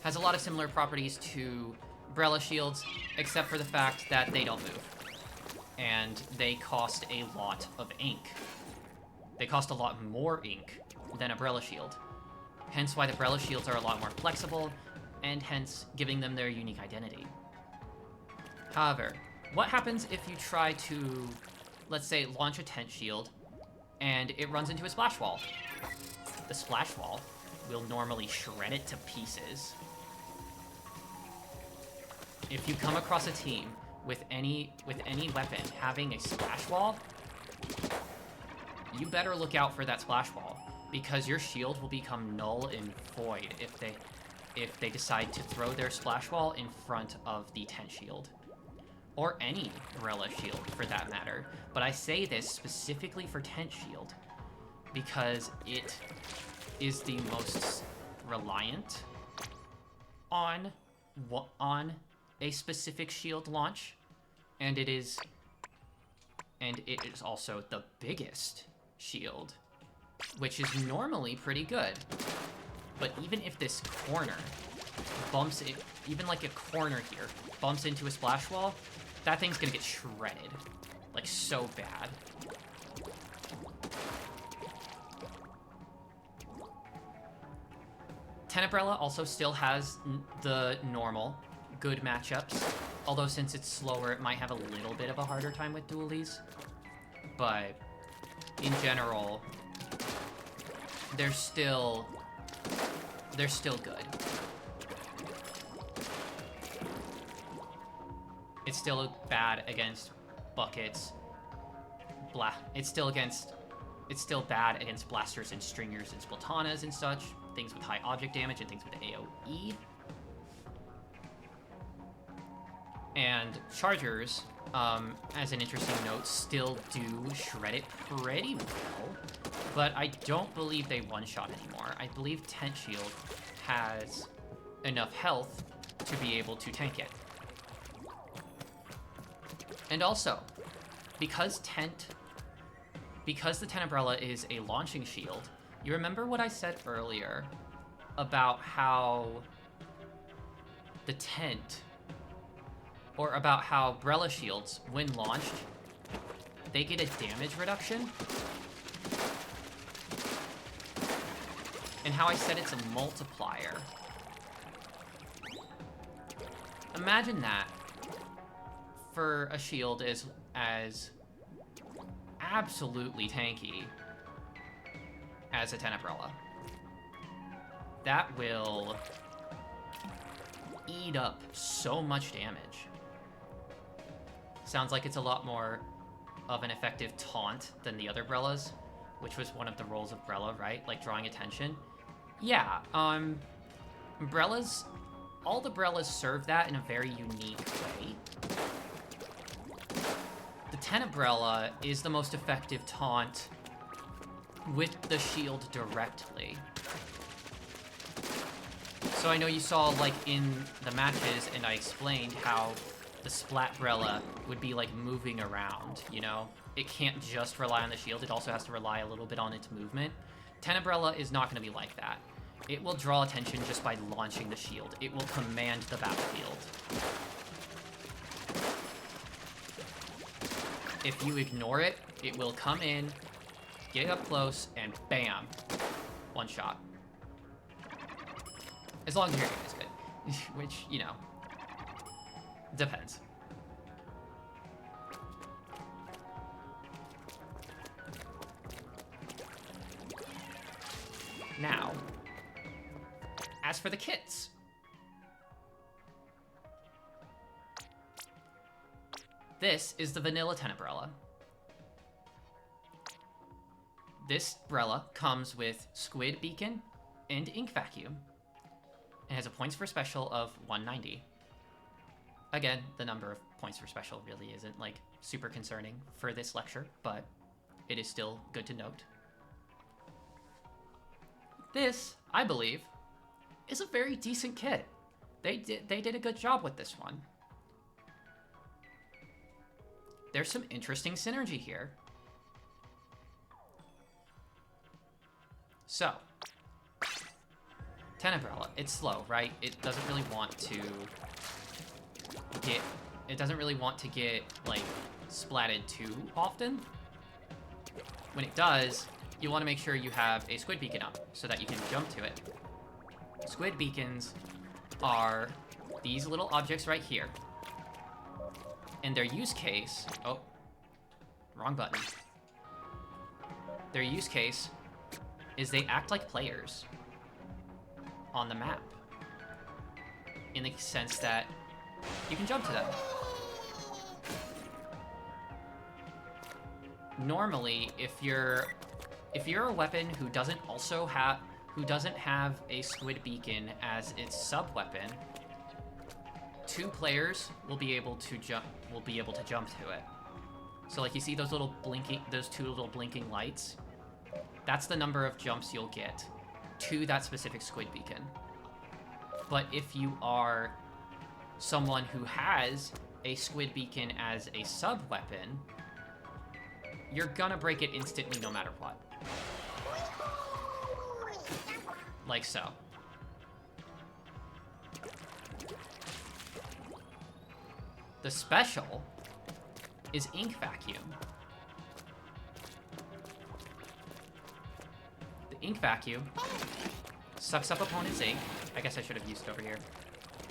Has a lot of similar properties to Brella shields, except for the fact that they don't move. And they cost a lot of ink. They cost a lot more ink than a Brella shield. Hence why the Brella shields are a lot more flexible, and hence giving them their unique identity. However, what happens if you try to, let's say, launch a tent shield, and it runs into a splash wall? The splash wall will normally shred it to pieces. If you come across a team with any weapon having a splash wall, you better look out for that splash wall, because your shield will become null and void if they decide to throw their splash wall in front of the tent shield. Or any Brella shield, for that matter. But I say this specifically for tent shield, because it is the most reliant on a specific shield launch, and it is also the biggest shield, which is normally pretty good. But even if this corner bumps it, even like a corner here, bumps into a splash wall, that thing's gonna get shredded. Like, so bad. Tenebrella also still has the normal good matchups, although since it's slower, it might have a little bit of a harder time with dualies. But in general, they're still good. It's still bad against buckets. It's still bad against blasters and stringers and splatanas and such, things with high object damage and things with AoE. And chargers, as an interesting note, still do shred it pretty well, but I don't believe they one-shot anymore. I believe Tent Shield has enough health to be able to tank it. And also, because the Tenebrella is a launching shield, you remember what I said earlier about how the tent, or about how Brella shields, when launched, they get a damage reduction? and how I said it's a multiplier. Imagine that for a shield as absolutely tanky as a 10 Brella. That will eat up so much damage. Sounds like it's a lot more of an effective taunt than the other Brellas, which was one of the roles of Brella, right? Like drawing attention. Yeah, Brellas, all the Brellas serve that in a very unique way. The Tenebrella is the most effective taunt with the shield directly. So I know you saw, like, in the matches, and I explained how the Splat Brella would be, like, moving around, you know? It can't just rely on the shield, it also has to rely a little bit on its movement. Tenebrella is not going to be like that. It will draw attention just by launching the shield. It will command the battlefield. If you ignore it, it will come in, get up close, and bam! One shot. As long as your aim is good. Which, you know, depends. Now, as for the kits. This is the vanilla Tenebrella. This Brella comes with Squid Beacon and Ink Vacuum. It has a points for special of 190. Again, the number of points for special really isn't, like, super concerning for this lecture, but it is still good to note. This, I believe, is a very decent kit. They did a good job with this one. There's some interesting synergy here. So, Tenebrella, it's slow, right? It doesn't really want to get, like, splatted too often. When it does, you want to make sure you have a Squid Beacon up so that you can jump to it. Squid Beacons are these little objects right here. And their use case... Oh, wrong button. Their use case is they act like players on the map. In the sense that you can jump to them. Normally, if you're a weapon who doesn't have a Squid Beacon as its sub-weapon, two players will be able to jump to it. So, like, you see those two little blinking lights? That's the number of jumps you'll get to that specific Squid Beacon. But if you are someone who has a Squid Beacon as a sub-weapon, you're gonna break it instantly no matter what. Like so. The special is Ink Vacuum. The Ink Vacuum sucks up opponent's ink. I guess I should have used it over here.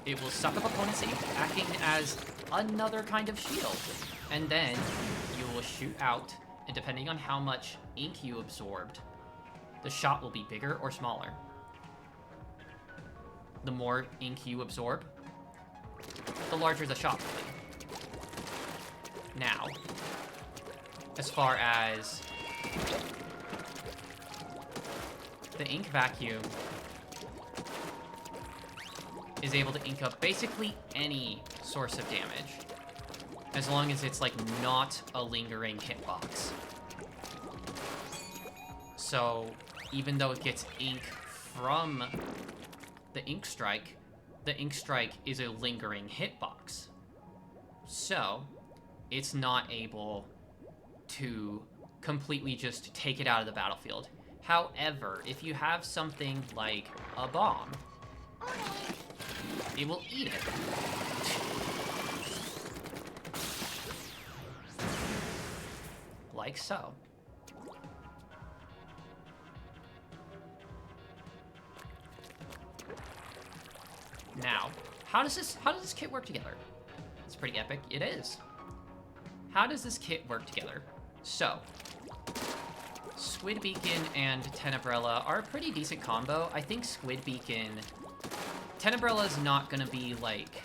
It will suck up opponent's ink, acting as another kind of shield. And then you will shoot out, and depending on how much ink you absorbed, the shot will be bigger or smaller. The more ink you absorb, the larger the shot will be. Now, as far as the Ink Vacuum is able to ink up basically any source of damage, as long as it's, like, not a lingering hitbox. So, even though it gets ink from the Ink Strike is a lingering hitbox. So, it's not able to completely just take it out of the battlefield. However, if you have something like a bomb, it will eat it. Like so. Now, how does this kit work together? It's pretty epic. It is. How does this kit work together? So, Squid Beacon and Tenebrella are a pretty decent combo. I think Squid Beacon... Tenebrella is not going to be, like,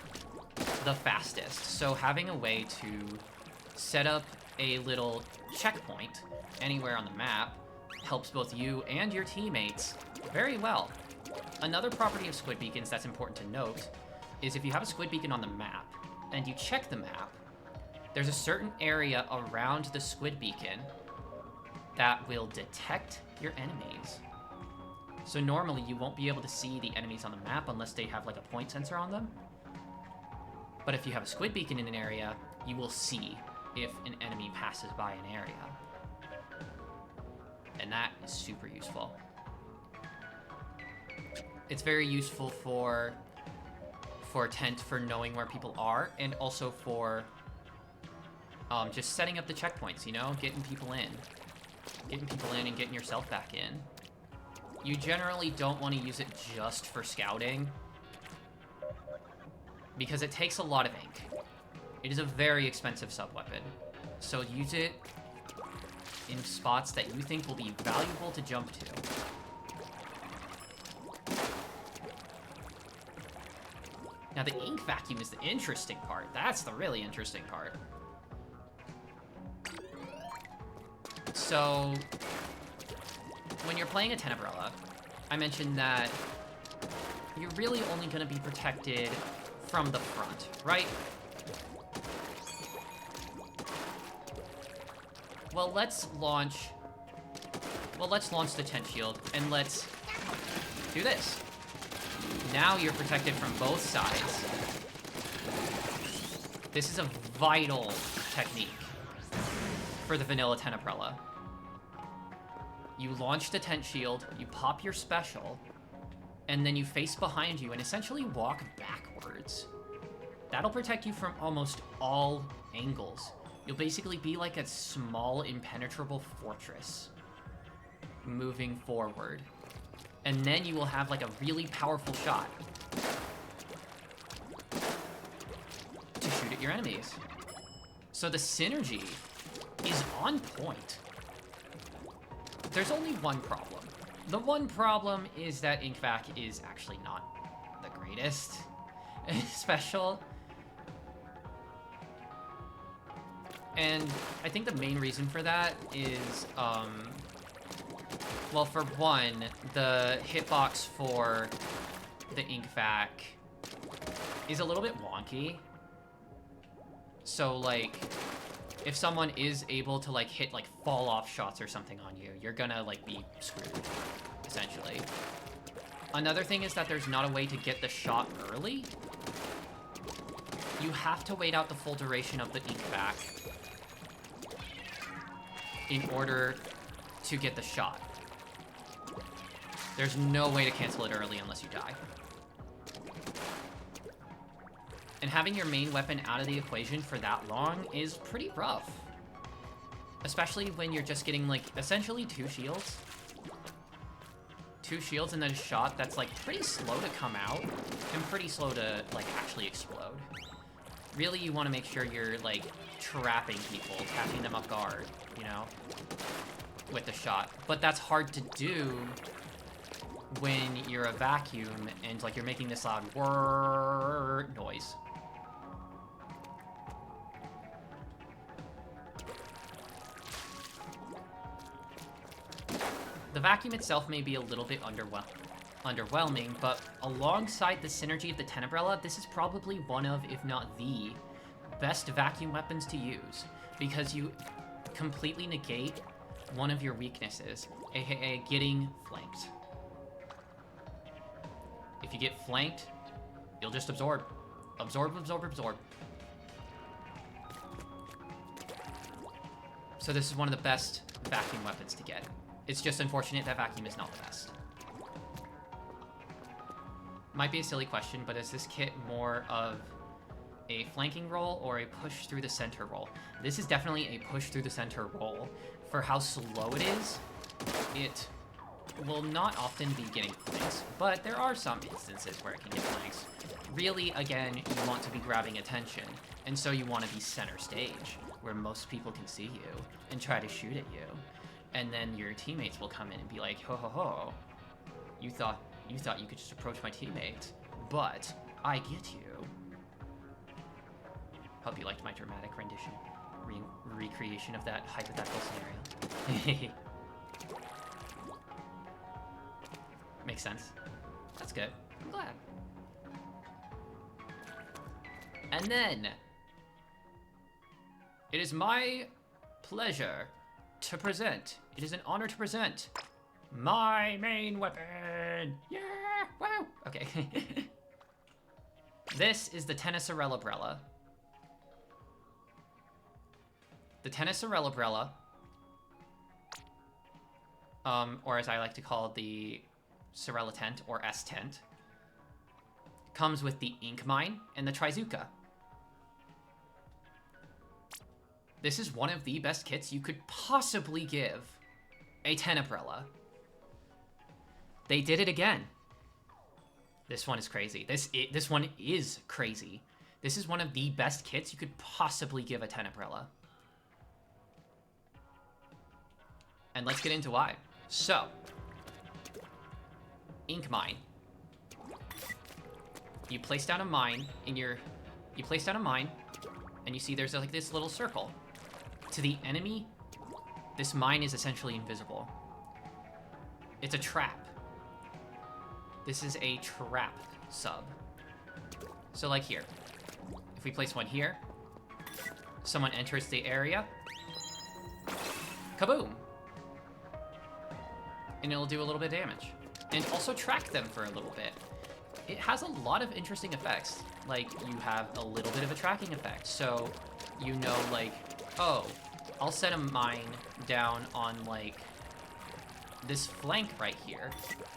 the fastest. So having a way to set up a little checkpoint anywhere on the map helps both you and your teammates very well. Another property of Squid Beacons that's important to note is if you have a Squid Beacon on the map and you check the map, there's a certain area around the Squid Beacon that will detect your enemies. So normally you won't be able to see the enemies on the map unless they have like a point sensor on them. But if you have a Squid Beacon in an area, you will see if an enemy passes by an area. And that is super useful. It's very useful for tent for knowing where people are, and also for just setting up the checkpoints, you know, getting people in and getting yourself back in. You generally don't want to use it just for scouting because it takes a lot of ink. It is a very expensive sub-weapon, so use it in spots that you think will be valuable to jump to. Now the ink vacuum is the interesting part. That's the really interesting part. So, when you're playing a Tenebrella, I mentioned that you're really only going to be protected from the front, right? Well, let's launch the tent shield, and let's do this. Now you're protected from both sides. This is a vital technique for the vanilla Tenebrella. You launch the tent shield, you pop your special, and then you face behind you and essentially walk backwards. That'll protect you from almost all angles. You'll basically be like a small, impenetrable fortress moving forward. And then you will have like a really powerful shot to shoot at your enemies. So the synergy is on point. There's only one problem. The one problem is that InkVac is actually not the greatest special. And I think the main reason for that is, well, for one, the hitbox for the InkVac is a little bit wonky. So, like, if someone is able to, like, hit, like, fall-off shots or something on you, you're gonna, like, be screwed, essentially. Another thing is that there's not a way to get the shot early. You have to wait out the full duration of the InkVac in order to get the shot. There's no way to cancel it early unless you die. And having your main weapon out of the equation for that long is pretty rough. Especially when you're just getting, like, essentially two shields. Two shields and then a shot that's, like, pretty slow to come out and pretty slow to, like, actually explode. Really, you want to make sure you're, like, trapping people, catching them off guard, you know, with the shot. But that's hard to do when you're a vacuum and, like, you're making this loud whirr noise. The vacuum itself may be a little bit underwhelming, but alongside the synergy of the Tenebrella, this is probably one of, if not the, best vacuum weapons to use, because you completely negate one of your weaknesses, aka getting flanked. If you get flanked, you'll just absorb. Absorb, absorb, absorb. So this is one of the best vacuum weapons to get. It's just unfortunate that vacuum is not the best. Might be a silly question, but is this kit more of a flanking role or a push through the center role? This is definitely a push through the center role. For how slow it is, it will not often be getting flanks, but there are some instances where it can get flanks. Really, again, you want to be grabbing attention, and so you want to be center stage, where most people can see you and try to shoot at you. And then your teammates will come in and be like, ho ho ho, you thought you could just approach my teammate, but I get you. Hope you liked my dramatic rendition, recreation of that hypothetical scenario. Makes sense. That's good. I'm glad. And then, it is my pleasure to present. It is an honor to present my main weapon. Yeah! Wow! Okay. This is the Tennisarella Brella. The Tennisarella Brella, or as I like to call it, the Sorella Tent, or S-Tent, comes with the Ink Mine and the Trizuka. This is one of the best kits you could possibly give a Tenebrella. They did it again. This one is crazy. This one is crazy. This is one of the best kits you could possibly give a Tenebrella. And let's get into why. So, Ink Mine. You place down a mine in your... You place down a mine, and you see there's like this little circle. To the enemy, this mine is essentially invisible. It's a trap. This is a trap sub. So like here, if we place one here, someone enters the area, kaboom! And it'll do a little bit of damage. And also track them for a little bit. It has a lot of interesting effects. Like, you have a little bit of a tracking effect. So, you know, like, oh, I'll set a mine down on, like, this flank right here,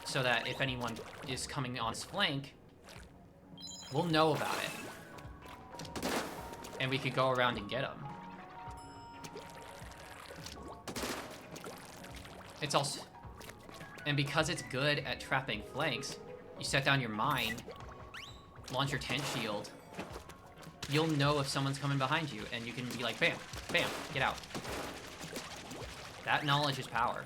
so that if anyone is coming on this flank, we'll know about it. And we could go around and get them. It's also... And because it's good at trapping flanks, you set down your mine, launch your tent shield, you'll know if someone's coming behind you, and you can be like, bam, bam, get out. That knowledge is power.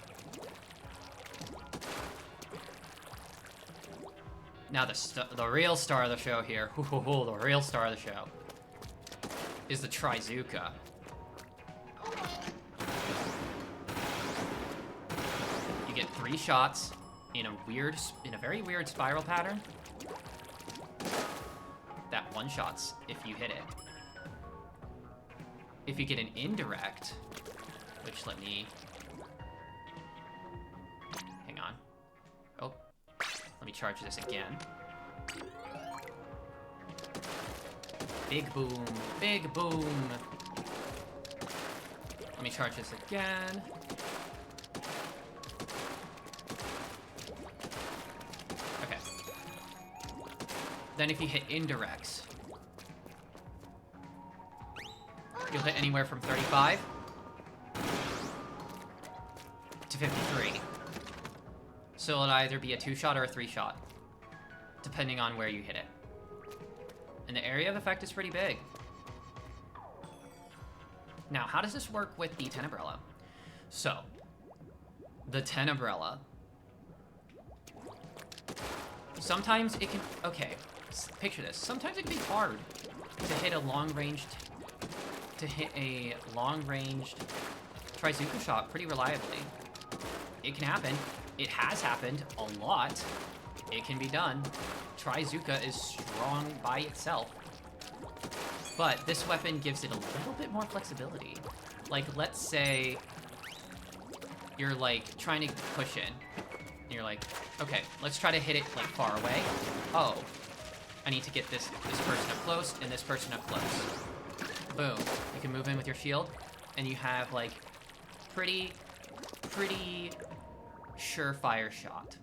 Now the real star of the show here, the real star of the show, is the Trizuka. You get 3 shots in a very weird spiral pattern. That one shots if you hit it. If you get an indirect, which let me... Hang on. Oh. Let me charge this again. Big boom. Big boom. Let me charge this again. Okay. Then if you hit indirects, you'll hit anywhere from 35 to 53. So it'll either be a 2-shot or a 3-shot, depending on where you hit it. And the area of effect is pretty big. Now, how does this work with the Tenebrella? So, the Tenebrella. Sometimes it can... Okay, picture this. Sometimes it can be hard to hit a long-ranged... Trizuka shot pretty reliably. It can happen. It has happened a lot. It can be done. Trizuka is strong by itself. But this weapon gives it a little bit more flexibility. Like, let's say you're, like, trying to push in. And you're like, okay, let's try to hit it, like, far away. Oh, I need to get this person up close and this person up close. Boom. You can move in with your shield, and you have, like, pretty surefire shot.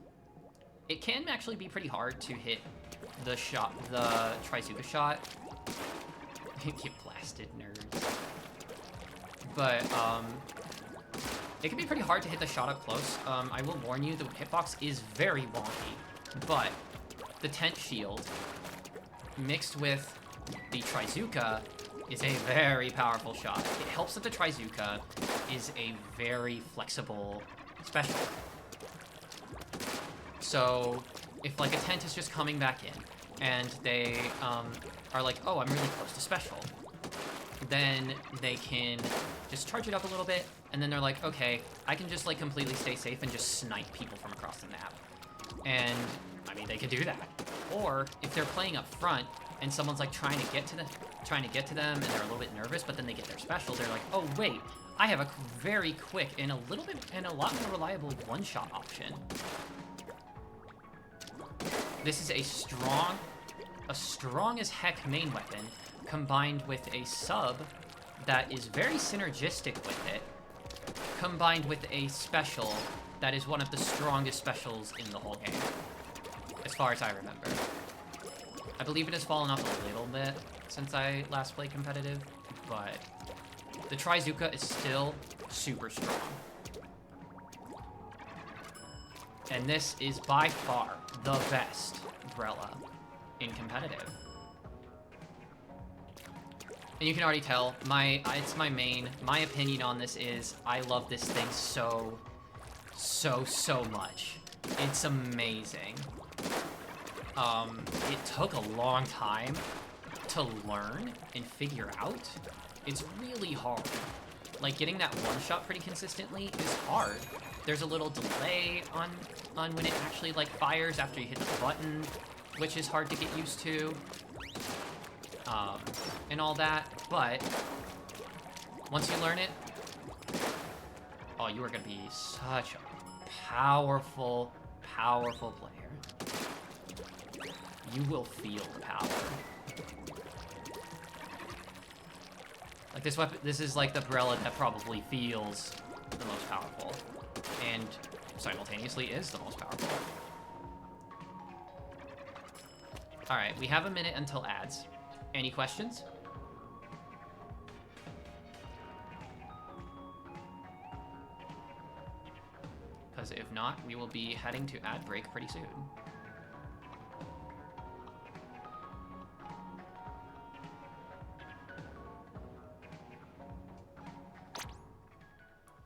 It can actually be pretty hard to hit the Trizuka shot. You blasted nerds. But, it can be pretty hard to hit the shot up close. I will warn you, the hitbox is very wonky, but the tent shield mixed with the Trizuka is a very powerful shot. It helps that the Trizuka is a very flexible special. So if like a tent is just coming back in and they are like, oh, I'm really close to special, then they can just charge it up a little bit, and then they're like, okay, I can just like completely stay safe and just snipe people from across the map. And I mean, they could do that. Or if they're playing up front and someone's like trying to get to them and they're a little bit nervous, but then they get their special, they're like, oh wait, I have a very quick and a lot more reliable one-shot option. This is a strong as heck main weapon combined with a sub that is very synergistic with it, combined with a special that is one of the strongest specials in the whole game, as far as I remember. I believe it has fallen off a little bit since I last played competitive, but the Trizuka is still super strong. And this is by far the best Brella in competitive. And you can already tell, it's my main. My opinion on this is I love this thing so much. It's amazing. It took a long time to learn and figure out. It's really hard. Like, getting that one shot pretty consistently is hard. There's a little delay on when it actually, like, fires after you hit the button, which is hard to get used to. And all that, but once you learn it, oh, you are gonna be such a powerful player. You will feel the power. Like, this weapon, this is like the Brella that probably feels the most powerful, and simultaneously is the most powerful. Alright, we have a minute until ads. Any questions? Because if not, we will be heading to ad break pretty soon.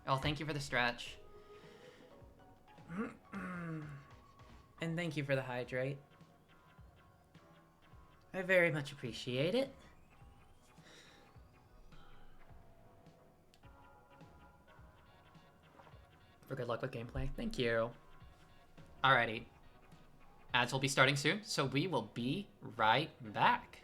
Oh, thank you for the stretch. And thank you for the hydrate. I very much appreciate it. For good luck with gameplay. Thank you. Alrighty. Ads will be starting soon, so we will be right back.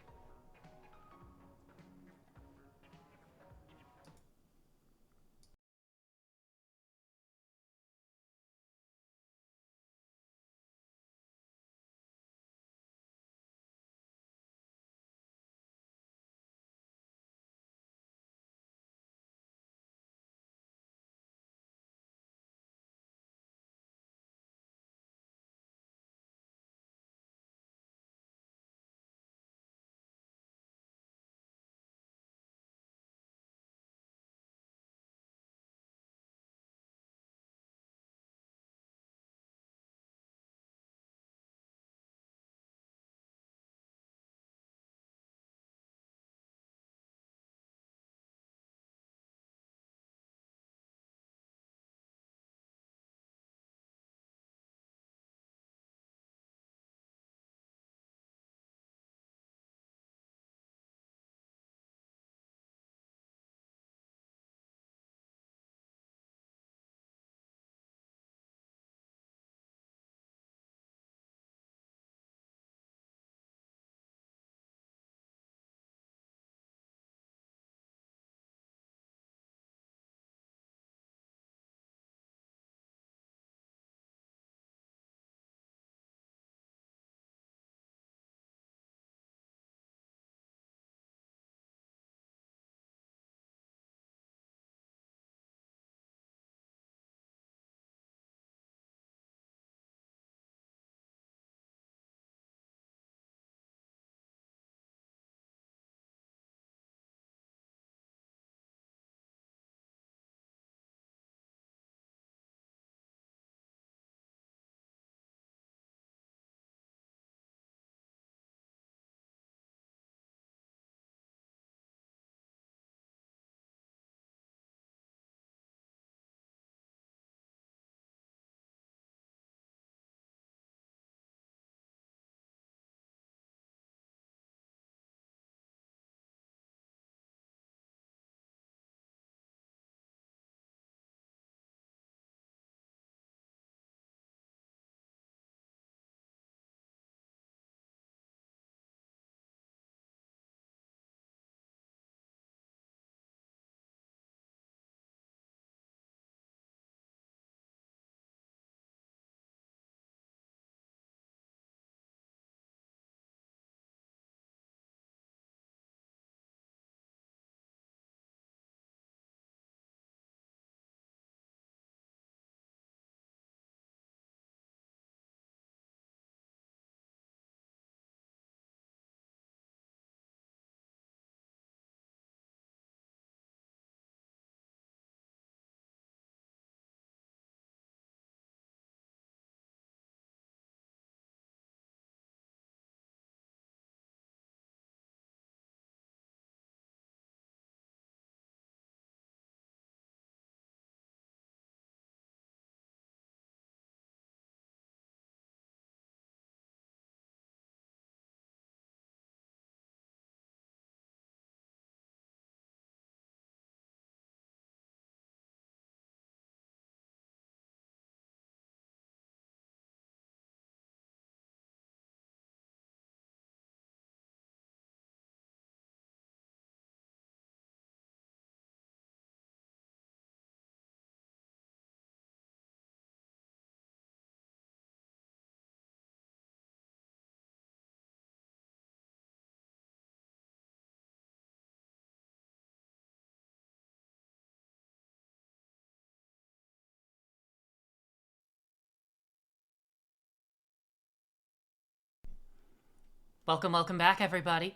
Welcome, welcome back, everybody.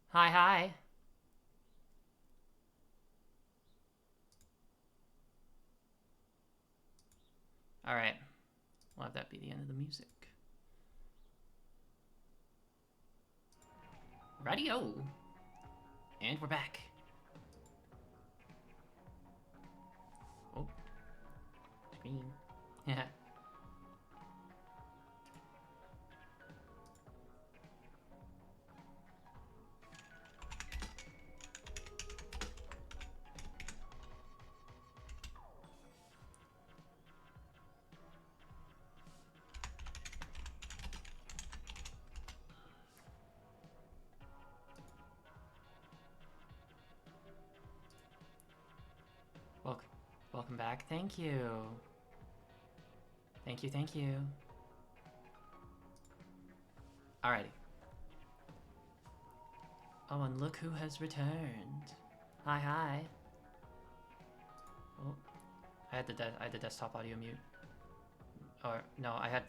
Hi, hi. All right. We'll have that be the end of the music. Radio. And we're back. Oh. Screen. Yeah. Welcome back. Thank you. Thank you, thank you. Alrighty. Oh, and look who has returned. Hi, hi. Oh, I had the desktop audio mute. Or no, I had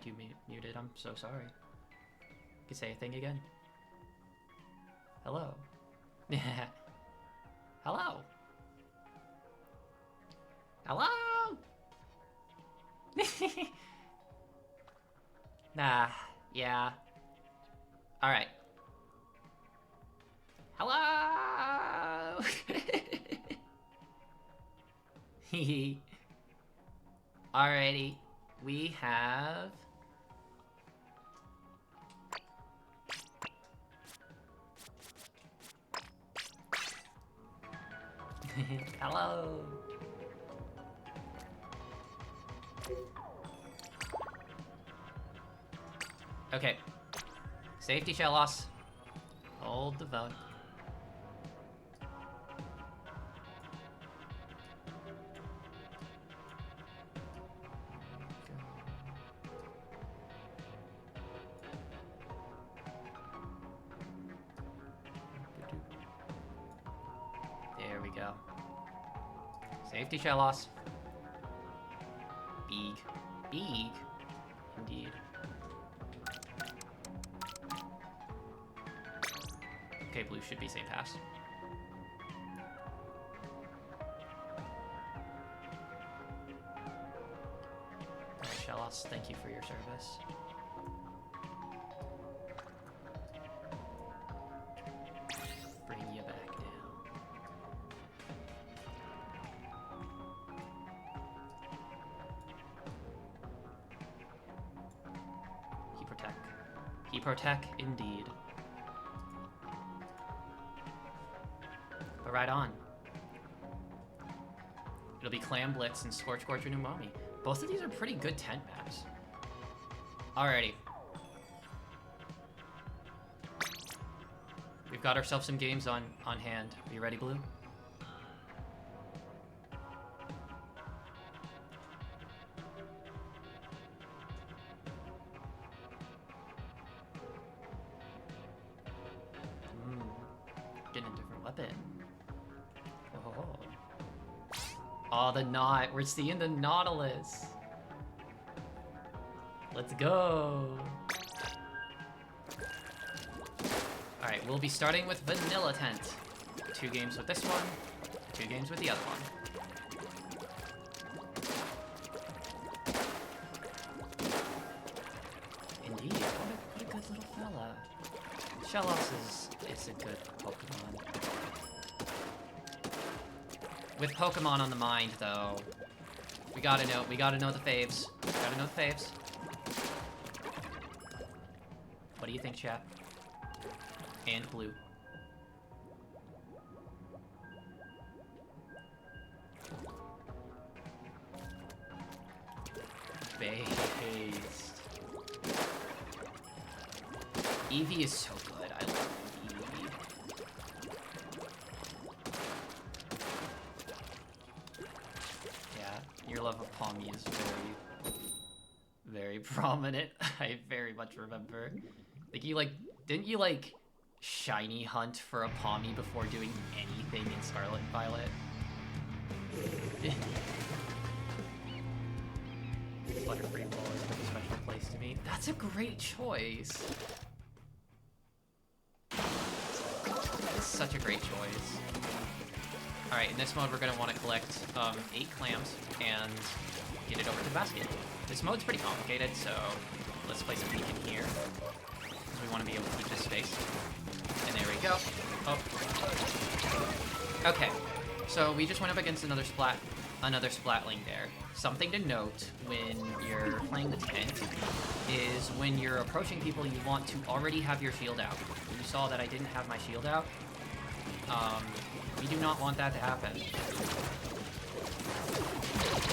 you muted. I'm so sorry. You could say a thing again. Hello. Yeah. Hello. Hello. Nah. Yeah. All right. Hello. Alrighty. We have. Hello. Okay. Safety shell loss. Hold the phone. There we go. Safety shell loss. Big. Big. Indeed. Okay, blue should be safe pass. Shellos, thank you for your service. Bring you back down. He protect. He protect indeed. But right on. It'll be Clam Blitz and Scorch Scorch and Umami. Both of these are pretty good tent maps. Alrighty. We've got ourselves some games on hand. Are you ready, Blue? Getting a different weapon. Oh. Oh, the knot. We're seeing the Nautilus. Let's go. All right, we'll be starting with Vanilla Tent. 2 games with this one, 2 games with the other one. Indeed, what a good little fella. Shellos is a good Pokemon. With Pokemon on the mind, though, we gotta know the faves. Gotta know the faves. What do you think, chat? And Blue. Based. Eevee is so good. I love Eevee. Yeah, your love of Palmy is very prominent. I very much remember. Like, didn't you, like, shiny hunt for a Palmy before doing anything in Scarlet and Violet? Butterfree Ball is a special place to me. That's That's a great choice. That is such a great choice. Alright, in this mode we're gonna want to collect 8 clams and get it over to the basket. This mode's pretty complicated, so let's place a beacon here. Because we want to be able to keep this space. And there we go. Oh. Okay, so we just went up against another splatling there. Something to note when you're playing the tent is when you're approaching people, you want to already have your shield out. You saw that I didn't have my shield out. We do not want that to happen.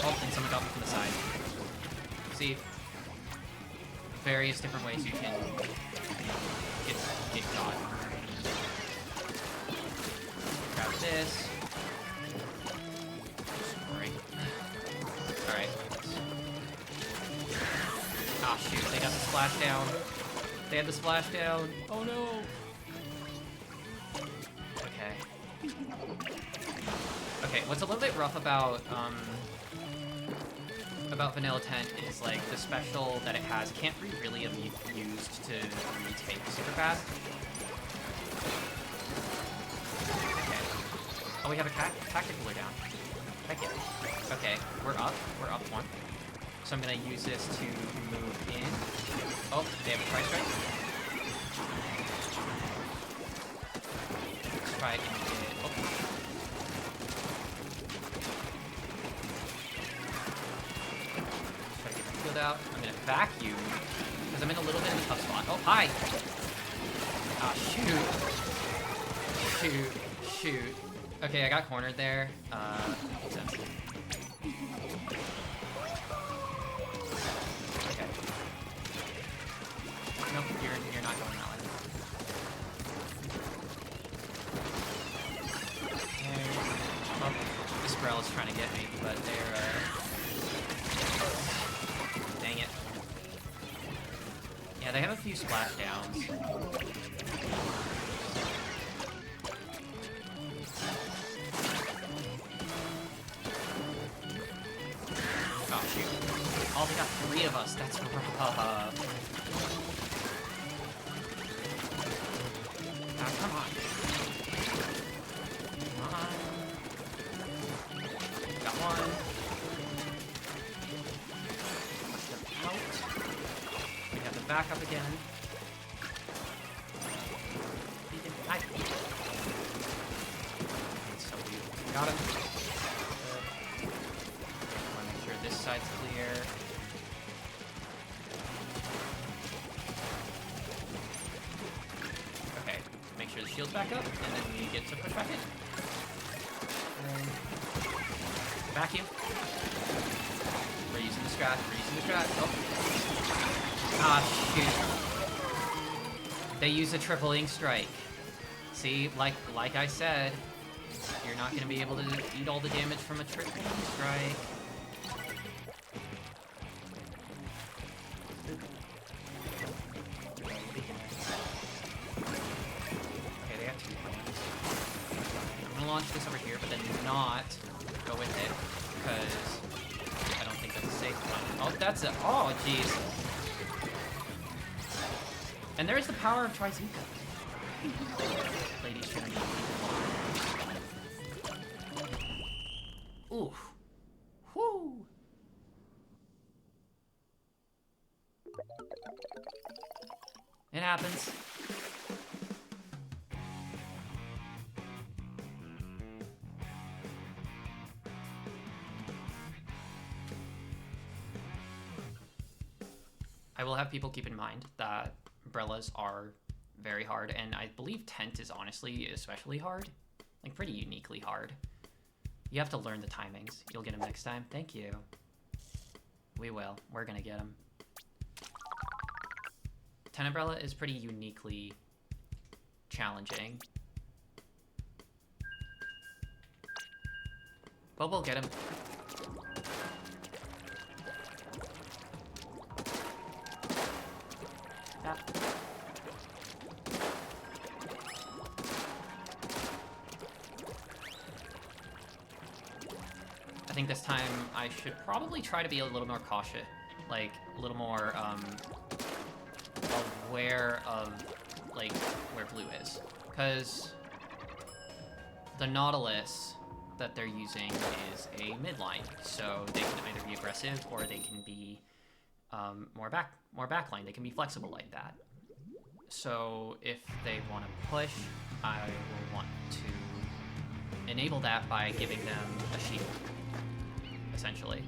Oh, and someone got me from the side. See, various different ways you can get caught. Grab this. Great. Alright. Ah, shoot, they got the splashdown. They had the splashdown. Oh no! Okay. Okay, what's a little bit rough about Vanilla Tent is, like, the special that it has can't be really used to retake super fast. Okay. Oh, we have a tactical down. Heck yeah. Okay, we're up one. So I'm gonna use this to move in. Oh, they have a tri-strike. Let's try and get... Oh. Try to get my field out. I'm gonna vacuum, because I'm in a little bit of a tough spot. Oh, hi! Ah, shoot. Okay, I got cornered there. Makes sense. Okay. Nope, you're not going that way. Oh, this Brella's trying to get me, but they're, dang it. Yeah, they have a few splashdowns. Oh, shoot. Oh, they got 3 of us. That's rough. Ah, come on. Come on. Got one. Out. We have the backup again. Hi. So we got him. This side's clear. Okay, make sure the shield's back up, and then we get to push back in. Vacuum. We're using the strat. Oh. Ah, shoot. They use a triple ink strike. See, like I said, you're not going to be able to eat all the damage from a triple ink strike. Launch this over here, but then not go with it, because I don't think that's a safe one. Oh, that's a... Oh, jeez. And there's the power of Trizika. Ladies shouldn't be. Ooh. Whoo. It happens. I will have people keep in mind that Brellas are very hard, and I believe Tent is honestly especially hard. Like, pretty uniquely hard. You have to learn the timings. You'll get them next time. Thank you. We will. We're gonna get them. Tenebrella is pretty uniquely challenging. But we'll get him. Yeah. I think this time I should probably try to be a little more cautious. Like, a little more, aware of, like, where blue is. Because the Nautilus that they're using is a midline, so they can either be aggressive or they can be more backline. They can be flexible like that. So if they want to push, I will want to enable that by giving them a shield, essentially.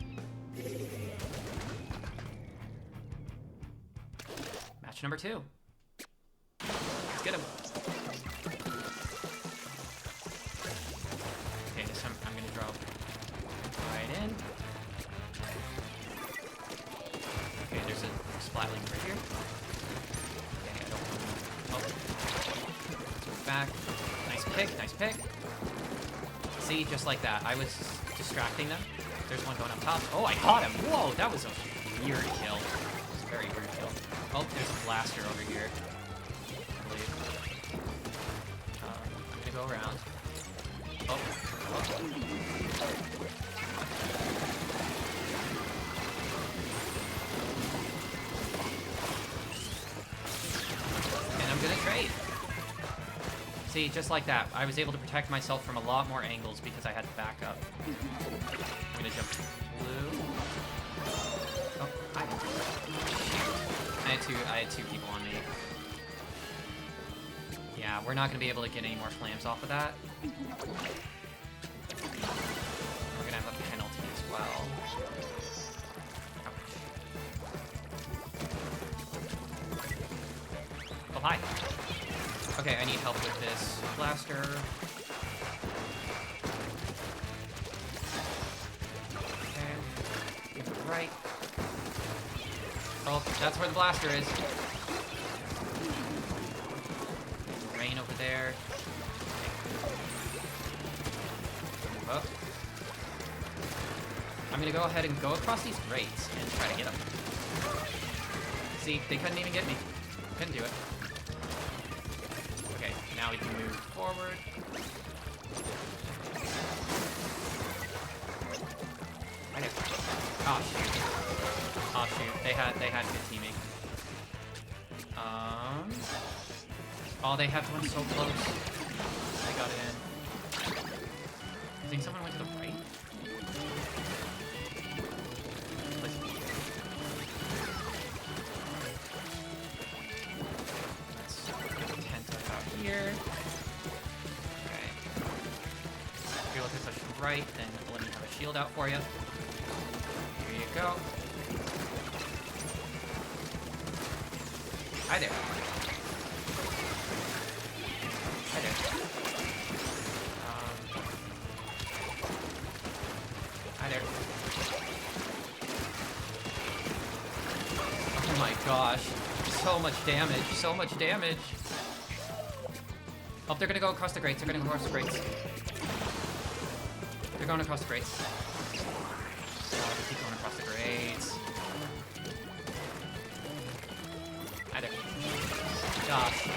Match number 2. Let's get him. Okay, this time I'm gonna drop right in. Okay, there's a splatling right here. Okay, I don't want to... Oh. Let's move back. Nice pick, nice pick. See, just like that. I was distracting them. There's one going up top. Oh, I caught him! Whoa, that was a weird kill. It was a very weird kill. Oh, there's a blaster over here, I believe. I'm gonna go around. Oh. And I'm gonna trade. See, just like that. I was able to protect myself from a lot more angles because I had to back up. I'm gonna jump blue. Oh, I had two people on me. Yeah, we're not gonna be able to get any more flams off of that. We're gonna have a penalty as well. Ouch. Oh, hi. Okay, I need help with this blaster. Okay. Give it right. Oh, that's where the blaster is. Rain over there. Move up. I'm gonna go ahead and go across these grates and try to get them. See, they couldn't even get me. Couldn't do it. Okay, now we can move forward. I know. Oh shoot. Oh shoot. They had good teaming. Oh, they had one so close. I got it in. I think someone went to the right. Let's get the tent up out here. Okay. If you're looking to touch the right, then let me have a shield out for you. Here you go. Hi there. Hi there. Hi there. Oh my gosh. So much damage. So much damage. Oh, they're gonna go across the grates. They're gonna go across the grates. They're going across the grates. Oh, they keep going across the grates. Hi there. Gosh.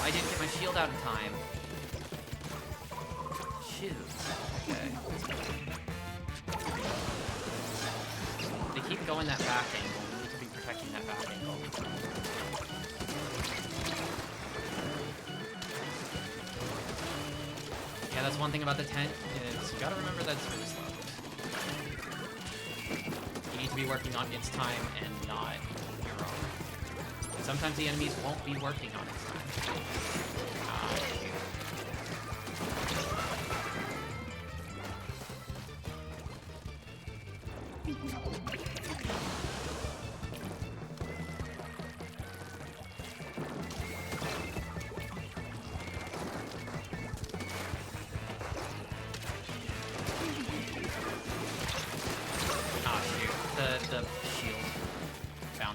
I didn't get my shield out in time. Shoot. Okay. They keep going that back angle. We need to be protecting that back angle. Yeah, that's one thing about the tent, is you gotta remember that it's really slow. You need to be working on its time and not your own. And sometimes the enemies won't be working on its time.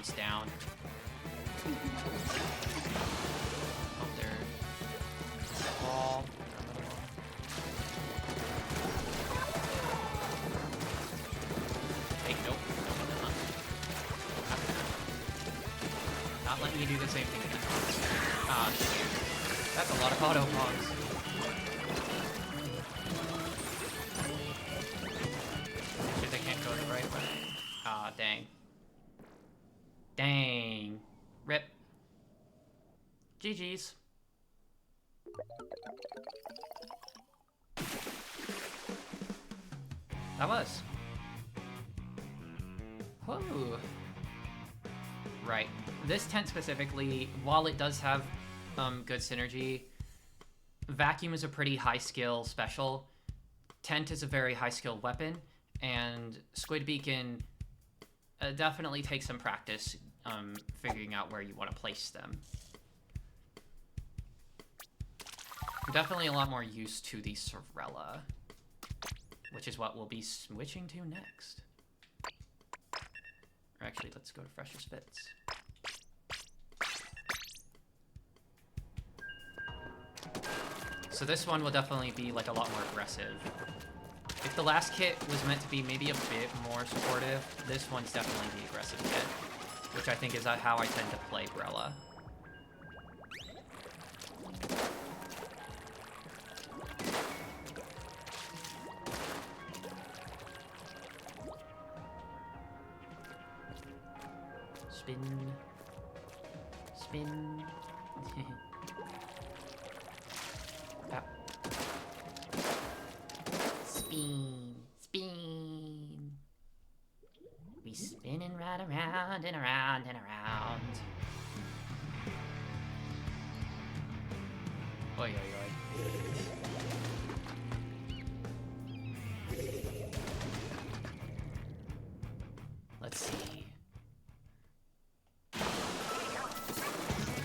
jumps down. Oh, there. Wall. Hey, nope. Not letting you do the same thing again. Ah, shoot. That's a lot of auto pogs. Shit, they can't go the right way. Ah, dang. Dang. Rip. GG's. That was. Whoa. Right. This tent specifically, while it does have good synergy, Vacuum is a pretty high skill special. Tent is a very high skill weapon, and Squid Beacon definitely takes some practice figuring out where you want to place them. I'm definitely a lot more used to the Sorella, which is what we'll be switching to next. Or actually, let's go to Freshest Fits. So this one will definitely be like a lot more aggressive. If the last kit was meant to be maybe a bit more supportive, this one's definitely the aggressive kit, which I think is how I tend to play Brella. Spin. Spin. Ah. Spin. Spin. We spinning right around and around and around. Oi, oi, oi. Let's see.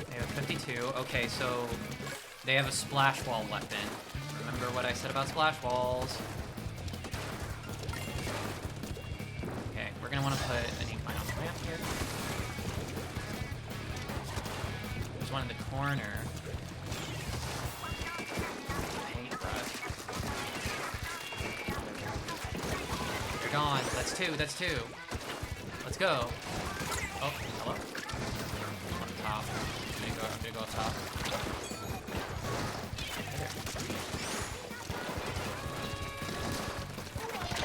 They have 52. Okay, so they have a splash wall weapon. Remember what I said about splash walls. Okay, we're gonna want to put an incline on the ramp here. There's one in the corner. Paintbrush. They're gone. That's two. That's two. Let's go. Oh, hello. On top. I'm gonna go up top.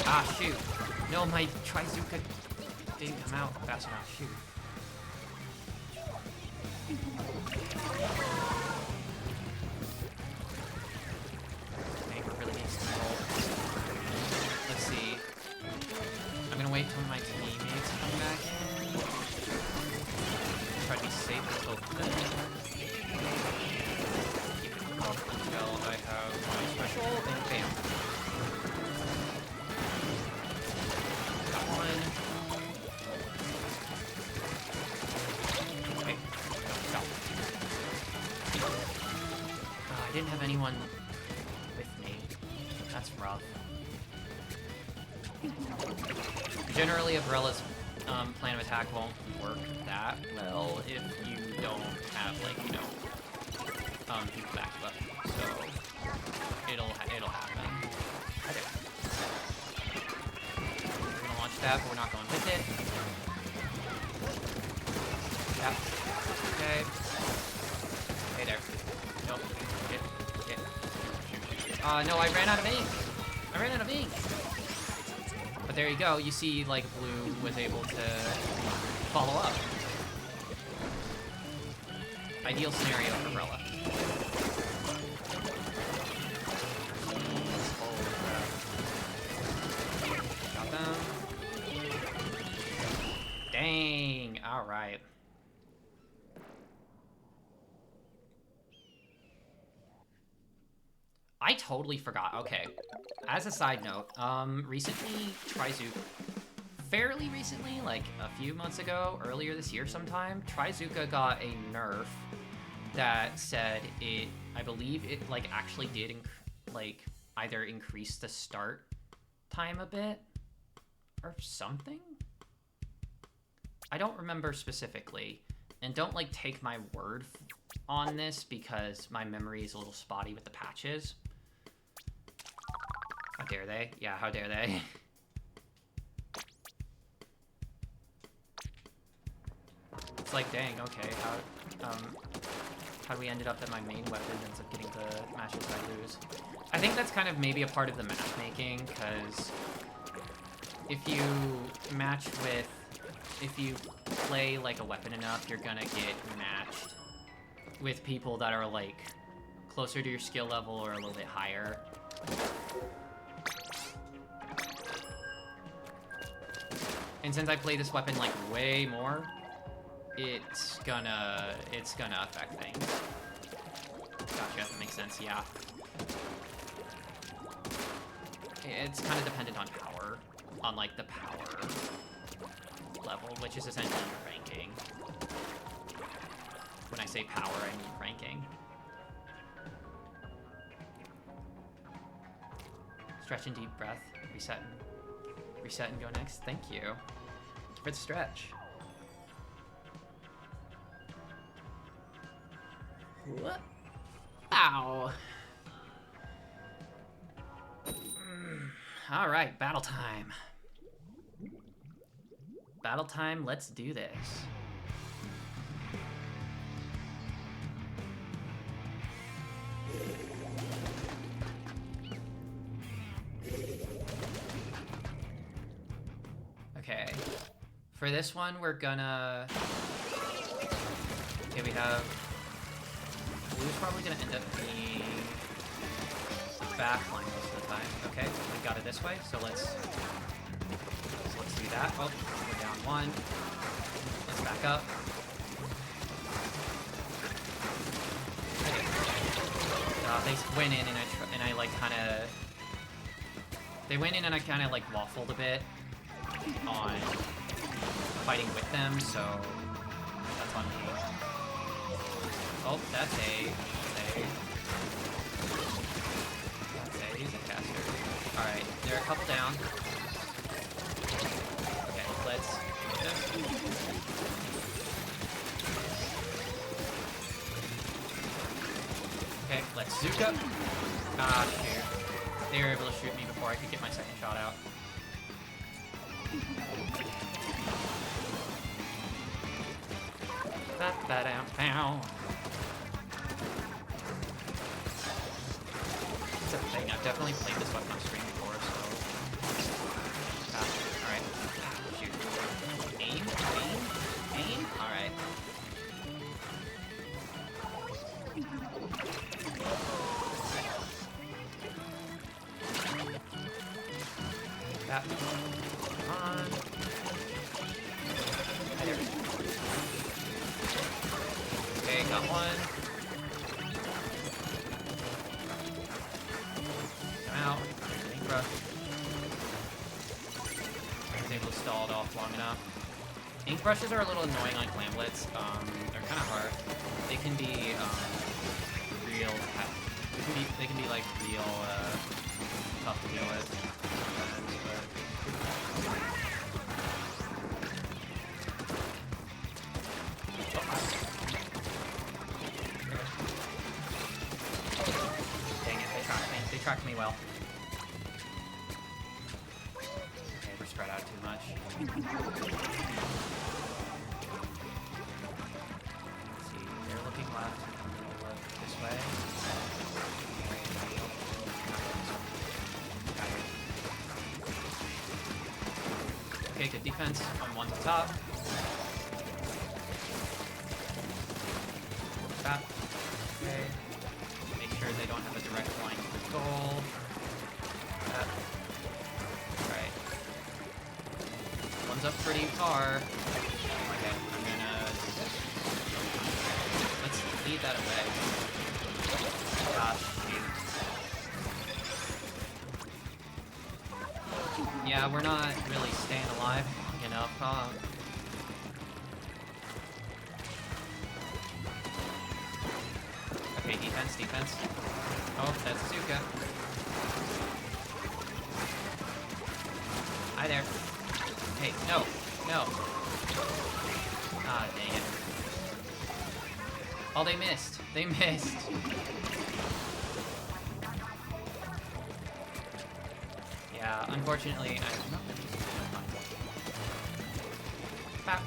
Ah, shoot. No, my Trizuka didn't come out fast enough. Shoot. Neighbor really needs to roll. Let's see. I'm gonna wait till my teammates come back in. Try to be safe with both of them. Keep it up until I have my special, and bam. Got one. Okay, stop. I didn't have anyone with me. That's rough. Generally, a Brella's plan of attack won't work that well if you don't have, like, you know, people back you up. So it'll happen. Okay. We're gonna launch that, but we're not going with it. Yeah. Okay. Hey there. Nope. Get. No, I ran out of ink. I ran out of ink. But there you go. You see, like, Blue was able to follow up. Ideal scenario for Brella. Got them. Dang. All right. I totally forgot. Okay. As a side note, recently, Trizuka, fairly recently, like a few months ago, earlier this year sometime, Trizuka got a nerf that said it, I believe it, like, actually did, like, either increase the start time a bit or something. I don't remember specifically, and don't, like, take my word on this because my memory is a little spotty with the patches. How dare they? Yeah, how dare they? It's like, dang, okay, how do we ended up that my main weapon ends up getting the matches I lose? I think that's kind of maybe a part of the matchmaking, because if you if you play, like, a weapon enough, you're gonna get matched with people that are, like, closer to your skill level or a little bit higher. And since I play this weapon, like, way more, it's gonna affect things. Gotcha, that makes sense, yeah. It's kind of dependent on power, on, like, the power level, which is essentially your ranking. When I say power, I mean ranking. Stretch and deep breath, reset and go next. Thank you for the stretch. What? Ow. All right, battle time. Battle time, let's do this. Okay. For this one, we're gonna... Okay, we have... Blue's probably gonna end up being backline most of the time. Okay, we got it this way, so let's do that. Oh, we're down one. Let's back up. Okay. They went in and I like kind of... They went in and I kind of like waffled a bit on fighting with them, so that's on me. Oh, that's a he's a caster. Alright, they're a couple down. Okay, let's do this. Okay, let's Zuka. Ah, shoot. They were able to shoot me before I could get my second shot out. Ba-ba-dam-pow. That's a thing. I've definitely played this weapon on stream before, so... alright. Shoot. Aim? Aim? Alright. That. Come on. There. Okay, got one. Come out. Ink brush. I was able to stall it off long enough. Ink brushes are a little annoying on glamblets. They're kind of hard. They can be real. They can be like real tough to deal with. Dang it! They tracked me well. Okay, we're spread out too much. Let's see. They're looking left. We'll look this way. Okay, good defense on one to top. That. Okay. Make sure they don't have a direct line to the goal. That. Alright. One's up pretty far. Okay, I'm gonna do this. Let's lead that away. Gosh, shoot. Yeah, we're not really staying alive long enough, huh? Okay, defense. Oh, that's Zuka. Hi there. Hey, no. No. Ah, dang it. Oh, they missed. They missed. Yeah, unfortunately, I'm not gonna use it. Bap.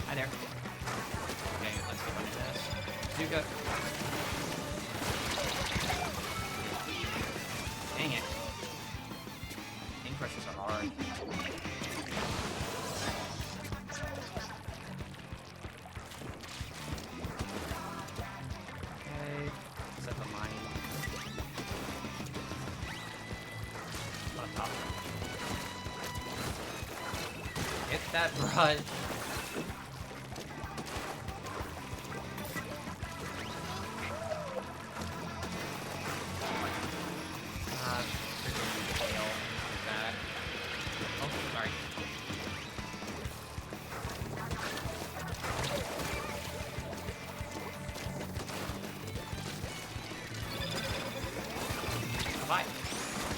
Hi there. Okay, let's go into this. Zuka. Dang it. Ink crushes are hard. Okay, set the mine. On top. Hit that brush.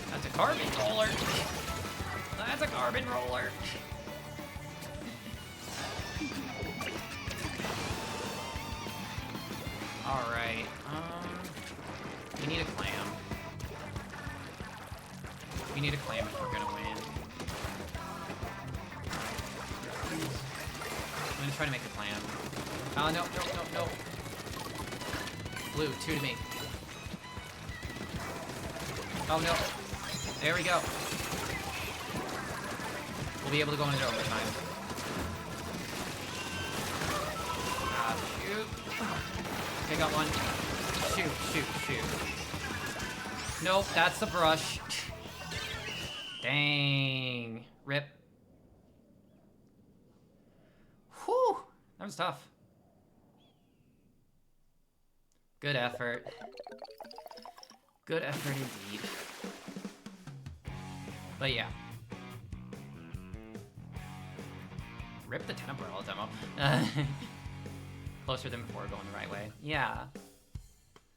That's a carbon roller. That's a carbon roller. Alright, we need a clam. We need a clam if we're gonna win. I'm gonna try to make a clam. Oh, no, no, no, no. Blue, 2 to me. Oh, no. There we go. We'll be able to go into overtime. Shoot. Okay, got one. Shoot, shoot, shoot. Nope, that's the brush. Dang. Rip. Whew. That was tough. Good effort. Good effort indeed. But yeah. Rip the 10 umbrella demo. Closer than before, going the right way. Yeah.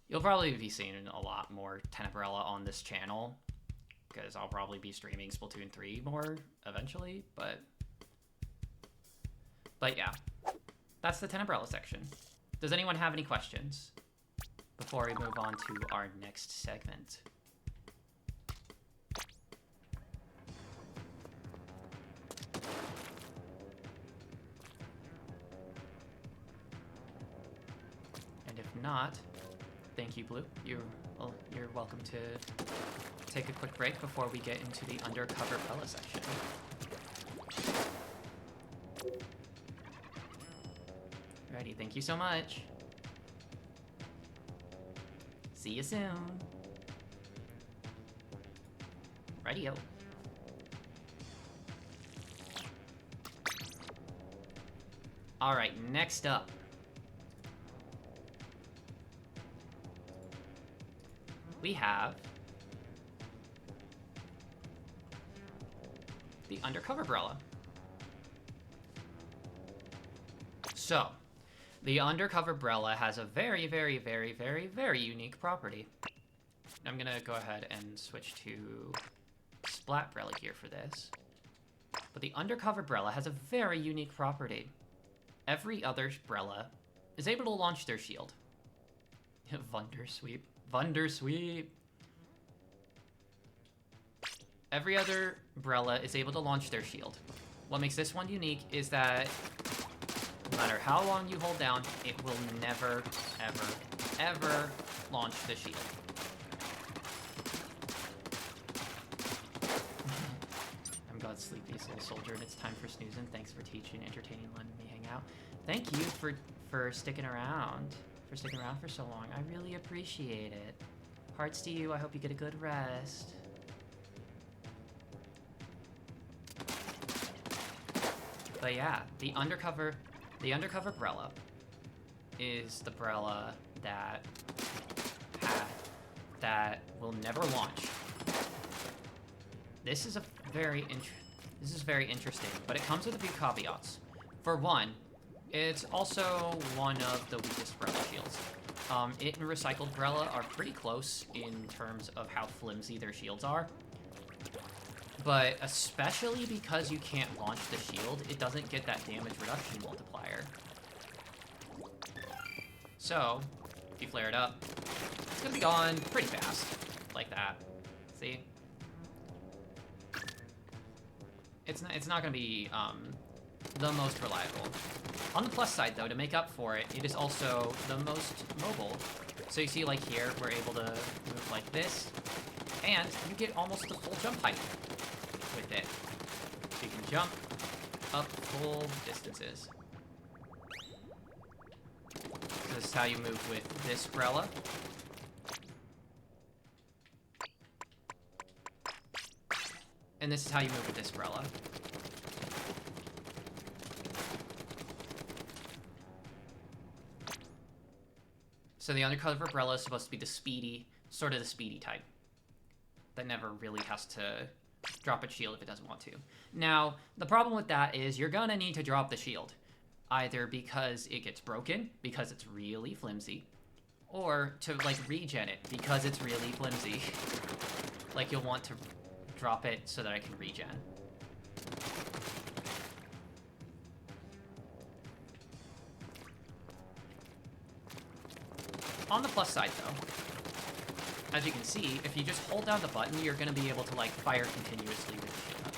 You'll probably be seeing a lot more 10 umbrella on this channel, because I'll probably be streaming Splatoon 3 more eventually, but yeah. That's the 10 umbrella section. Does anyone have any questions before we move on to our next segment? And if not, thank you, Blue. You're welcome to take a quick break before we get into the undercover Brella section. Alrighty, thank you so much. See you soon. Radio. Alright, next up. We have the undercover Brella. So, the undercover Brella has a very, very, very, very, very unique property. I'm gonna go ahead and switch to Splat Brella gear for this. But the undercover Brella has a very unique property. Every other Brella is able to launch their shield. Wundersweep. Wundersweep. Every other Brella is able to launch their shield. What makes this one unique is that no matter how long you hold down, it will never, ever, ever launch the shield. I'm God's sleepy soul soldier, and it's time for snoozing. Thanks for teaching, entertaining, letting me hang out. Thank you for sticking around. For sticking around for so long. I really appreciate it. Hearts to you. I hope you get a good rest. But yeah, the undercover Brella is the Brella that will never launch. This is very interesting, but it comes with a few caveats. For one, it's also one of the weakest Brella shields. It and recycled Brella are pretty close in terms of how flimsy their shields are. But especially because you can't launch the shield, it doesn't get that damage reduction multiplier. So, if you flare it up, it's gonna be gone pretty fast. Like that. See? It's not gonna be the most reliable. On the plus side, though, to make up for it, it is also the most mobile. So you see, like here, we're able to move like this, and you get almost the full jump height with it. So you can jump up full distances. So this is how you move with this Brella. And this is how you move with this Brella. So the undercover Brella is supposed to be the speedy, sort of the speedy type. That never really has to drop its shield if it doesn't want to. Now, the problem with that is you're gonna need to drop the shield. Either because it gets broken, because it's really flimsy, or to, like, regen it, because it's really flimsy. Like, you'll want to drop it so that I can regen. On the plus side, though, as you can see, if you just hold down the button, you're going to be able to, like, fire continuously with the shield up.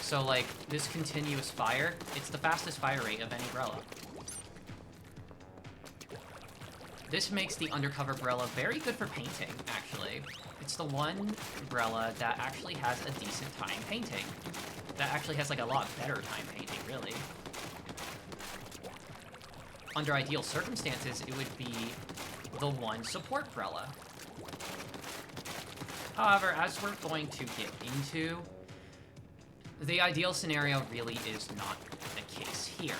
So, like, this continuous fire, it's the fastest fire rate of any Brella. This makes the undercover Brella very good for painting, actually. It's the one Brella that actually has a decent time painting. That actually has, like, a lot better time painting, really. Under ideal circumstances, it would be the one support Brella. However, as we're going to get into, the ideal scenario really is not the case here.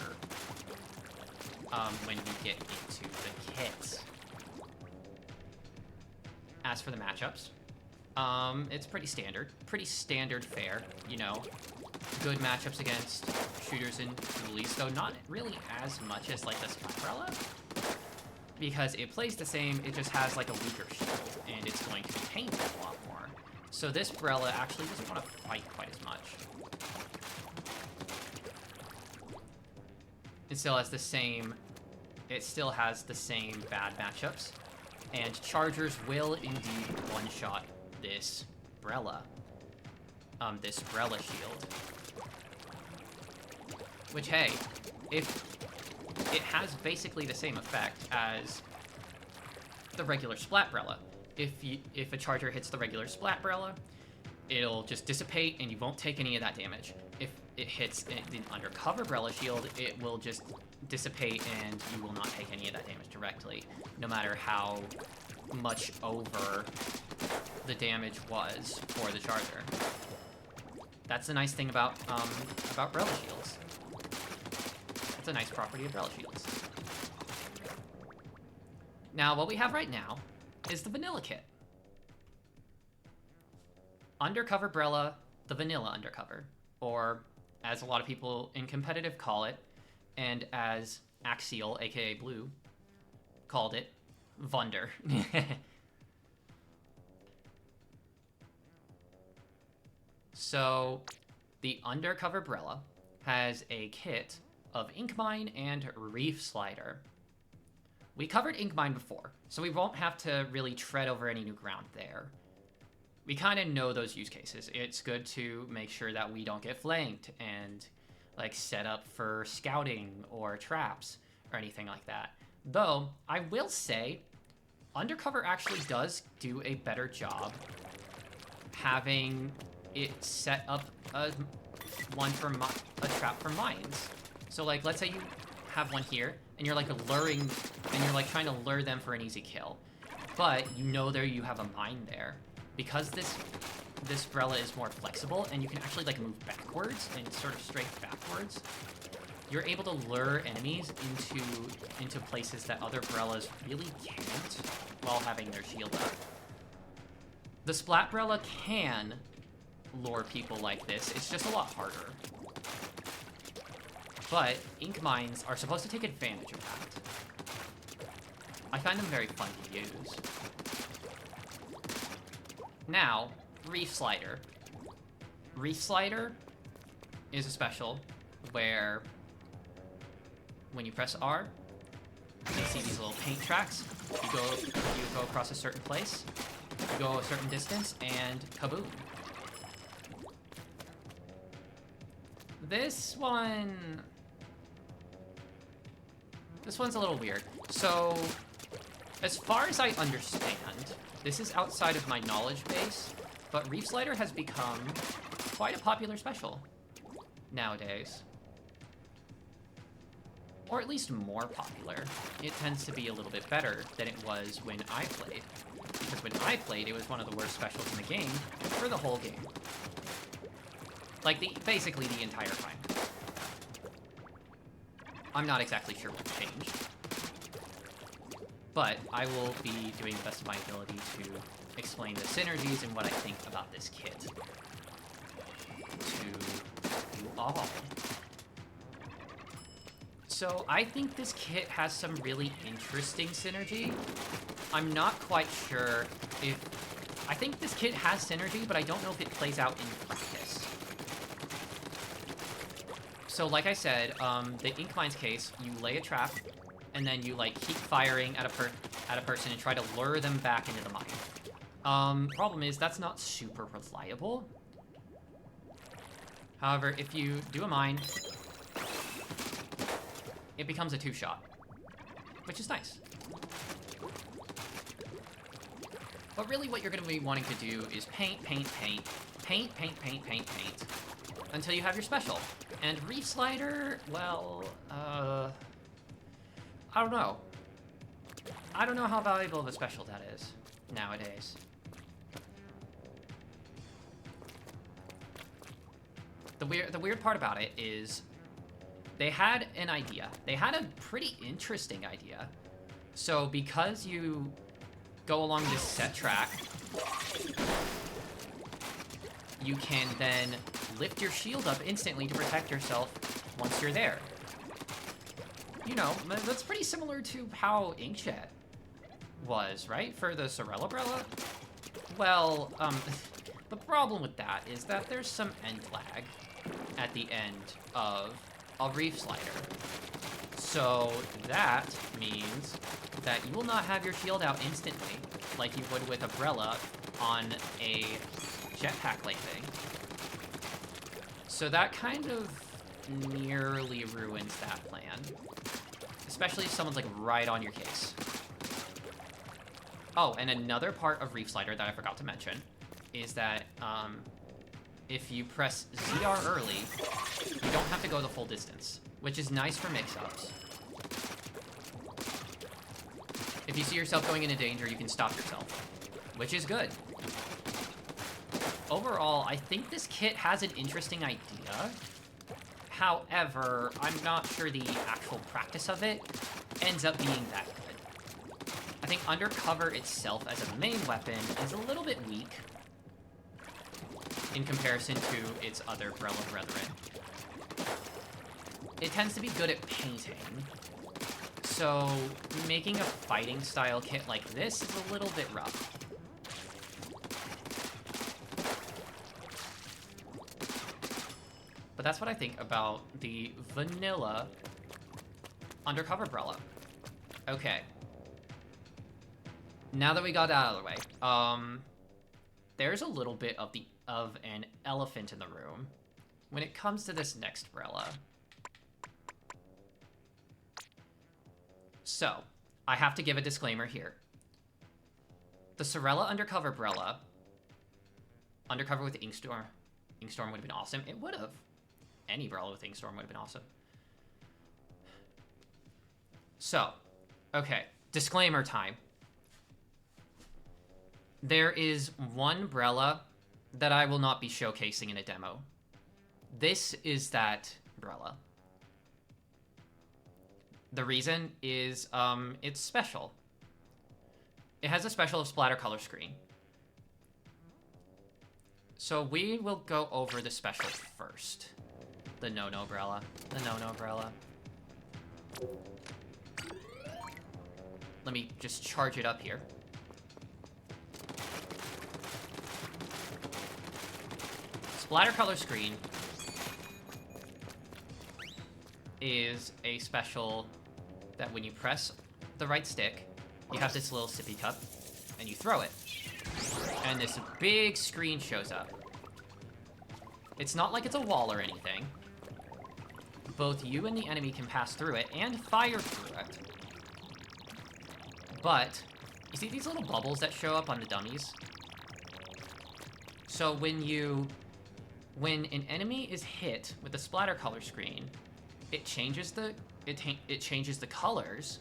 When we get into the kits. As for the matchups, it's pretty standard fare, you know. Good matchups against shooters and dualies, though not really as much as, like, the Brella. Because it plays the same, it just has, like, a weaker shield, and it's going to be painted a lot more. So this Brella actually doesn't want to fight quite as much. It still has the same bad matchups, and chargers will indeed one-shot this Brella. This Brella shield. Which, hey, if it has basically the same effect as the regular Splat Brella. If a charger hits the regular Splat Brella, it'll just dissipate and you won't take any of that damage. If it hits the undercover Brella shield, it will just dissipate and you will not take any of that damage directly, no matter how much over the damage was for the charger. That's the nice thing about Brella shields. That's a nice property of Brella shields. Now, what we have right now is the vanilla kit. Undercover Brella, the vanilla undercover, or as a lot of people in competitive call it, and as Axial, aka Blue, called it, Vunder. So, the undercover Brella has a kit of Ink Mine and Reef Slider. We covered Ink Mine before, so we won't have to really tread over any new ground there. We kind of know those use cases. It's good to make sure that we don't get flanked and, like, set up for scouting or traps or anything like that. Though, I will say, Undercover actually does do a better job having it set up a trap for mines. So, like, let's say you have one here, and you're, like, luring, and you're, like, trying to lure them for an easy kill. But you know there you have a mine there. Because this Brella is more flexible, and you can actually, like, move backwards and sort of strafe backwards, you're able to lure enemies into places that other Brellas really can't while having their shield up. The Splat Brella can lure people like this, it's just a lot harder. But Ink Mines are supposed to take advantage of that. I find them very fun to use. Now, Reef Slider. Reef Slider is a special where when you press R, you see these little paint tracks. You go across a certain place, you go a certain distance, and kaboom. This one's a little weird. So, as far as I understand, this is outside of my knowledge base, but Reef Slider has become quite a popular special nowadays. Or at least more popular. It tends to be a little bit better than it was when I played. Because when I played, it was one of the worst specials in the game for the whole game. Like, basically the entire time. I'm not exactly sure what changed. But I will be doing the best of my ability to explain the synergies and what I think about this kit to you all. So I think this kit has some really interesting synergy. I'm not quite sure if... I think this kit has synergy, but I don't know if it plays out in practice. So like I said, the Ink Mine's case, you lay a trap, and then you like keep firing at a person and try to lure them back into the mine. Problem is, that's not super reliable. However, if you do a mine, it becomes a 2-shot, which is nice. But really what you're going to be wanting to do is paint, paint, paint, paint, paint, paint, paint, paint, until you have your special. And Reef Slider, well, I don't know. I don't know how valuable of a special that is nowadays. The weird part about it is they had an idea. They had a pretty interesting idea. So because you go along this set track, you can then lift your shield up instantly to protect yourself once you're there. You know, that's pretty similar to how Inkjet was, right? For the Sorella Brella? Well, the problem with that is that there's some end lag at the end of a Reef Slider. So that means that you will not have your shield out instantly, like you would with a Brella on a jetpack landing. So that kind of nearly ruins that plan. Especially if someone's like right on your case. Oh, and another part of Reef Slider that I forgot to mention is that if you press ZR early, you don't have to go the full distance, which is nice for mix-ups. If you see yourself going into danger, you can stop yourself, which is good. Overall, I think this kit has an interesting idea. However, I'm not sure the actual practice of it ends up being that good. I think Undercover itself as a main weapon is a little bit weak in comparison to its other Brella brethren. It tends to be good at painting, so making a fighting style kit like this is a little bit rough. But that's what I think about the vanilla Undercover Brella. Okay. Now that we got that out of the way, there's a little bit of an elephant in the room when it comes to this next Brella. So, I have to give a disclaimer here. The Sorella Undercover Brella, Undercover with Inkstorm would have been awesome. It would have. Any Brella with Inkstorm would have been awesome. So, okay, disclaimer time. There is one Brella that I will not be showcasing in a demo. This is that Brella. The reason is, it's special. It has a special of splatter color screen. So we will go over the special first. The no-no Brella. The no-no Brella. Let me just charge it up here. splatter color screen is a special that when you press the right stick, you have this little sippy cup, and you throw it. And this big screen shows up. It's not like it's a wall or anything. Both you and the enemy can pass through it and fire through it. But, you see these little bubbles that show up on the dummies? So when an enemy is hit with the splatter color screen, it changes the colors,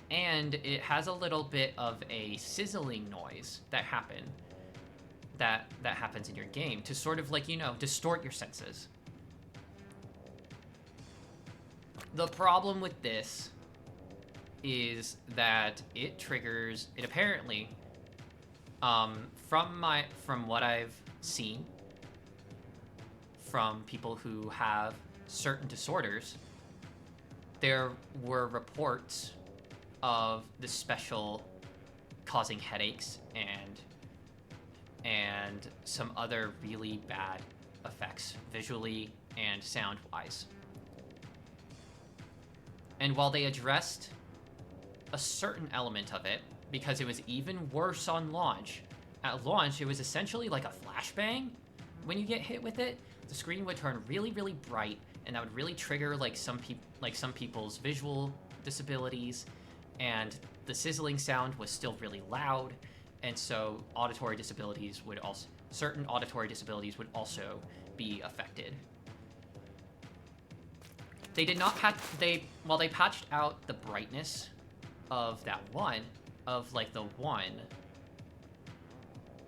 and it has a little bit of a sizzling noise that happens in your game to sort of like, you know, distort your senses. The problem with this is that it apparently, from what I've seen from people who have certain disorders, there were reports of the special causing headaches and some other really bad effects visually and sound-wise. And while they addressed a certain element of it, because it was even worse on launch, at launch it was essentially like a flashbang. When you get hit with it, the screen would turn really, really bright, and that would really trigger like some people's visual disabilities, and the sizzling sound was still really loud, and so certain auditory disabilities would also be affected. They did not while they patched out the brightness of that one,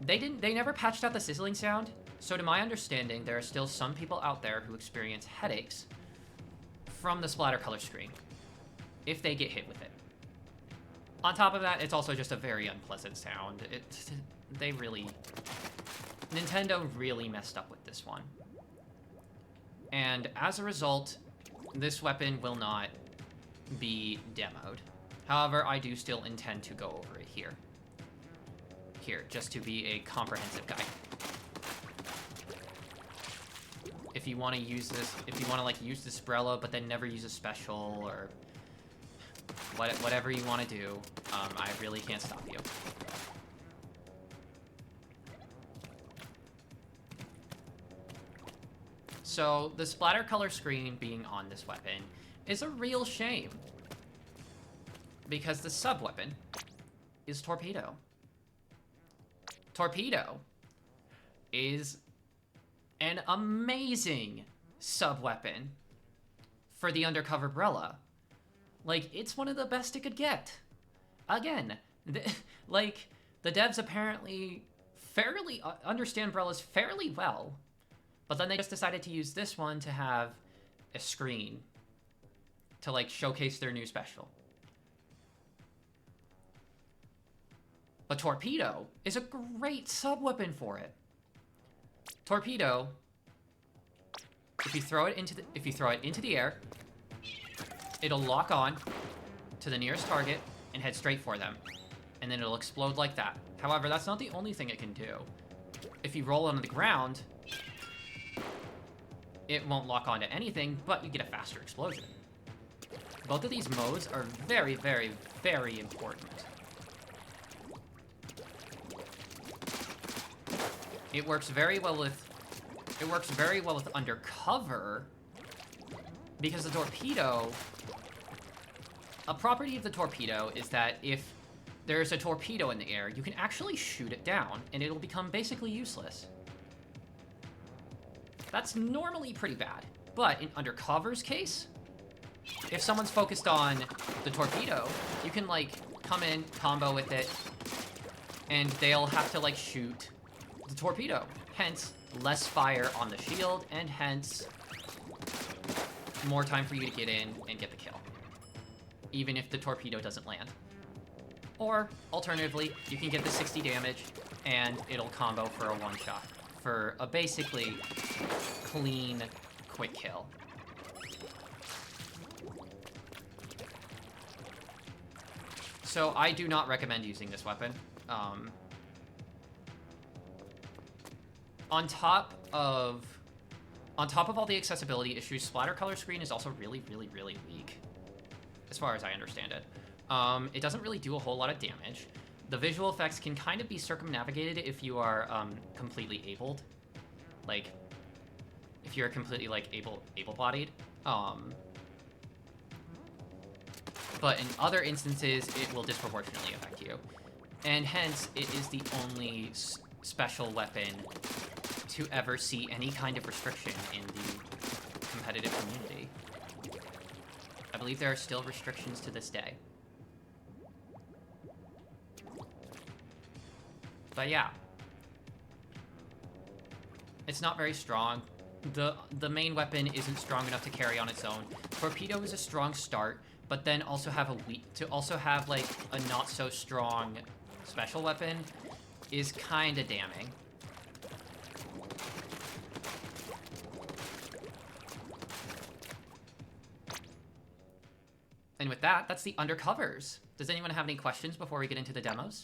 they never patched out the sizzling sound. So to my understanding, there are still some people out there who experience headaches from the splatter color screen if they get hit with it. On top of that, it's also just a very unpleasant sound. Nintendo really messed up with this one. And as a result, this weapon will not be demoed. However, I do still intend to go over it here. Just to be a comprehensive guide. If you want to use this, use this Brella, but then never use a special, or whatever you want to do, I really can't stop you. So, the splatter color screen being on this weapon is a real shame, because the sub-weapon is Torpedo. Torpedo is an amazing sub-weapon for the undercover Brella. Like, it's one of the best it could get. Again, the devs apparently understand Brellas fairly well, but then they just decided to use this one to have a screen to, like, showcase their new special. But Torpedo is a great sub-weapon for it. Torpedo, if you throw it into the air, it'll lock on to the nearest target and head straight for them, and then it'll explode like that. However, that's not the only thing it can do. If you roll on the ground, it won't lock onto anything, but you get a faster explosion. Both of these modes are very, very, very important. It works very well with undercover, because the torpedo, a property of the torpedo is that if there's a torpedo in the air, you can actually shoot it down and it'll become basically useless. That's normally pretty bad, but in undercover's case, if someone's focused on the torpedo, you can like come in, combo with it, and they'll have to like shoot the torpedo. Hence, less fire on the shield, and hence, more time for you to get in and get the kill, even if the torpedo doesn't land. Or, alternatively, you can get the 60 damage, and it'll combo for a one-shot, for a basically clean, quick kill. So I do not recommend using this weapon. On top of all the accessibility issues, splatter color screen is also really, really, really weak, as far as I understand it. It doesn't really do a whole lot of damage. The visual effects can kind of be circumnavigated if you are completely abled, like if you're completely like able-bodied. But in other instances, it will disproportionately affect you, and hence it is the only special weapon to ever see any kind of restriction in the competitive community. I believe there are still restrictions to this day. But yeah, it's not very strong. The main weapon isn't strong enough to carry on its own. Torpedo is a strong start, but then also have like a not so strong special weapon is kind of damning. And with that, that's the undercovers. Does anyone have any questions before we get into the demos?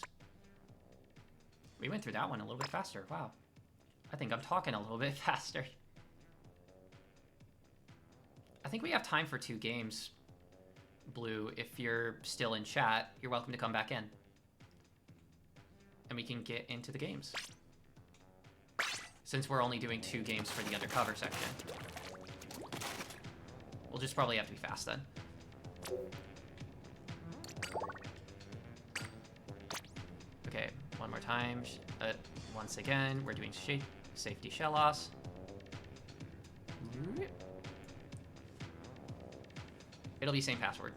We went through that one a little bit faster. Wow. I think I'm talking a little bit faster. I think we have time for 2 games. Blue, if you're still in chat, you're welcome to come back in. And we can get into the games. Since we're only doing 2 games for the undercover section. We'll just probably have to be fast then. Okay, one more time. Once again, we're doing safety shell loss. It'll be same password.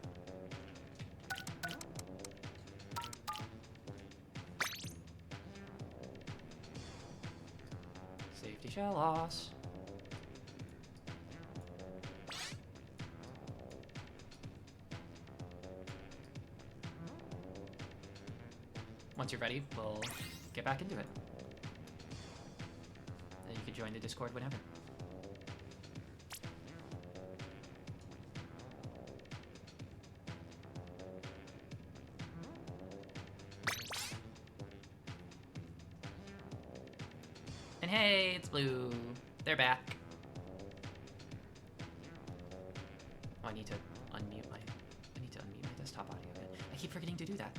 Safety shell loss. Once you're ready, we'll get back into it. And you can join the Discord whenever. And hey, it's Blue. They're back. Oh, I need to unmute my desktop audio again. I keep forgetting to do that.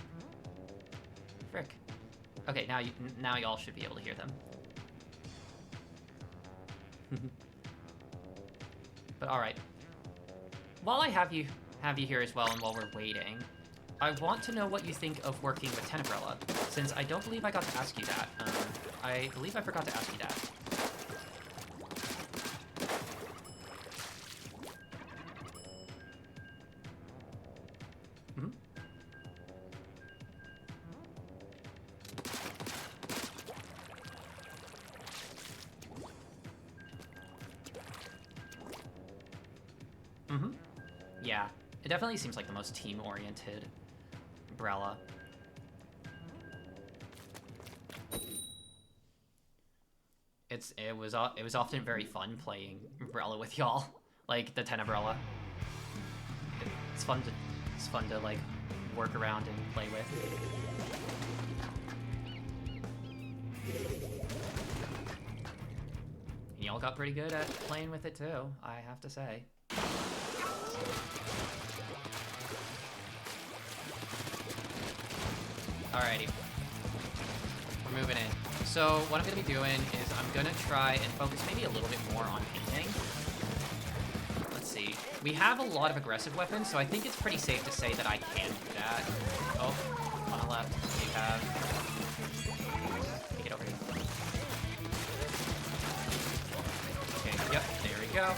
Frick. Okay, now y'all should be able to hear them. But all right. While I have you here as well, and while we're waiting, I want to know what you think of working with Brella, since I don't believe I got to ask you that. I believe I forgot to ask you that. Yeah, it definitely seems like the most team-oriented Brella. It was often very fun playing Brella with y'all, like the Tenebrella. It's fun to like work around and play with. And y'all got pretty good at playing with it too, I have to say. Alrighty. We're moving in. So what I'm going to be doing is I'm going to try and focus maybe a little bit more on painting. Let's see. We have a lot of aggressive weapons, so I think it's pretty safe to say that I can do that. Oh, on the left, we have... Get over here. Okay, yep, there we go.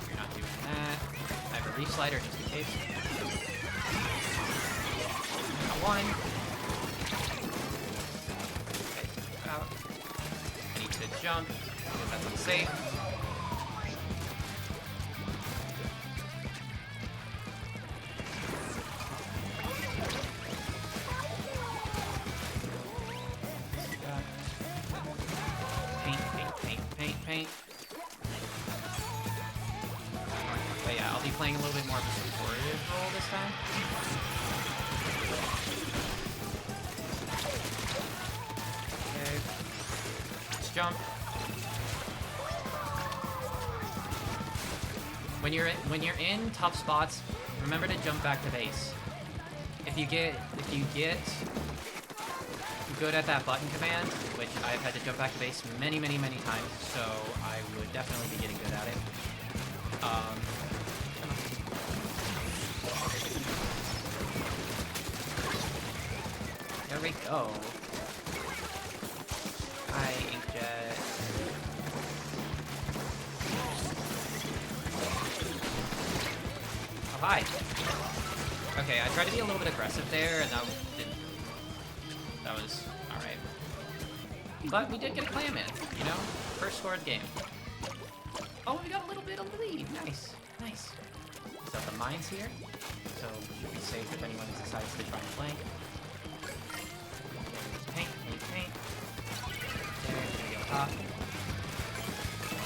You're not doing that. I have a reach slider just in case. One. Okay, out. I need to jump, because that's unsafe. Paint. But yeah, I'll be playing a little bit more of a supportive role this time. jump. When you're in tough spots, remember to jump back to base. If you get good at that button command, which I've had to jump back to base many times, so I would definitely be getting good at it. There we go. Hi, Inkjet. Oh, hi. Okay, I tried to be a little bit aggressive there, and that was alright. But we did get a clam in, you know? First score of the game. Oh, we got a little bit of the lead. Nice, nice. So the mine's here, so we should be safe if anyone decides to try and flank. Paint. There, gonna go top.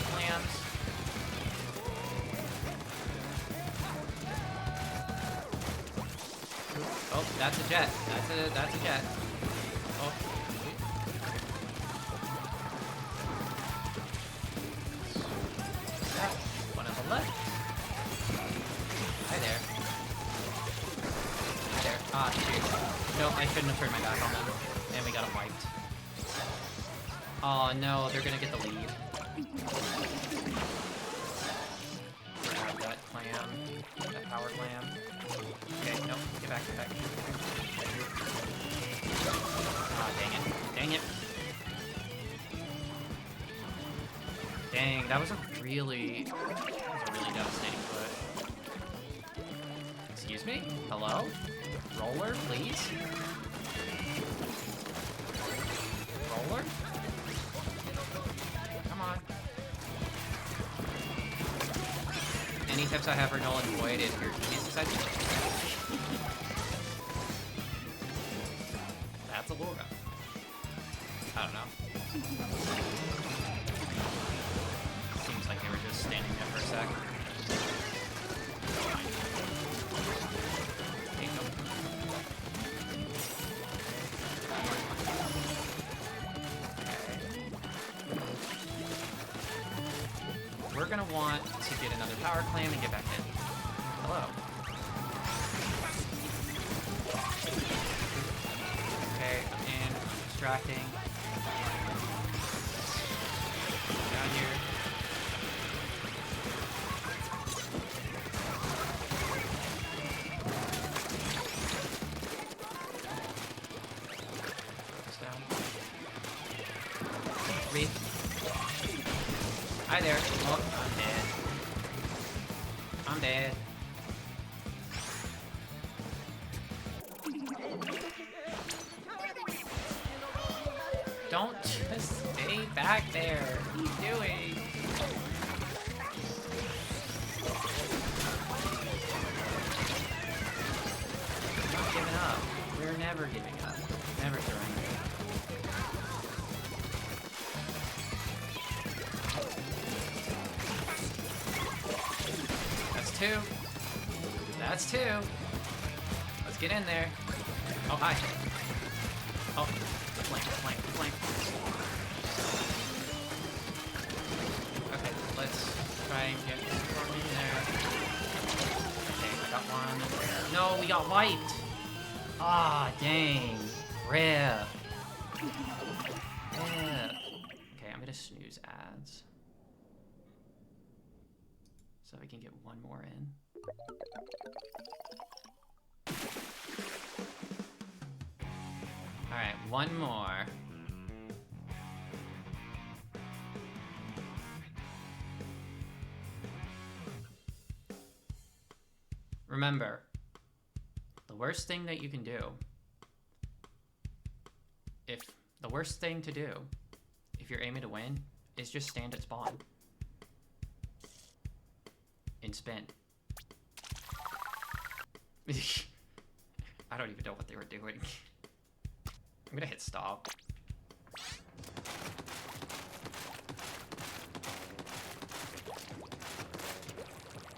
Clams. Oh, that's a jet. That's a jet. Oh. One on the left. Hi there. Hi there. Ah, shoot. No, I shouldn't have turned my back on them. And we got them wiped. Oh no, they're gonna get the lead. Grab that clam. That power clam. Okay, no, get back. Ah, dang it. Dang, that was a really devastating push. Excuse me? Hello? Roller, please? Roller? Come on. Any tips I have for null and void if your teammates decide to... That's a little rough. I don't know. Seems like they were just standing there for a sec. Take them. Okay. We're gonna want to get another power clam and get back in. Hello. Okay, I'm in. Distracting. Down here. Down. Reed. Hi there. Oh, I'm dead. Don't just stay back there. What are you doing? I'm not giving up. We're never giving up. Never surrendering. That's two. That's two. Let's get in there. Oh, hi. Oh, flank. Okay, let's try and get from in there. Okay, I got one. No, we got wiped. Ah, dang. Rip. Okay, I'm gonna snooze ads. So we can get one more in. Alright, one more. Remember, the worst thing that you can do, if you're aiming to win, is just stand at spawn. And spin. I don't even know what they were doing. I'm gonna hit stop.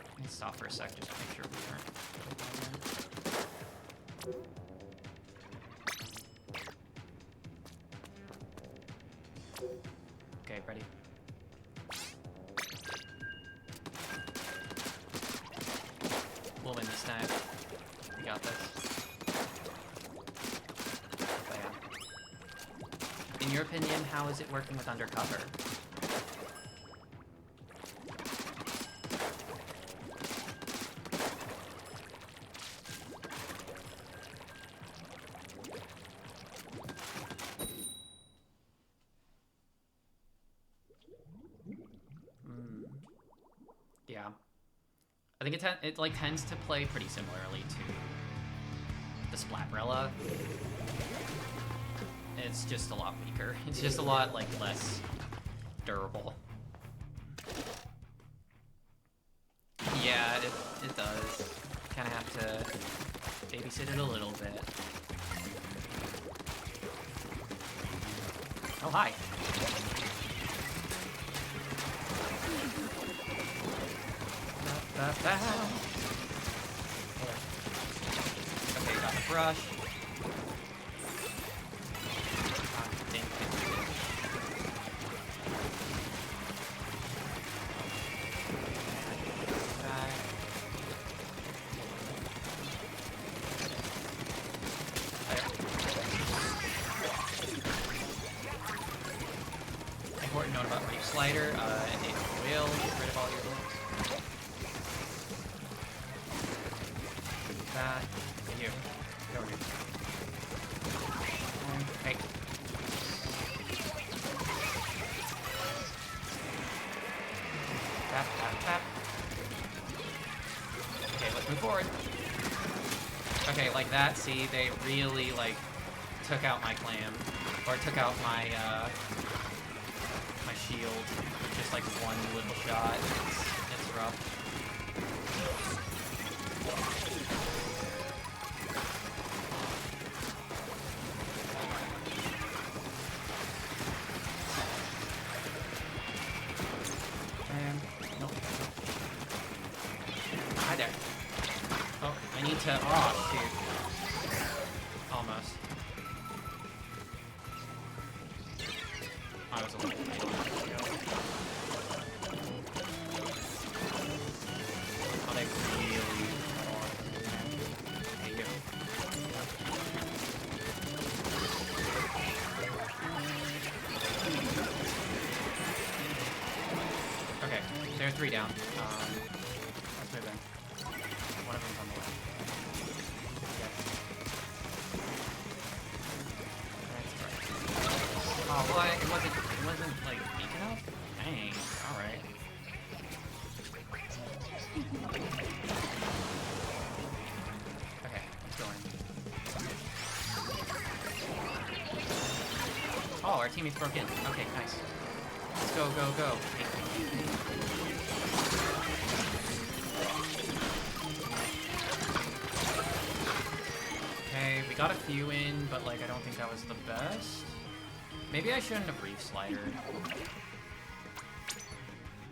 Let me stop for a sec just to make sure we weren't. In your opinion, how is it working with undercover? Yeah. I think it like tends to play pretty similarly to the Splat Brella. It's just a lot weaker. It's just a lot like less durable. Yeah, it does. Kind of have to babysit it a little bit. Oh, hi. Okay, got the brush. Important note about Reef Slider, it will get rid of all your bullets. That, and you. Get over here. Hey. Tap, tap, tap. Okay, let's move forward. Okay, like that, see, they really, like, took out my clam. Or took out my, my shield. Just, like, one little shot. It's rough. Nope. Hi there. Oh, I need to... Oh, shoot. Almost. I was a little late. Oh, they really... There you go. Okay, there are 3 down. Let's move in. One of them's on the left. Yeah. Oh, what? It wasn't like weak enough? Dang. Alright. Okay, let's go in. Oh, our teammates broke in. Okay, nice. Let's go, go, go. Okay, we got a few in, but like I don't think that was the best. Maybe I shouldn't have Reef Slidered.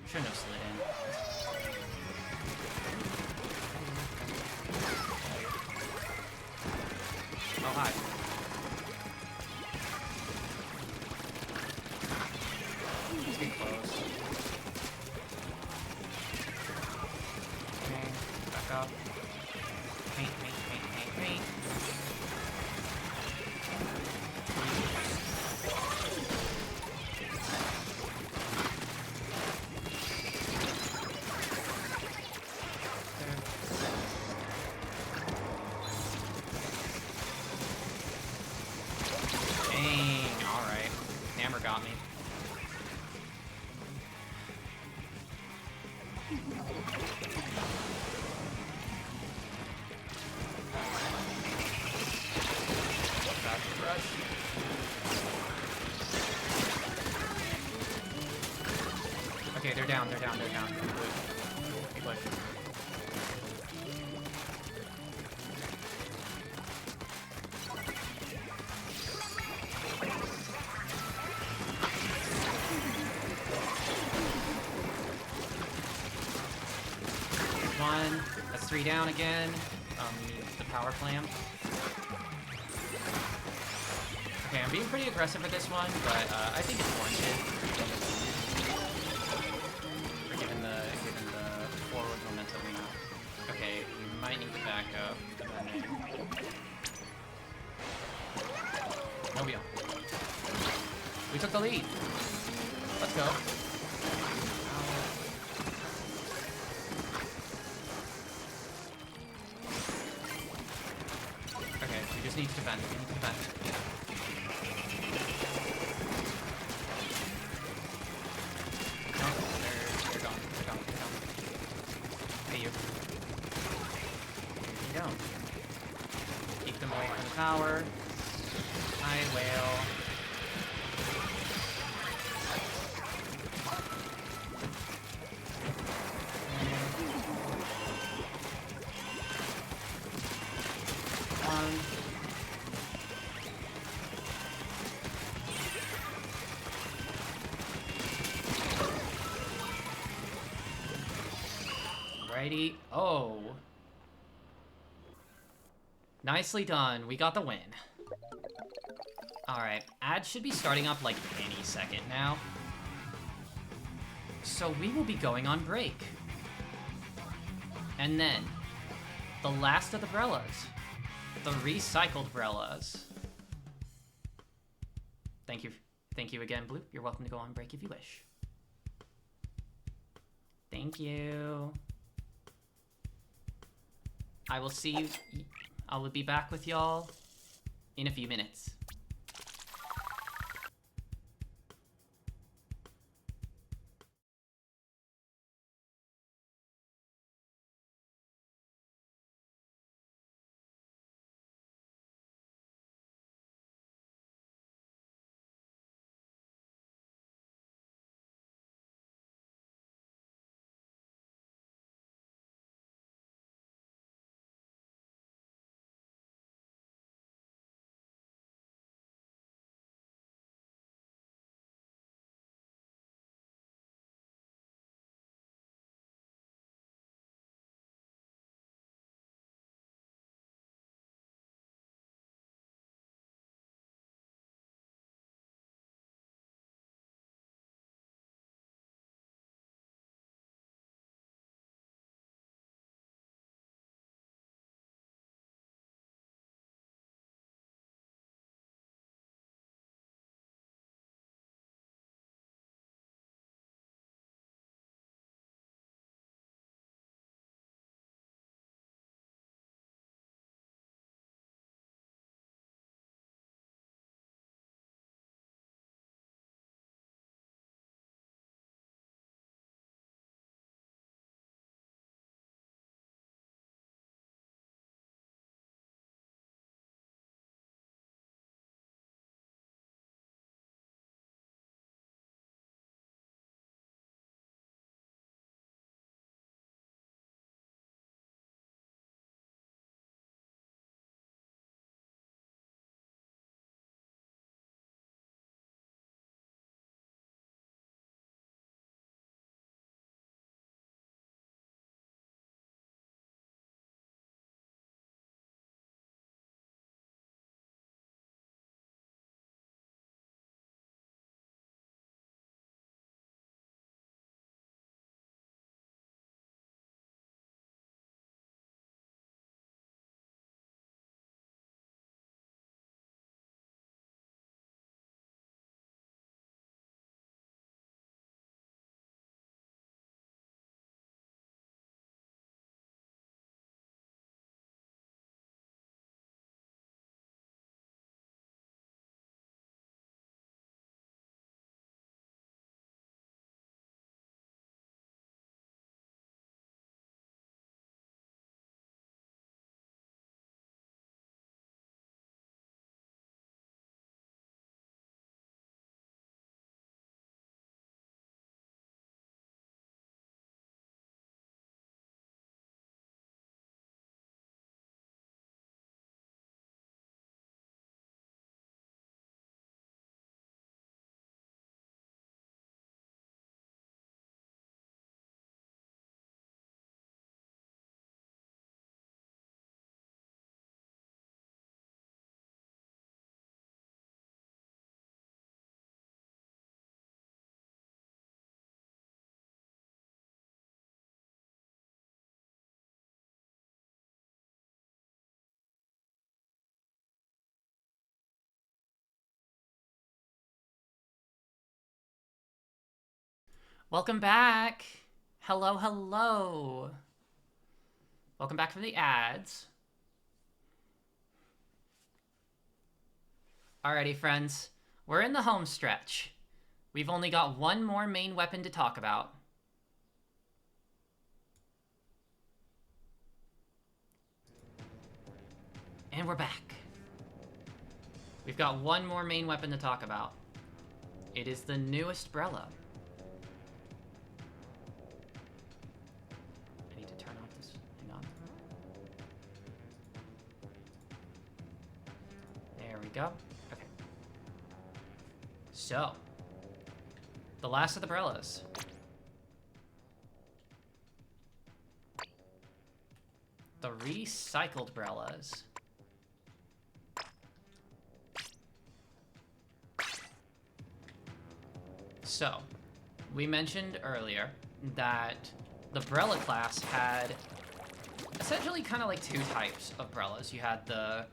Shouldn't have slid in. Oh, hi. Let's get close. Okay, back up. Paint, paint, paint, paint, paint. Dang, alright. Hammer got me. Okay, they're down, they're down, they're down. Big push. One. That's 3 down again. The power clam. Okay, I'm being pretty aggressive with this one, but I think it's warranted. Given the forward momentum now. Okay, we might need to back up. No, we don't. defend. We need to defend. No, they're gone. They're gone. They're gone. Hey, you. Here you go. Keep them away from the tower. I will. Righty. Oh. Nicely done. We got the win. Alright. Ads should be starting up like any second now. So we will be going on break. And then, the last of the Brellas. The recycled Brellas. Thank you. Thank you again, Blue. You're welcome to go on break if you wish. Thank you. I will see you. I will be back with y'all in a few minutes. Welcome back. Hello, hello. Welcome back from the ads. Alrighty, friends. We're in the home stretch. We've only got one more main weapon to talk about. And we're back. We've got one more main weapon to talk about. It is the newest Brella. I need to turn off this. Hang on. There we go. Okay. So, the last of the Brellas. The recycled Brellas. So, we mentioned earlier that the Brella class had essentially kind of like two types of Brellas. You had the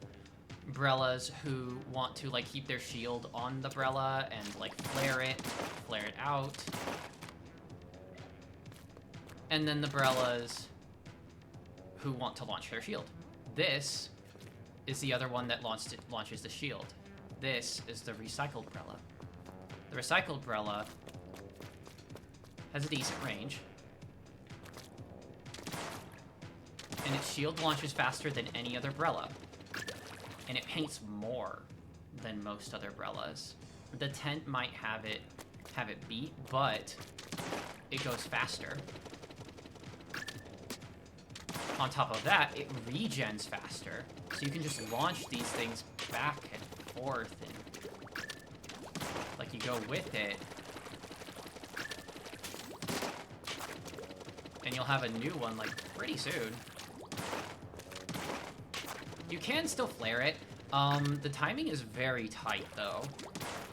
Brellas who want to like keep their shield on the Brella and like flare it out. And then the Brellas who want to launch their shield. This is the other one that launches the shield. This is the recycled Brella. The recycled Brella has a decent range. And its shield launches faster than any other Brella. And it paints more than most other Brellas. The tent might have it beat, but it goes faster. On top of that, it regens faster. So you can just launch these things back and forth and like you go with it. And you'll have a new one like pretty soon. You can still flare it. The timing is very tight though.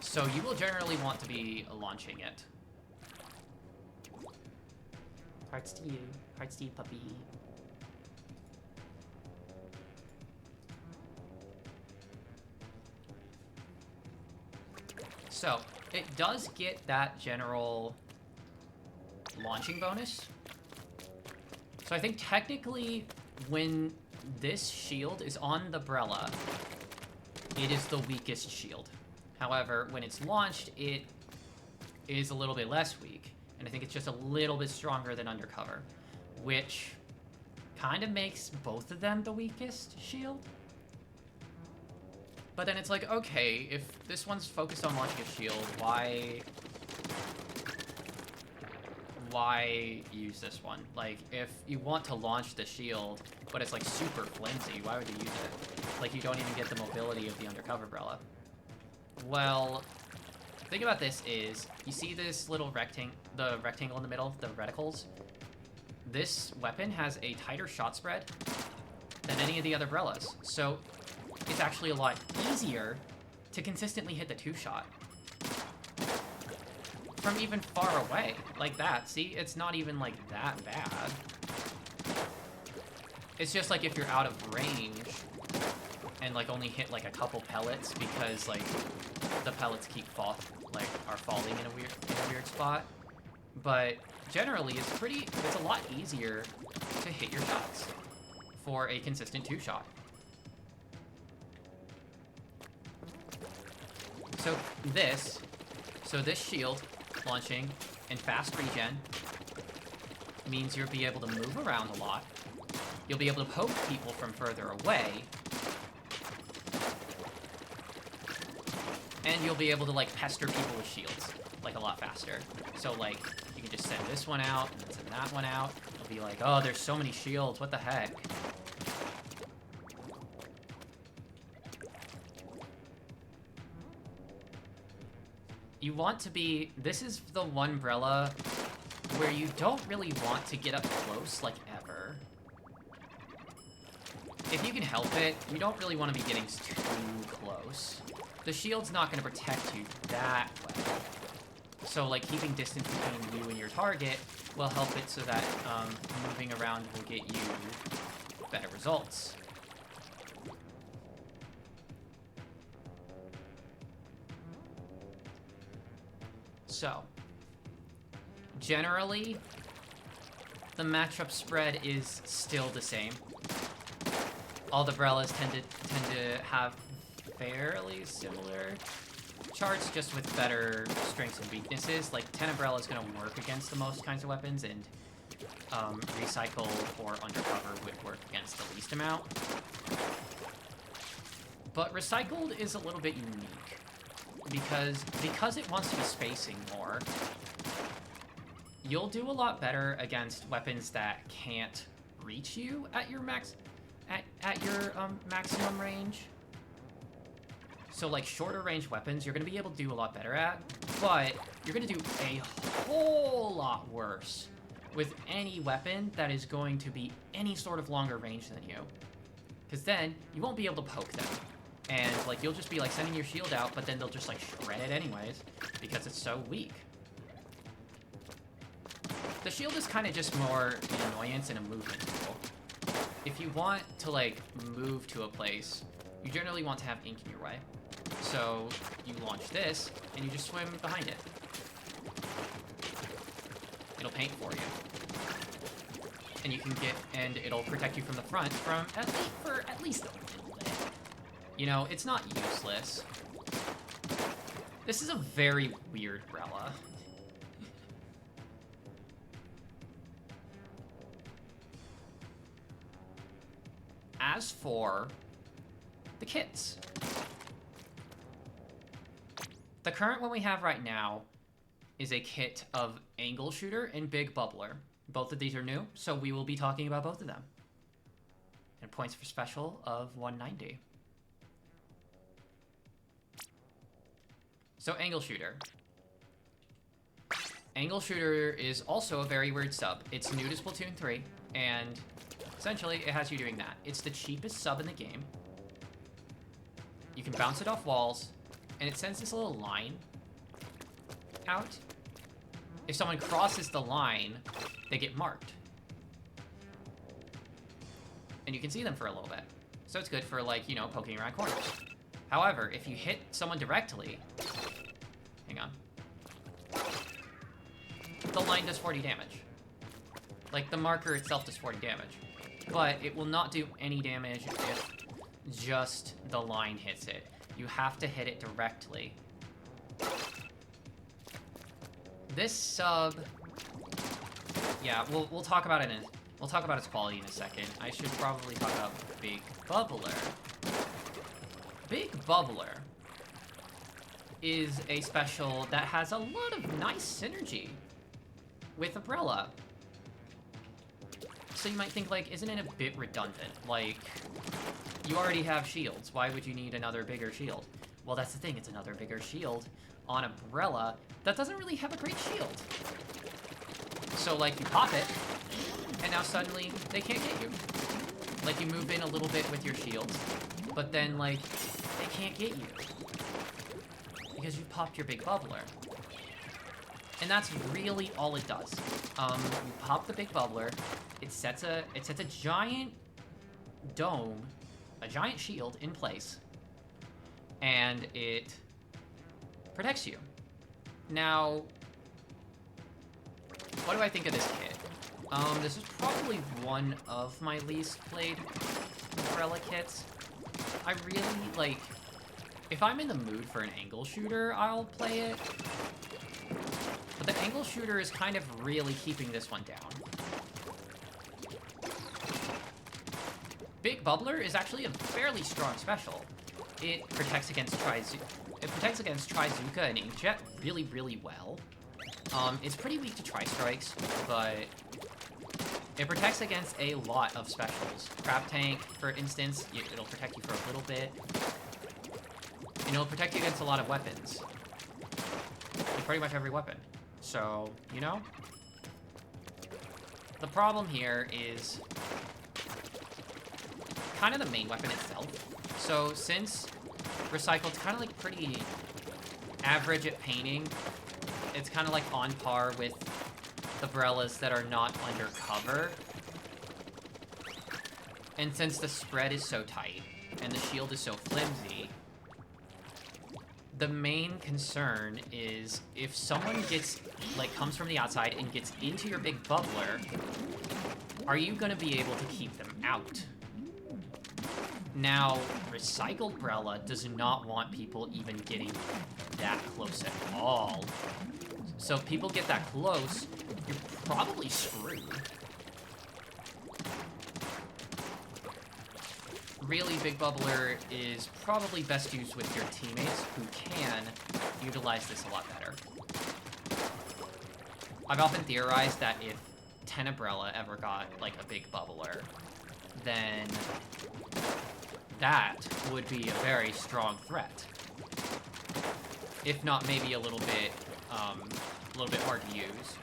So you will generally want to be launching it. Hearts to you. Hearts to you, puppy. So, it does get that general launching bonus. So I think technically when this shield is on the Brella, it is the weakest shield. However, when it's launched, it is a little bit less weak. And I think it's just a little bit stronger than Undercover, which kind of makes both of them the weakest shield. But then it's like, okay, if this one's focused on launching a shield, why use this one? Like, if you want to launch the shield, but it's like super flimsy, why would you use it? Like, you don't even get the mobility of the Undercover Brella. Well, the thing about this is, you see this little the rectangle in the middle, the reticles? This weapon has a tighter shot spread than any of the other Brellas. So it's actually a lot easier to consistently hit the two-shot. From even far away, like that. See, it's not even like that bad. It's just like if you're out of range and like only hit like a couple pellets because like the pellets are falling in a weird spot. But generally it's a lot easier to hit your shots for a consistent two-shot. So this shield launching and fast regen means you'll be able to move around a lot. You'll be able to poke people from further away. And you'll be able to like pester people with shields like a lot faster. So like you can just send this one out and then send that one out. You'll be like, oh, there's so many shields, what the heck? You want to be... This is the one Brella where you don't really want to get up close, like, ever. If you can help it, you don't really want to be getting too close. The shield's not going to protect you that well. So, like, keeping distance between you and your target will help it so that moving around will get you better results. So, generally, the matchup spread is still the same. All the Brellas tend to have fairly similar charts, just with better strengths and weaknesses. Like, 10 Umbrella is going to work against the most kinds of weapons, and recycled or undercover would work against the least amount. But recycled is a little bit unique because it wants to be spacing more. You'll do a lot better against weapons that can't reach you at your maximum range. So like shorter range weapons, you're gonna be able to do a lot better at, but you're gonna do a whole lot worse with any weapon that is going to be any sort of longer range than you. Because then you won't be able to poke them. And like you'll just be like sending your shield out, but then they'll just like shred it anyways because it's so weak. The shield is kind of just more an annoyance and a movement tool. If you want to like move to a place, you generally want to have ink in your way. So you launch this and you just swim behind it. It'll paint for you. And you can and it'll protect you from the front for at least a little bit. You know, it's not useless. This is a very weird Brella. As for the kits, the current one we have right now is a kit of Angle Shooter and Big Bubbler. Both of these are new, so we will be talking about both of them. And points for special of 190. So Angle Shooter. Angle Shooter is also a very weird sub. It's new to Splatoon 3, and essentially it has you doing that. It's the cheapest sub in the game. You can bounce it off walls, and it sends this little line out. If someone crosses the line, they get marked. And you can see them for a little bit. So it's good for, like, you know, poking around corners. However, if you hit someone directly... Hang on. The line does 40 damage. Like, the marker itself does 40 damage. But it will not do any damage if just the line hits it. You have to hit it directly. This sub... Yeah, we'll talk about it we'll talk about its quality in a second. I should probably talk about Big Bubbler. Big Bubbler is a special that has a lot of nice synergy with Brella. So you might think, like, isn't it a bit redundant? Like, you already have shields. Why would you need another bigger shield? Well, that's the thing. It's another bigger shield on a Brella that doesn't really have a great shield. So, like, you pop it, and now suddenly they can't get you. Like, you move in a little bit with your shields, but then, like, they can't get you. Because you popped your Big Bubbler. And that's really all it does. You pop the Big Bubbler, it sets a giant dome, a giant shield in place, and it protects you. Now, what do I think of this kit? This is probably one of my least played Brella kits. I really, like, if I'm in the mood for an Angle Shooter, I'll play it. But the Angle Shooter is kind of really keeping this one down. Big Bubbler is actually a fairly strong special. It protects against Trizuka and Inkjet really, really well. It's pretty weak to Tri-Strikes, but it protects against a lot of specials. Crab Tank, for instance, it'll protect you for a little bit. And it'll protect you against a lot of weapons. Pretty much every weapon. So, you know? The problem here is kind of the main weapon itself. So, since Recycled's kind of like pretty average at painting, it's kind of like on par with the Brellas that are not undercover. And since the spread is so tight and the shield is so flimsy, the main concern is if someone comes from the outside and gets into your Big Bubbler, are you going to be able to keep them out? Now, recycled Brella does not want people even getting that close at all. So if people get that close, you're probably screwed. Really, Big Bubbler is probably best used with your teammates who can utilize this a lot better. I've often theorized that if Tenebrella ever got, like, a Big Bubbler, then that would be a very strong threat. If not, maybe a little bit hard to use.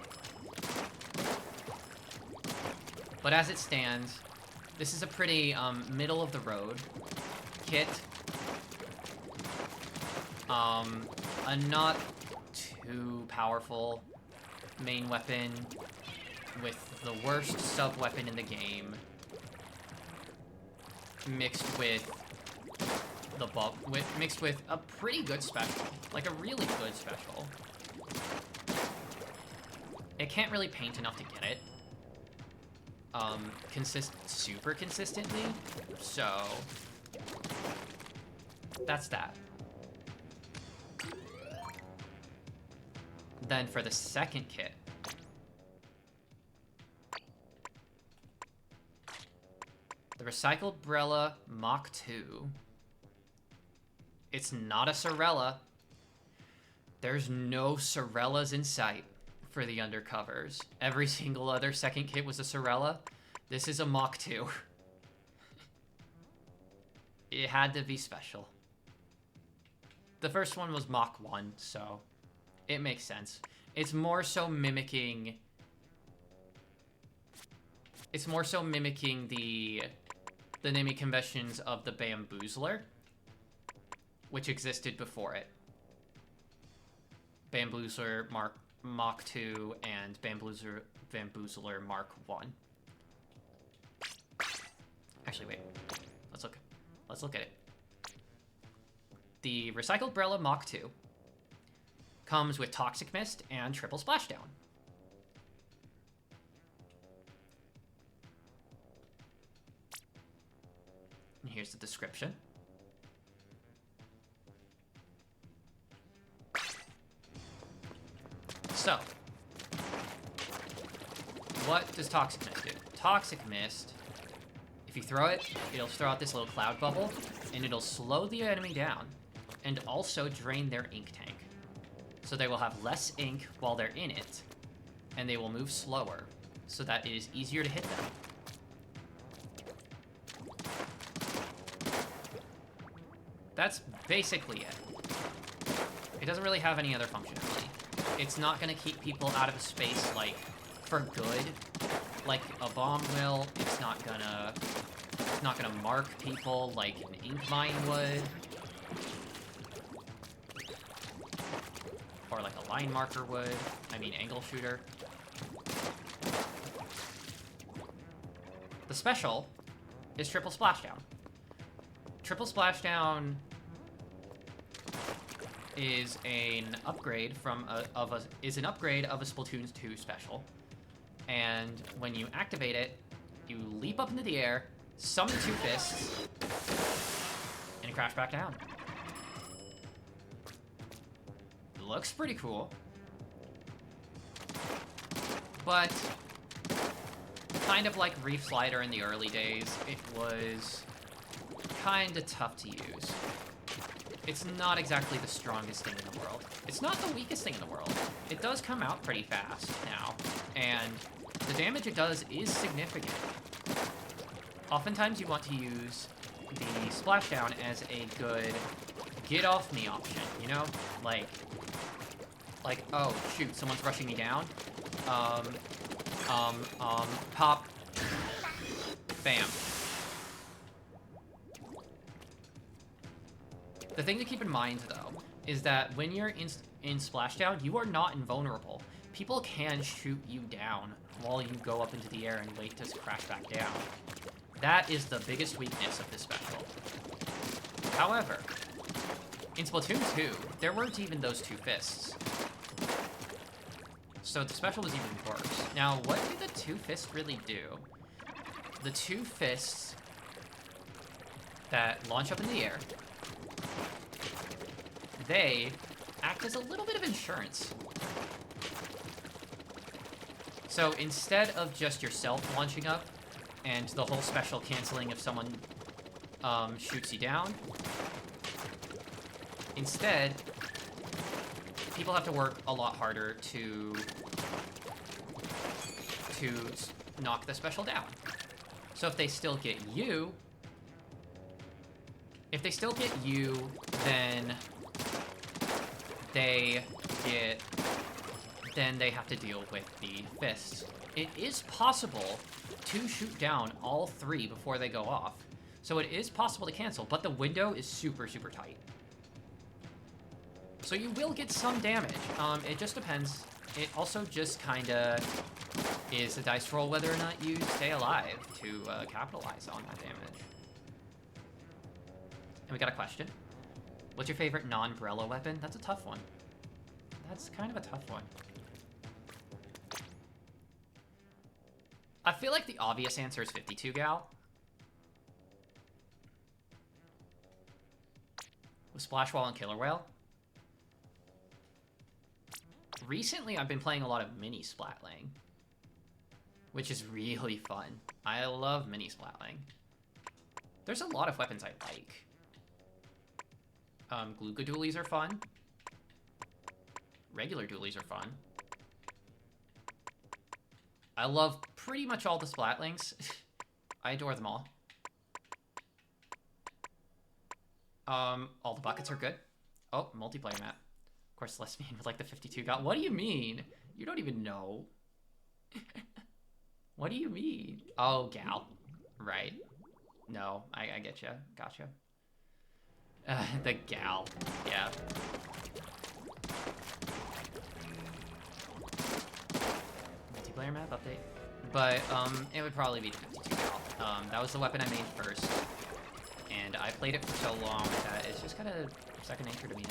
But as it stands, this is a pretty middle-of-the-road kit. A not too powerful main weapon with the worst sub-weapon in the game, mixed with a pretty good special, like a really good special. It can't really paint enough to get it. Super consistently, so that's that. Then for the second kit, the recycled Brella Mach 2. It's not a Sorella. There's no Sorellas in sight for the undercovers. Every single other second kit was a Sorella. This is a Mach 2. It had to be special. The first one was Mach 1, so it makes sense. It's more so mimicking... It's more so mimicking the naming conventions of the Bamboozler, which existed before it. Bamboozler Mach 2 and Bamboozler Mark 1. Actually, wait. Let's look at it. The recycled Brella Mach 2 comes with Toxic Mist and Triple Splashdown. And here's the description. So, what does Toxic Mist do? Toxic Mist, if you throw it, it'll throw out this little cloud bubble, and it'll slow the enemy down, and also drain their ink tank. So they will have less ink while they're in it, and they will move slower, so that it is easier to hit them. That's basically it. It doesn't really have any other functionality. It's not gonna keep people out of a space, like, for good, like a bomb will. It's not gonna mark people like an ink mine would. Or like a line marker would. I mean, angle shooter. The special is Triple Splashdown. Triple Splashdown is an upgrade of a Splatoon 2 special. And when you activate it, you leap up into the air, summon 2 fists, and you crash back down. It looks pretty cool. But kind of like Reef Slider in the early days, it was kinda tough to use. It's not exactly the strongest thing in the world. It's not the weakest thing in the world. It does come out pretty fast now, and the damage it does is significant. Oftentimes you want to use the Splashdown as a good get-off-me option, you know? Like, oh, shoot, someone's rushing me down. Pop. Bam. The thing to keep in mind, though, is that when you're in Splashdown, you are not invulnerable. People can shoot you down while you go up into the air and wait to crash back down. That is the biggest weakness of this special. However, in Splatoon 2, there weren't even those 2 fists. So the special was even worse. Now, what do the 2 fists really do? The 2 fists that launch up in the air. They act as a little bit of insurance. So instead of just yourself launching up and the whole special canceling if someone shoots you down, instead, people have to work a lot harder to knock the special down. So if they still get you, then they have to deal with the fists. It is possible to shoot down all 3 before they go off. So it is possible to cancel, but the window is super, super tight. So you will get some damage. It just depends. It also just kinda is a dice roll whether or not you stay alive to capitalize on that damage. And we got a question. What's your favorite non-Brella weapon? That's a tough one. That's kind of a tough one. I feel like the obvious answer is 52 Gal. With Splash Wall and Killer Whale. Recently, I've been playing a lot of mini splatling, which is really fun. I love mini splatling. There's a lot of weapons I like. Gluga dualies are fun. Regular dualies are fun. I love pretty much all the splatlings. I adore them all. All the buckets are good. Oh, multiplayer map. Of course, less mean with like the 52 Gal. What do you mean? You don't even know. What do you mean? Oh, Gal. Right. No, I get you. Gotcha. The Gal. Yeah. Multiplayer map update. But, it would probably be the 52 Gal. That was the weapon I made first. And I played it for so long that it's just kind of second nature to me.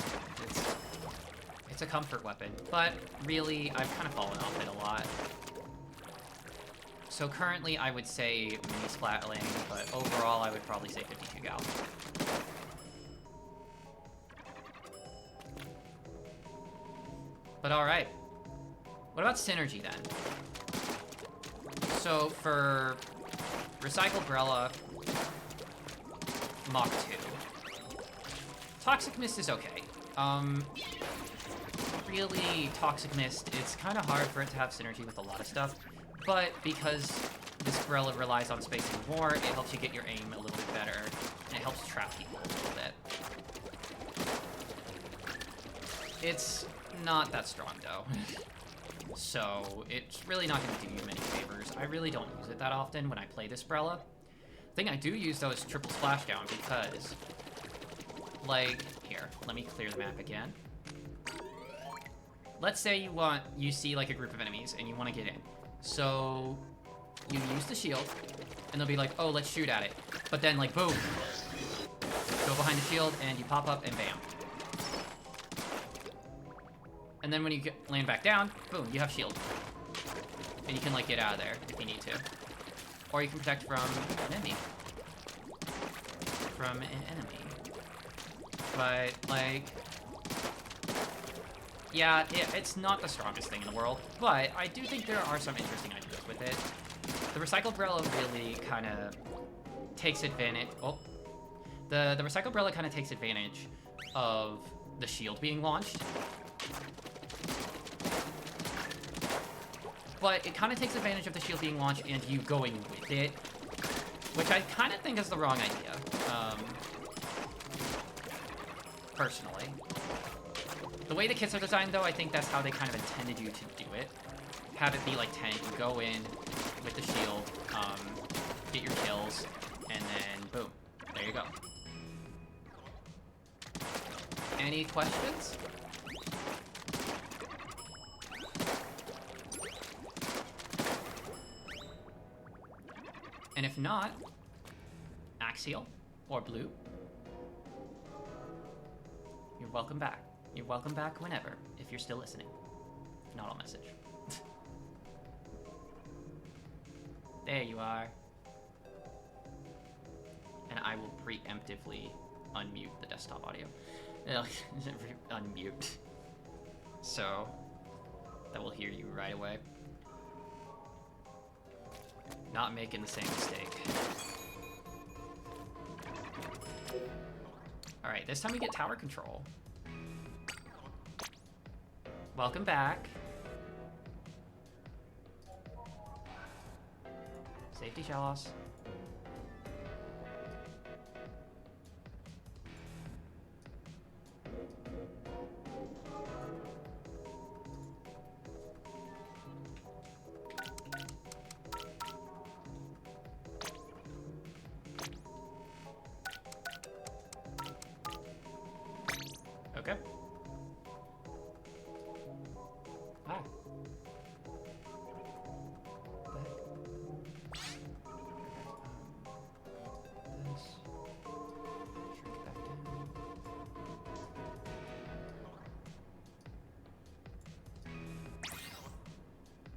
It's a comfort weapon. But, really, I've kind of fallen off it a lot. So currently, I would say mini splatling, but overall, I would probably say 52 Gal. But alright. What about synergy then? So for Recycle Brella Mach 2, Toxic Mist is okay. Really, Toxic Mist, it's kind of hard for it to have synergy with a lot of stuff, but because this Brella relies on spacing more, it helps you get your aim a little bit better, and it helps trap people a little bit. It's not that strong, though. So, it's really not going to do you many favors. I really don't use it that often when I play this Brella. The thing I do use, though, is triple splashdown, because, like, here, let me clear the map again. Let's say you see, like, a group of enemies, and you want to get in. So, you use the shield, and they'll be like, oh, let's shoot at it. But then, like, boom. Go behind the shield, and you pop up, and bam. And then when you land back down, boom, you have shield. And you can, like, get out of there if you need to. Or you can protect from an enemy. But, like... yeah, it's not the strongest thing in the world, but I do think there are some interesting ideas with it. The Recycled Brella really kind of takes advantage... oh. The Recycled Brella kind of takes advantage of the shield being launched. But it kind of takes advantage of the shield being launched and you going with it, which I kind of think is the wrong idea, personally. The way the kits are designed, though, I think that's how they kind of intended you to do it. Have it be like tank, you go in with the shield, get your kills, and then boom, there you go. Any questions? And if not, Axial or Blue, you're welcome back. You're welcome back whenever, if you're still listening. If not, I'll message. There you are. And I will preemptively unmute the desktop audio. Unmute. So that will hear you right away. Not making the same mistake. Alright, this time we get tower control. Welcome back. Safety Shellos. Okay. Hi.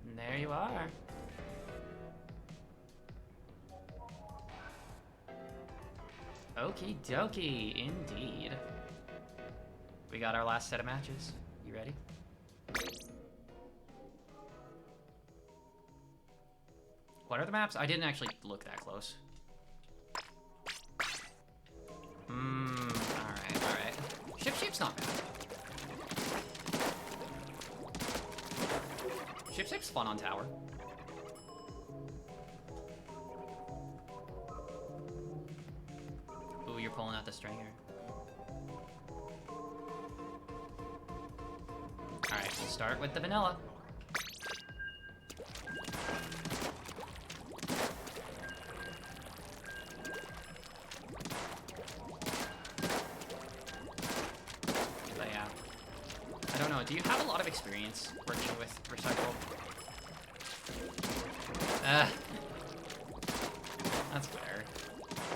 And there you are. Okie dokie, indeed. We got our last set of matches. You ready? What are the maps? I didn't actually look that close. Alright. Ship's not bad. Ship's fun on tower. Ooh, you're pulling out the stringer. Alright, we'll start with the vanilla. But yeah. I don't know, do you have a lot of experience working with Recycle? That's fair.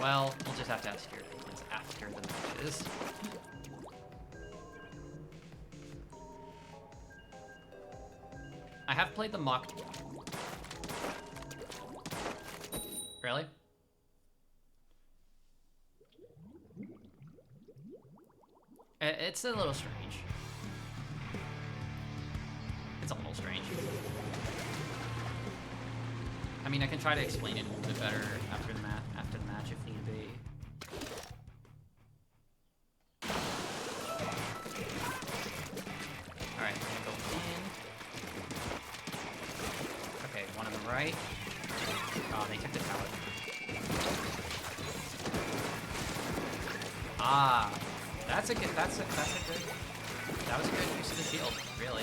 Well, we'll just have to ask your opinions after the matches. I have played the mock. Really? It's a little strange. It's a little strange. I mean, I can try to explain it a little bit better after the match if need be. All right, we're gonna go in. Okay, one on the right. Oh, they took the tower. Ah, that's a good. That was a good use of the shield, really.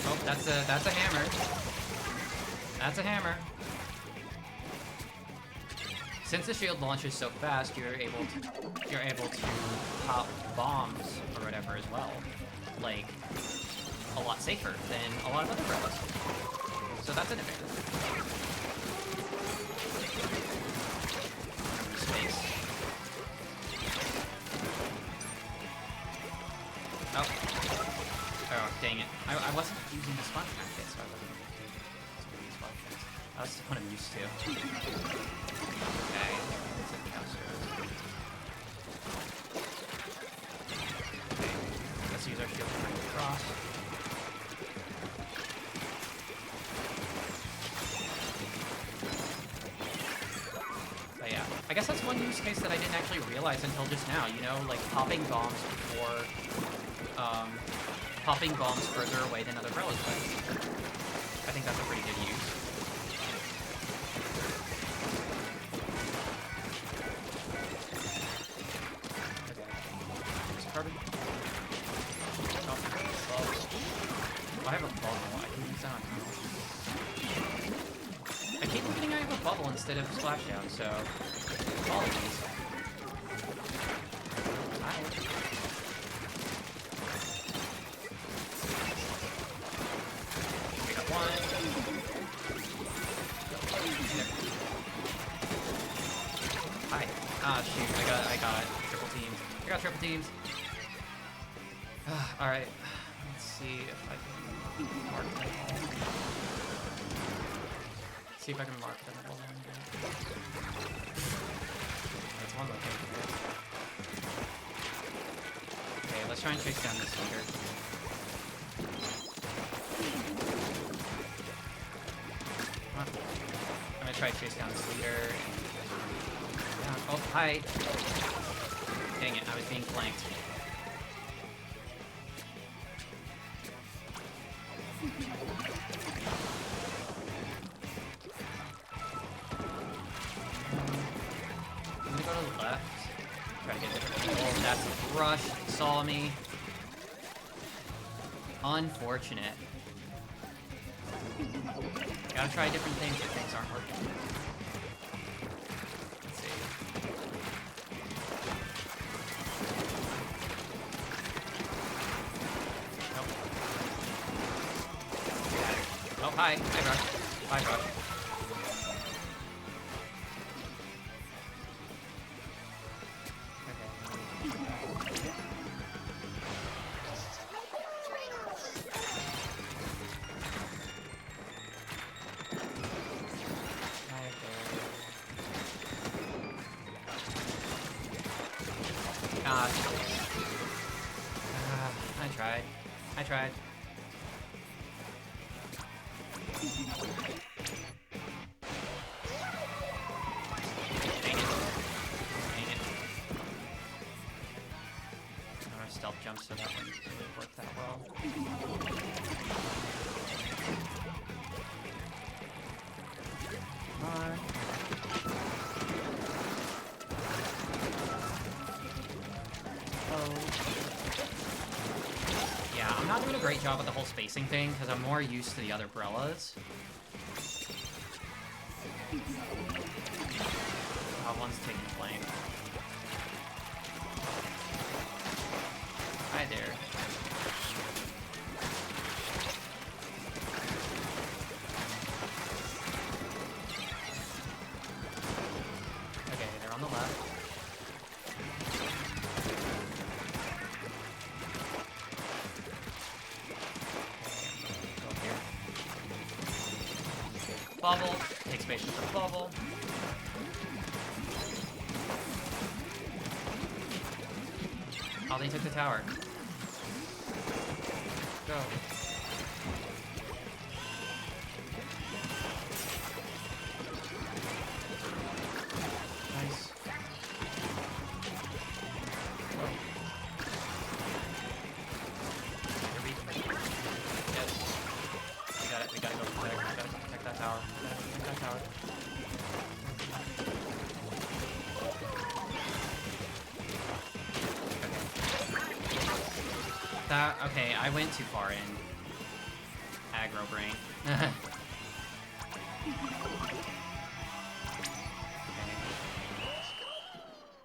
Oh, that's a hammer. That's a hammer. Since the shield launches so fast, you're able to pop bombs or whatever as well, like a lot safer than a lot of other Brellas. So that's an advantage. Space. Oh. Oh, dang it. I wasn't using the sponge packet, so I wasn't able to use sponge packets. That's what I'm used to. Okay. Let's use our shield to bring it across. But yeah, I guess that's one use case that I didn't actually realize until just now, you know, like popping bombs before, popping bombs further away than other Brellas would. I think that's a pretty good use. Carbon. Oh, I have a bubble. I can use that on I keep forgetting I have a bubble instead of splashdown, so apologies. Hi. We got one. Hi. Ah, shoot. I got triple teams. I got triple teams. Alright. Let's see if I can mark them all. See if I can mark them all. That's one location. Okay, let's try and chase down this leader. I'm gonna try to chase down this leader. Oh, hi! Dang it, I was being flanked. I'm gonna go to the left. Try to get different people. Oh, that's a rush. Saw me. Unfortunate. Gotta try different things if things aren't working. Let's see. Nope. Oh, hi. Hi, Rush. Bye, Rush. I tried. Dang it. Our stealth jump, so that wouldn't really work that well. Come on. I'm not doing a great job with the whole spacing thing, because I'm more used to the other Brellas. One's taking flame. Hi there. Okay, they're on the left. Bubble. Take space with the bubble. Oh, they took the tower. Go. Nice. Whoa. Yes. We got it. We gotta go from there. We gotta protect that tower. We gotta protect that tower. Okay, I went too far in. Aggro brain. Okay.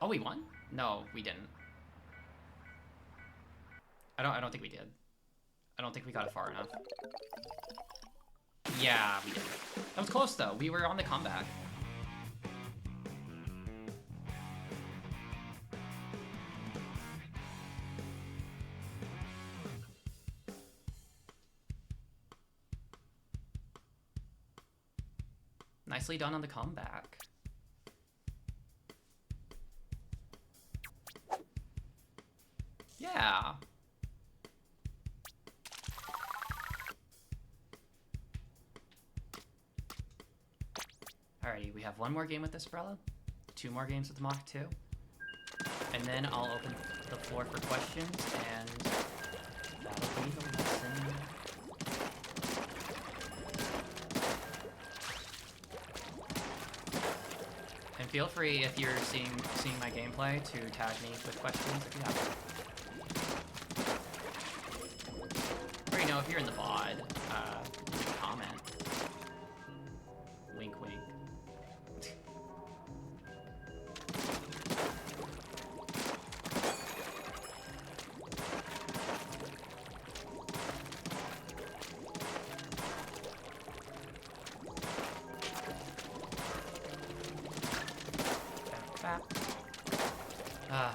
Oh, we won? No, we didn't. I don't think we did. I don't think we got it far enough. Yeah, we did. That was close though. We were on the comeback. Nicely done on the comeback. Yeah. Alrighty, we have one more game with this Brella, 2 more games with the Mach 2, and then I'll open the floor for questions, and that'll be the lesson. And feel free, if you're seeing my gameplay, to tag me with questions if you have them. Or, you know, if you're in the VOD, comment. Wink, wink.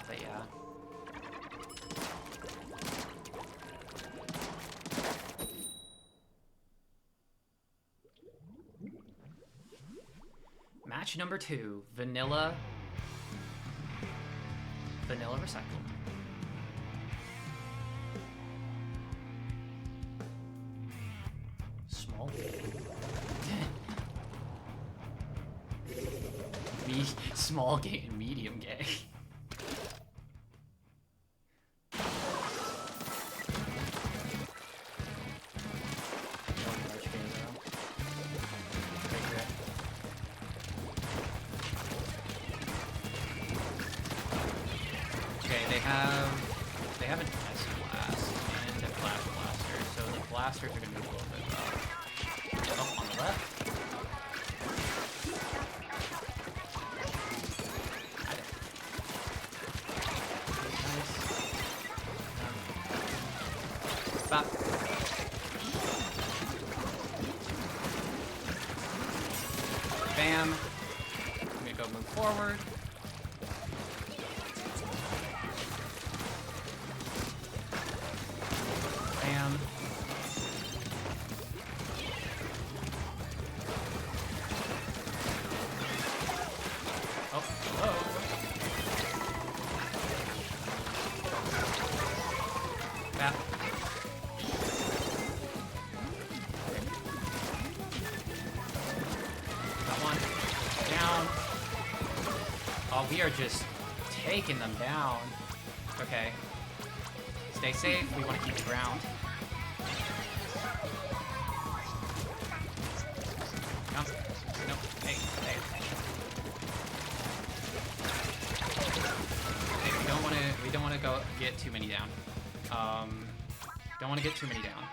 But yeah. Match number 2, Vanilla Recycle. Small gay. Small gay and medium gay. They have an S-Blast and a Flash Blaster, so the blasters are going to be a little bit rough. Oh, on the left. Nice. Stop. Bam. I'm going to go move forward. Bam. Oh, hello. Bap. Got one. Down. Oh, we are just taking them down. Okay. Stay safe. We want to keep the ground. No. No. Hey. Hey. Hey, we don't want to go get too many down. Don't want to get too many down.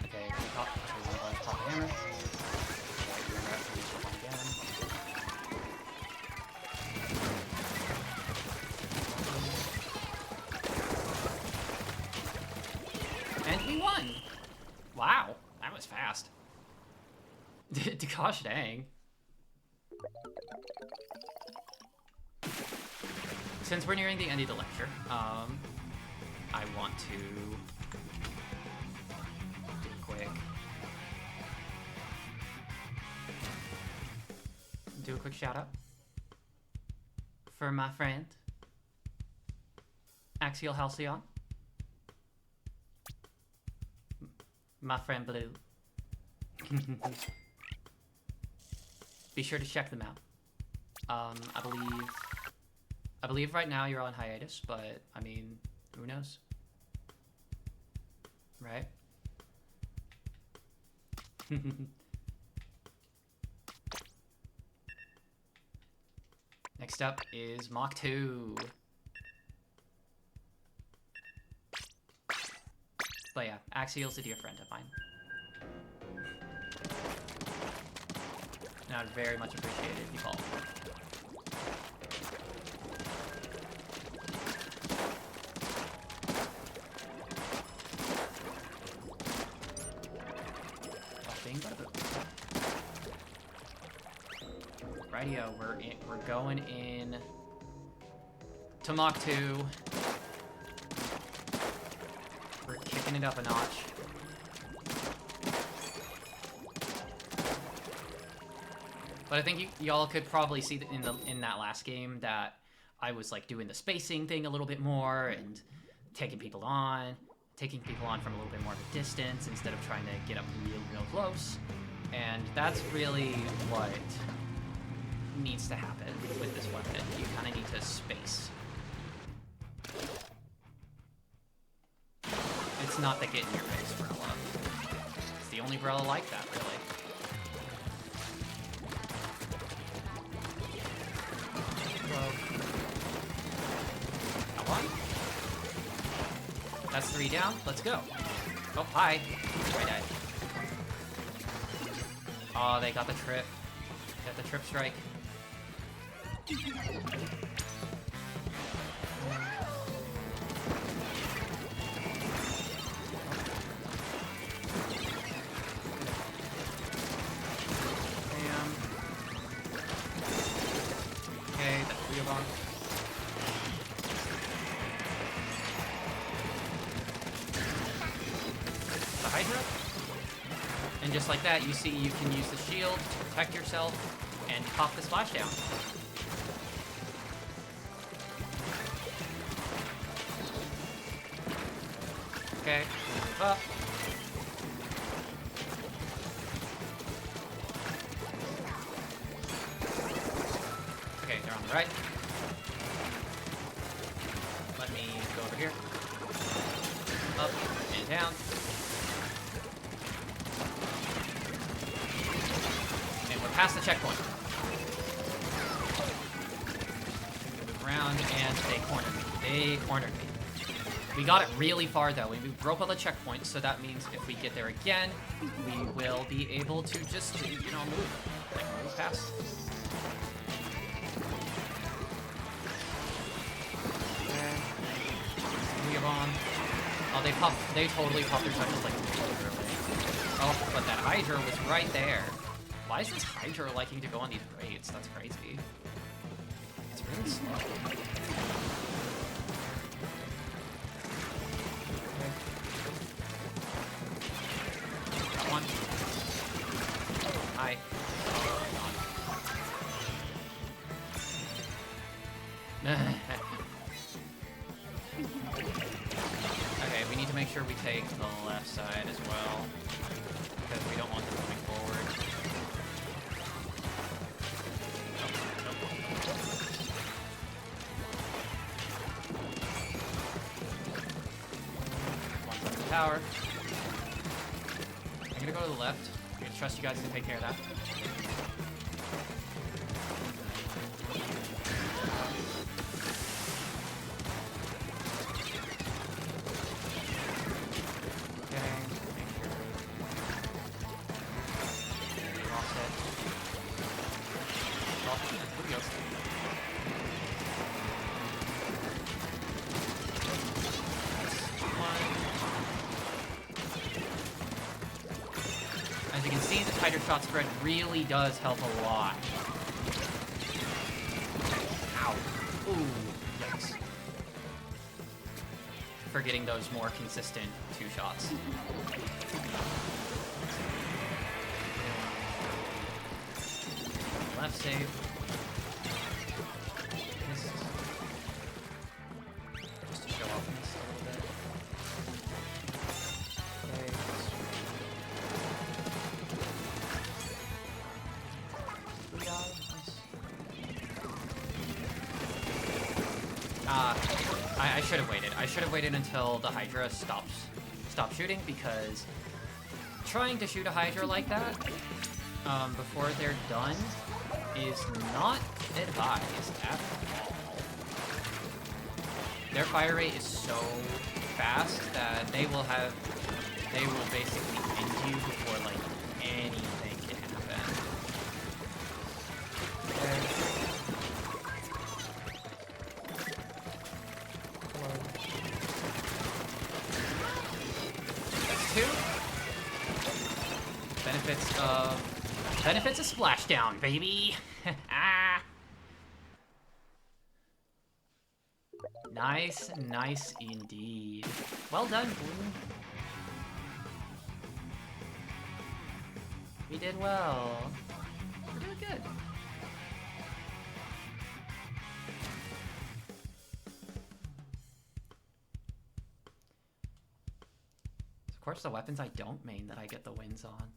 Okay, pop the hammer. And we won! Wow, that was fast. Gosh dang. Since we're nearing the end of the lecture, I want to do a quick shout out for my friend Axial Halcyon, my friend Blue. Be sure to check them out. I believe right now you're on hiatus, but I mean, who knows? Right? Next up is Mach 2. But yeah, Axial's a dear friend of mine. And I'd very much appreciate it if you follow. Radio, we're going in to Mach 2. We're kicking it up a notch. But I think y'all could probably see in that last game that I was like doing the spacing thing a little bit more and taking people on from a little bit more of a distance instead of trying to get up real close. And that's really what needs to happen with this weapon. You kind of need to space. It's not the get in your face Brella. It's the only Brella like that, really. Whoa. Got one. That's 3 down. Let's go. Oh, hi. I died. Oh, they got the trip. Got the trip strike. Okay, that's 3 of them. The Hydra? And just like that, you see you can use the shield to protect yourself and pop the splashdown. Okay, move up. Okay, they're on the right. Let me go over here. Up and down. And we're past the checkpoint. Move around and they cornered me. They cornered me. We got it really far though. We broke all the checkpoints, so that means if we get there again, we will be able to just, you know, move. Like, move past. On. Oh, they totally popped their touches like really early. Oh, but that Hydra was right there. Why is this Hydra liking to go on these raids? That's crazy. It's really slow. Okay. Got one. Hi. Oh, okay, we need to make sure we take the left side as well, because we don't want them moving forward. One's on the tower. I'm gonna go to the left. I'm gonna trust you guys to take care of that. As you can see, the tighter shot spread really does help a lot. Ow. Ooh, yikes. For getting those more consistent 2 shots. Left save. Missed. Just to show off this a little bit. Okay. I should have waited. I should have waited until the Hydra stops shooting, because trying to shoot a Hydra like that before they're done is not advised at all. Their fire rate is so fast that they will basically end you before like anything can happen. Okay. Benefits of splashdown, baby. Ah. Nice indeed. Well done, Blue. We did well. We're doing good. Of course, the weapons I don't main that I get the wins on.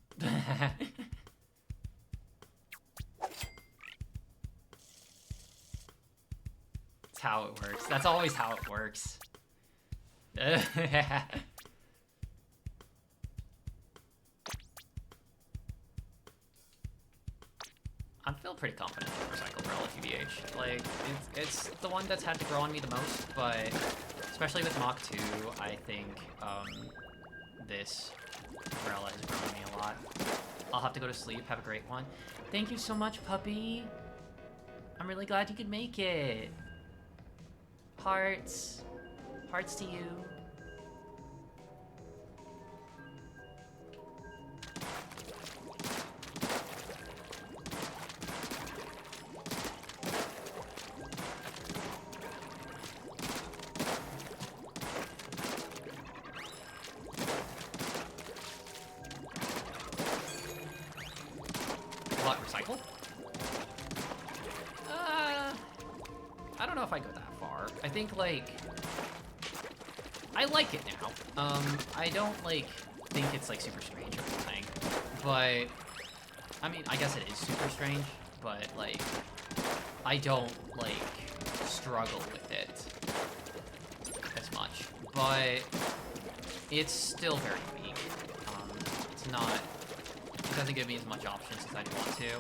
That's how it works. That's always how it works. I'm feeling pretty confident in Motorcycle Brella TBH. Like, it's the one that's had to grow on me the most, but especially with Mach 2, I think this Brella has grown on me a lot. I'll have to go to sleep. Have a great one. Thank you so much, puppy. I'm really glad you could make it. Hearts. Hearts to you. I don't know if I go that far. I think, like, I like it now. I don't, like, think it's, like, super strange or anything. But, I mean, I guess it is super strange, but, like, I don't, like, struggle with it as much. But it's still very weak. It's not... It doesn't give me as much options as I'd want to.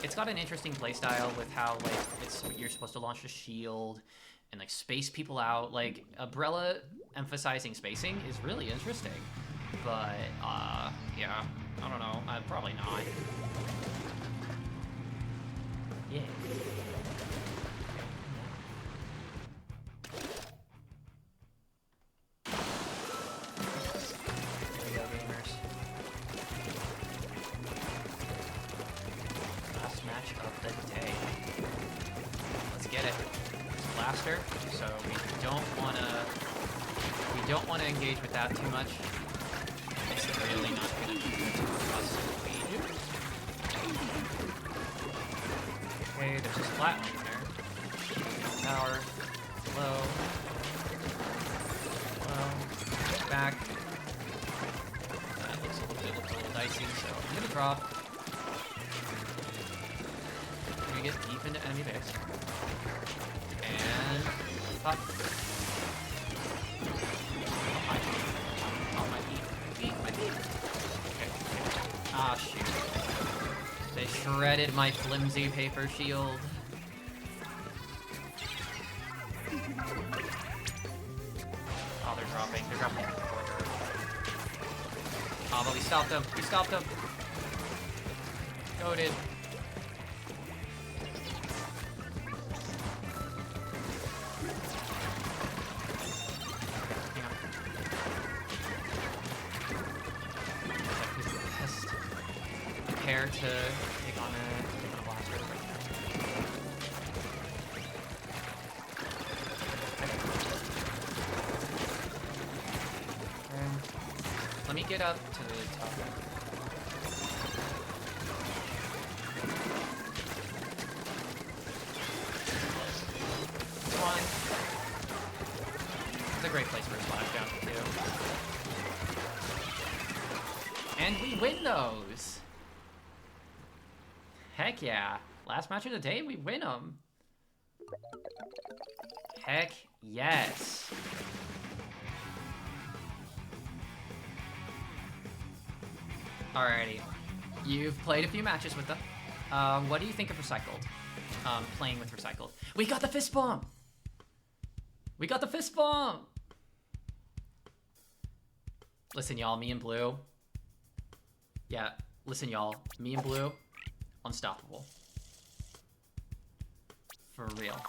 It's got an interesting playstyle with how, like, you're supposed to launch a shield and, like, space people out. Like, Brella emphasizing spacing is really interesting. But, yeah, I don't know. Probably not. Yeah. Here we go, gamers. Last match of the day. Let's get it. It's Blaster, so we don't wanna engage with that too much. It's really not gonna be good for us to lead. Okay, there's a flatline there. Power. Low. Low. Back. That looks a little dicey, so I'm gonna drop. We get deep into enemy base. And pop. Oh, my beat. Okay. Ah, shoot. They shredded my flimsy paper shield. Oh, they're dropping. They're dropping. Oh, but we stopped them. We stopped them. Goated. To take on a blaster right now. Let me get up to the top. Come on. It's a great place for a splashdown too. And we win those! Heck yeah. Last match of the day, we win them. Heck yes. Alrighty. You've played a few matches with them. What do you think of Recycled? Playing with Recycled. We got the fist bump! We got the fist bump! Listen, y'all, me and Blue. Yeah, listen, y'all. Me and Blue. Unstoppable. For real.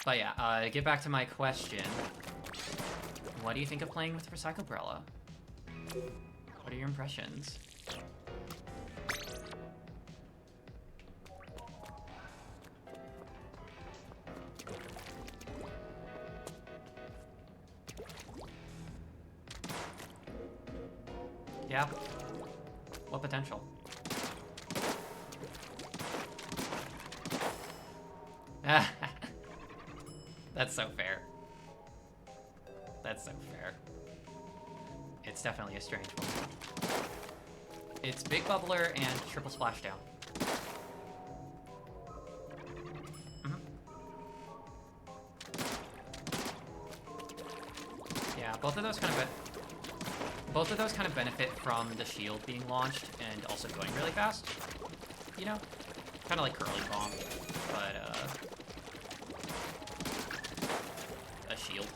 But yeah, get back to my question. What do you think of playing with Recycle Brella? What are your impressions? Yeah. What potential? That's so fair. That's so fair. It's definitely a strange one. It's Big Bubbler and Triple Splashdown. Yeah, both of those kind of benefit from the shield being launched and also going really fast. You know? Kind of like Curly Bomb, but a shield.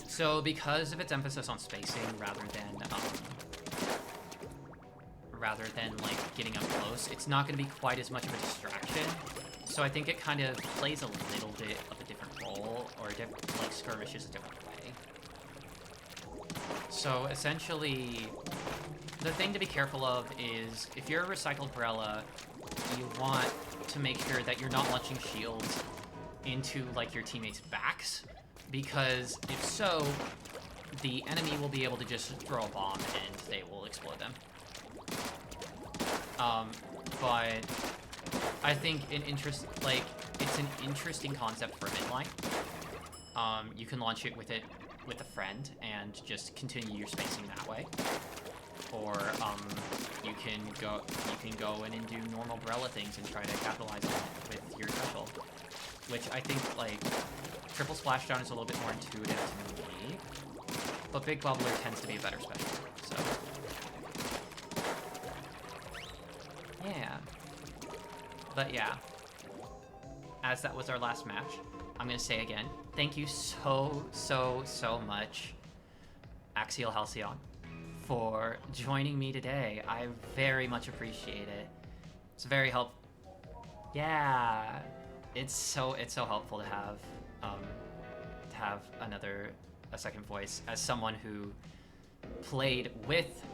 So because of its emphasis on spacing rather than like getting up close, it's not going to be quite as much of a distraction. So I think it kind of plays a little bit of a different role, or like skirmishes a different way. So essentially, the thing to be careful of is if you're a recycled Brella, you want to make sure that you're not launching shields into like your teammates' backs, Because if so, the enemy will be able to just throw a bomb and they will explode them. But I think it's an interesting concept for midline. You can launch it with a friend and just continue your spacing that way. Or you can go in and do normal Brella things and try to capitalize on it with your special. Which I think like triple splashdown is a little bit more intuitive to me. But Big Bubbler tends to be a better special. So yeah. But yeah. As that was our last match, I'm gonna say again, thank you so much, Axial Halcyon, for joining me today. I very much appreciate it. It's very helpful. Yeah, it's so helpful to have a second voice as someone who played with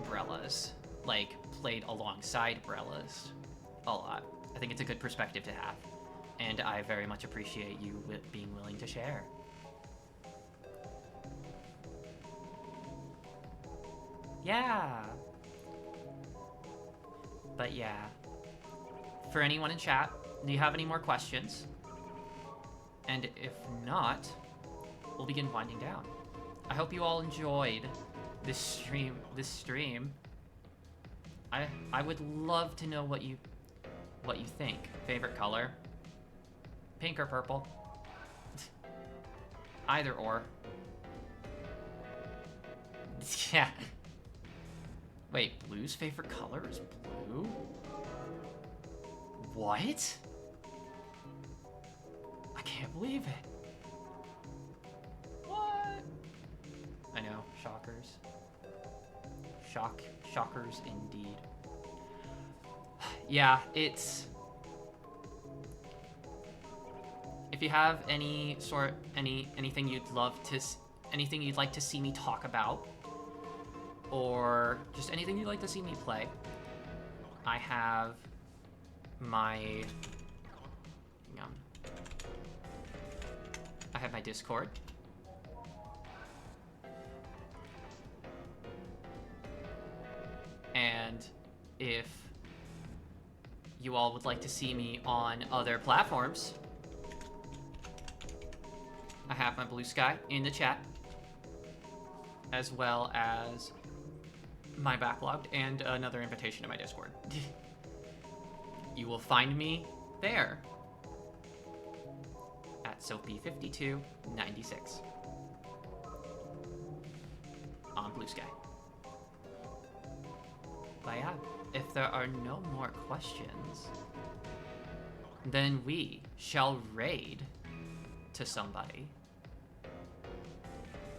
Brellas, like played alongside Brellas a lot. I think it's a good perspective to have. And I very much appreciate you being willing to share. Yeah. But yeah. For anyone in chat, do you have any more questions? And if not, we'll begin winding down. I hope you all enjoyed this stream. I would love to know what you think. Favorite color? Pink or purple? Either or. Yeah. Wait, blue's favorite color is blue? What? I can't believe it. What? I know, shockers. Shockers indeed. Yeah, it's... If you have anything you'd like to see me talk about, or just anything you'd like to see me play, I have my Discord. And if you all would like to see me on other platforms, I have my Blue Sky in the chat, as well as my Backlogged and another invitation to my Discord. You will find me there at Soapy5296 on Blue Sky. But yeah, if there are no more questions, then we shall raid to somebody.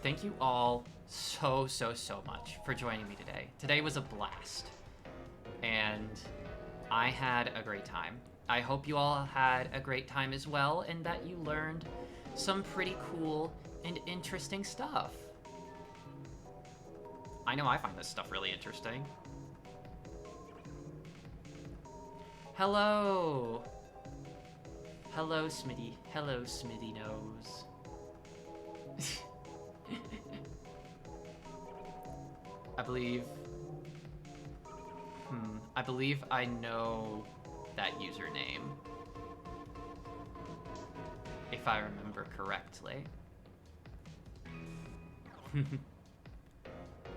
Thank you all so much for joining me today. Today was a blast, and I had a great time. I hope you all had a great time as well, and that you learned some pretty cool and interesting stuff. I know I find this stuff really interesting. Hello! Hello, Smitty. Hello, Smitty Nose. I believe I know that username, if I remember correctly.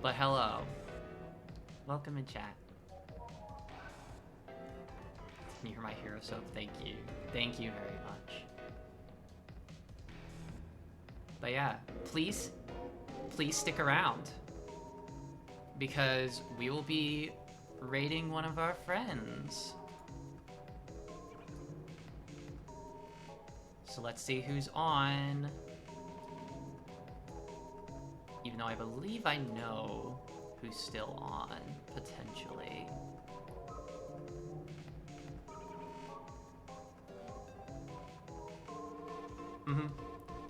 But hello. Welcome in chat. You're my hero, so thank you. Thank you very much. But yeah, please stick around, because we will be raiding one of our friends. So let's see who's on. Even though I believe I know who's still on, potentially.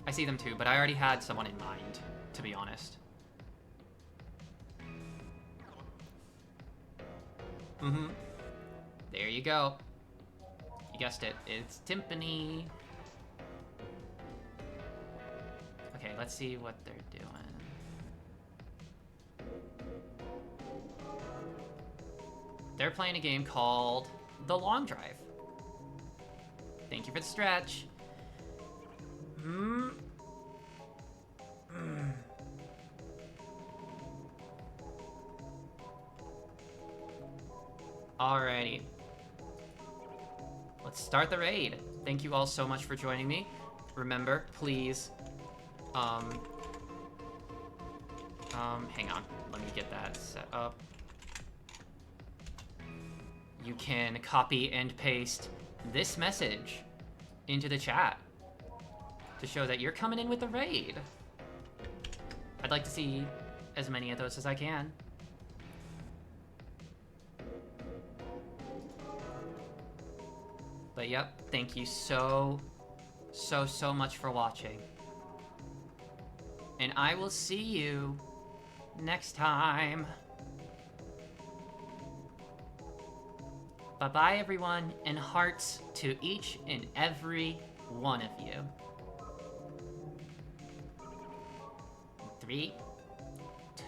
I see them too, but I already had someone in mind, to be honest. There you go. You guessed it. It's Timpani. let's see what they're doing. They're playing a game called The Long Drive. Thank you for the stretch. Alrighty. Let's start the raid. Thank you all so much for joining me. Remember, please, hang on. Let me get that set up. You can copy and paste this message into the chat to show that you're coming in with the raid. I'd like to see as many of those as I can. But yep, thank you so much for watching. And I will see you next time. Bye-bye, everyone, and hearts to each and every one of you. 3,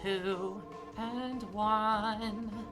2, and 1.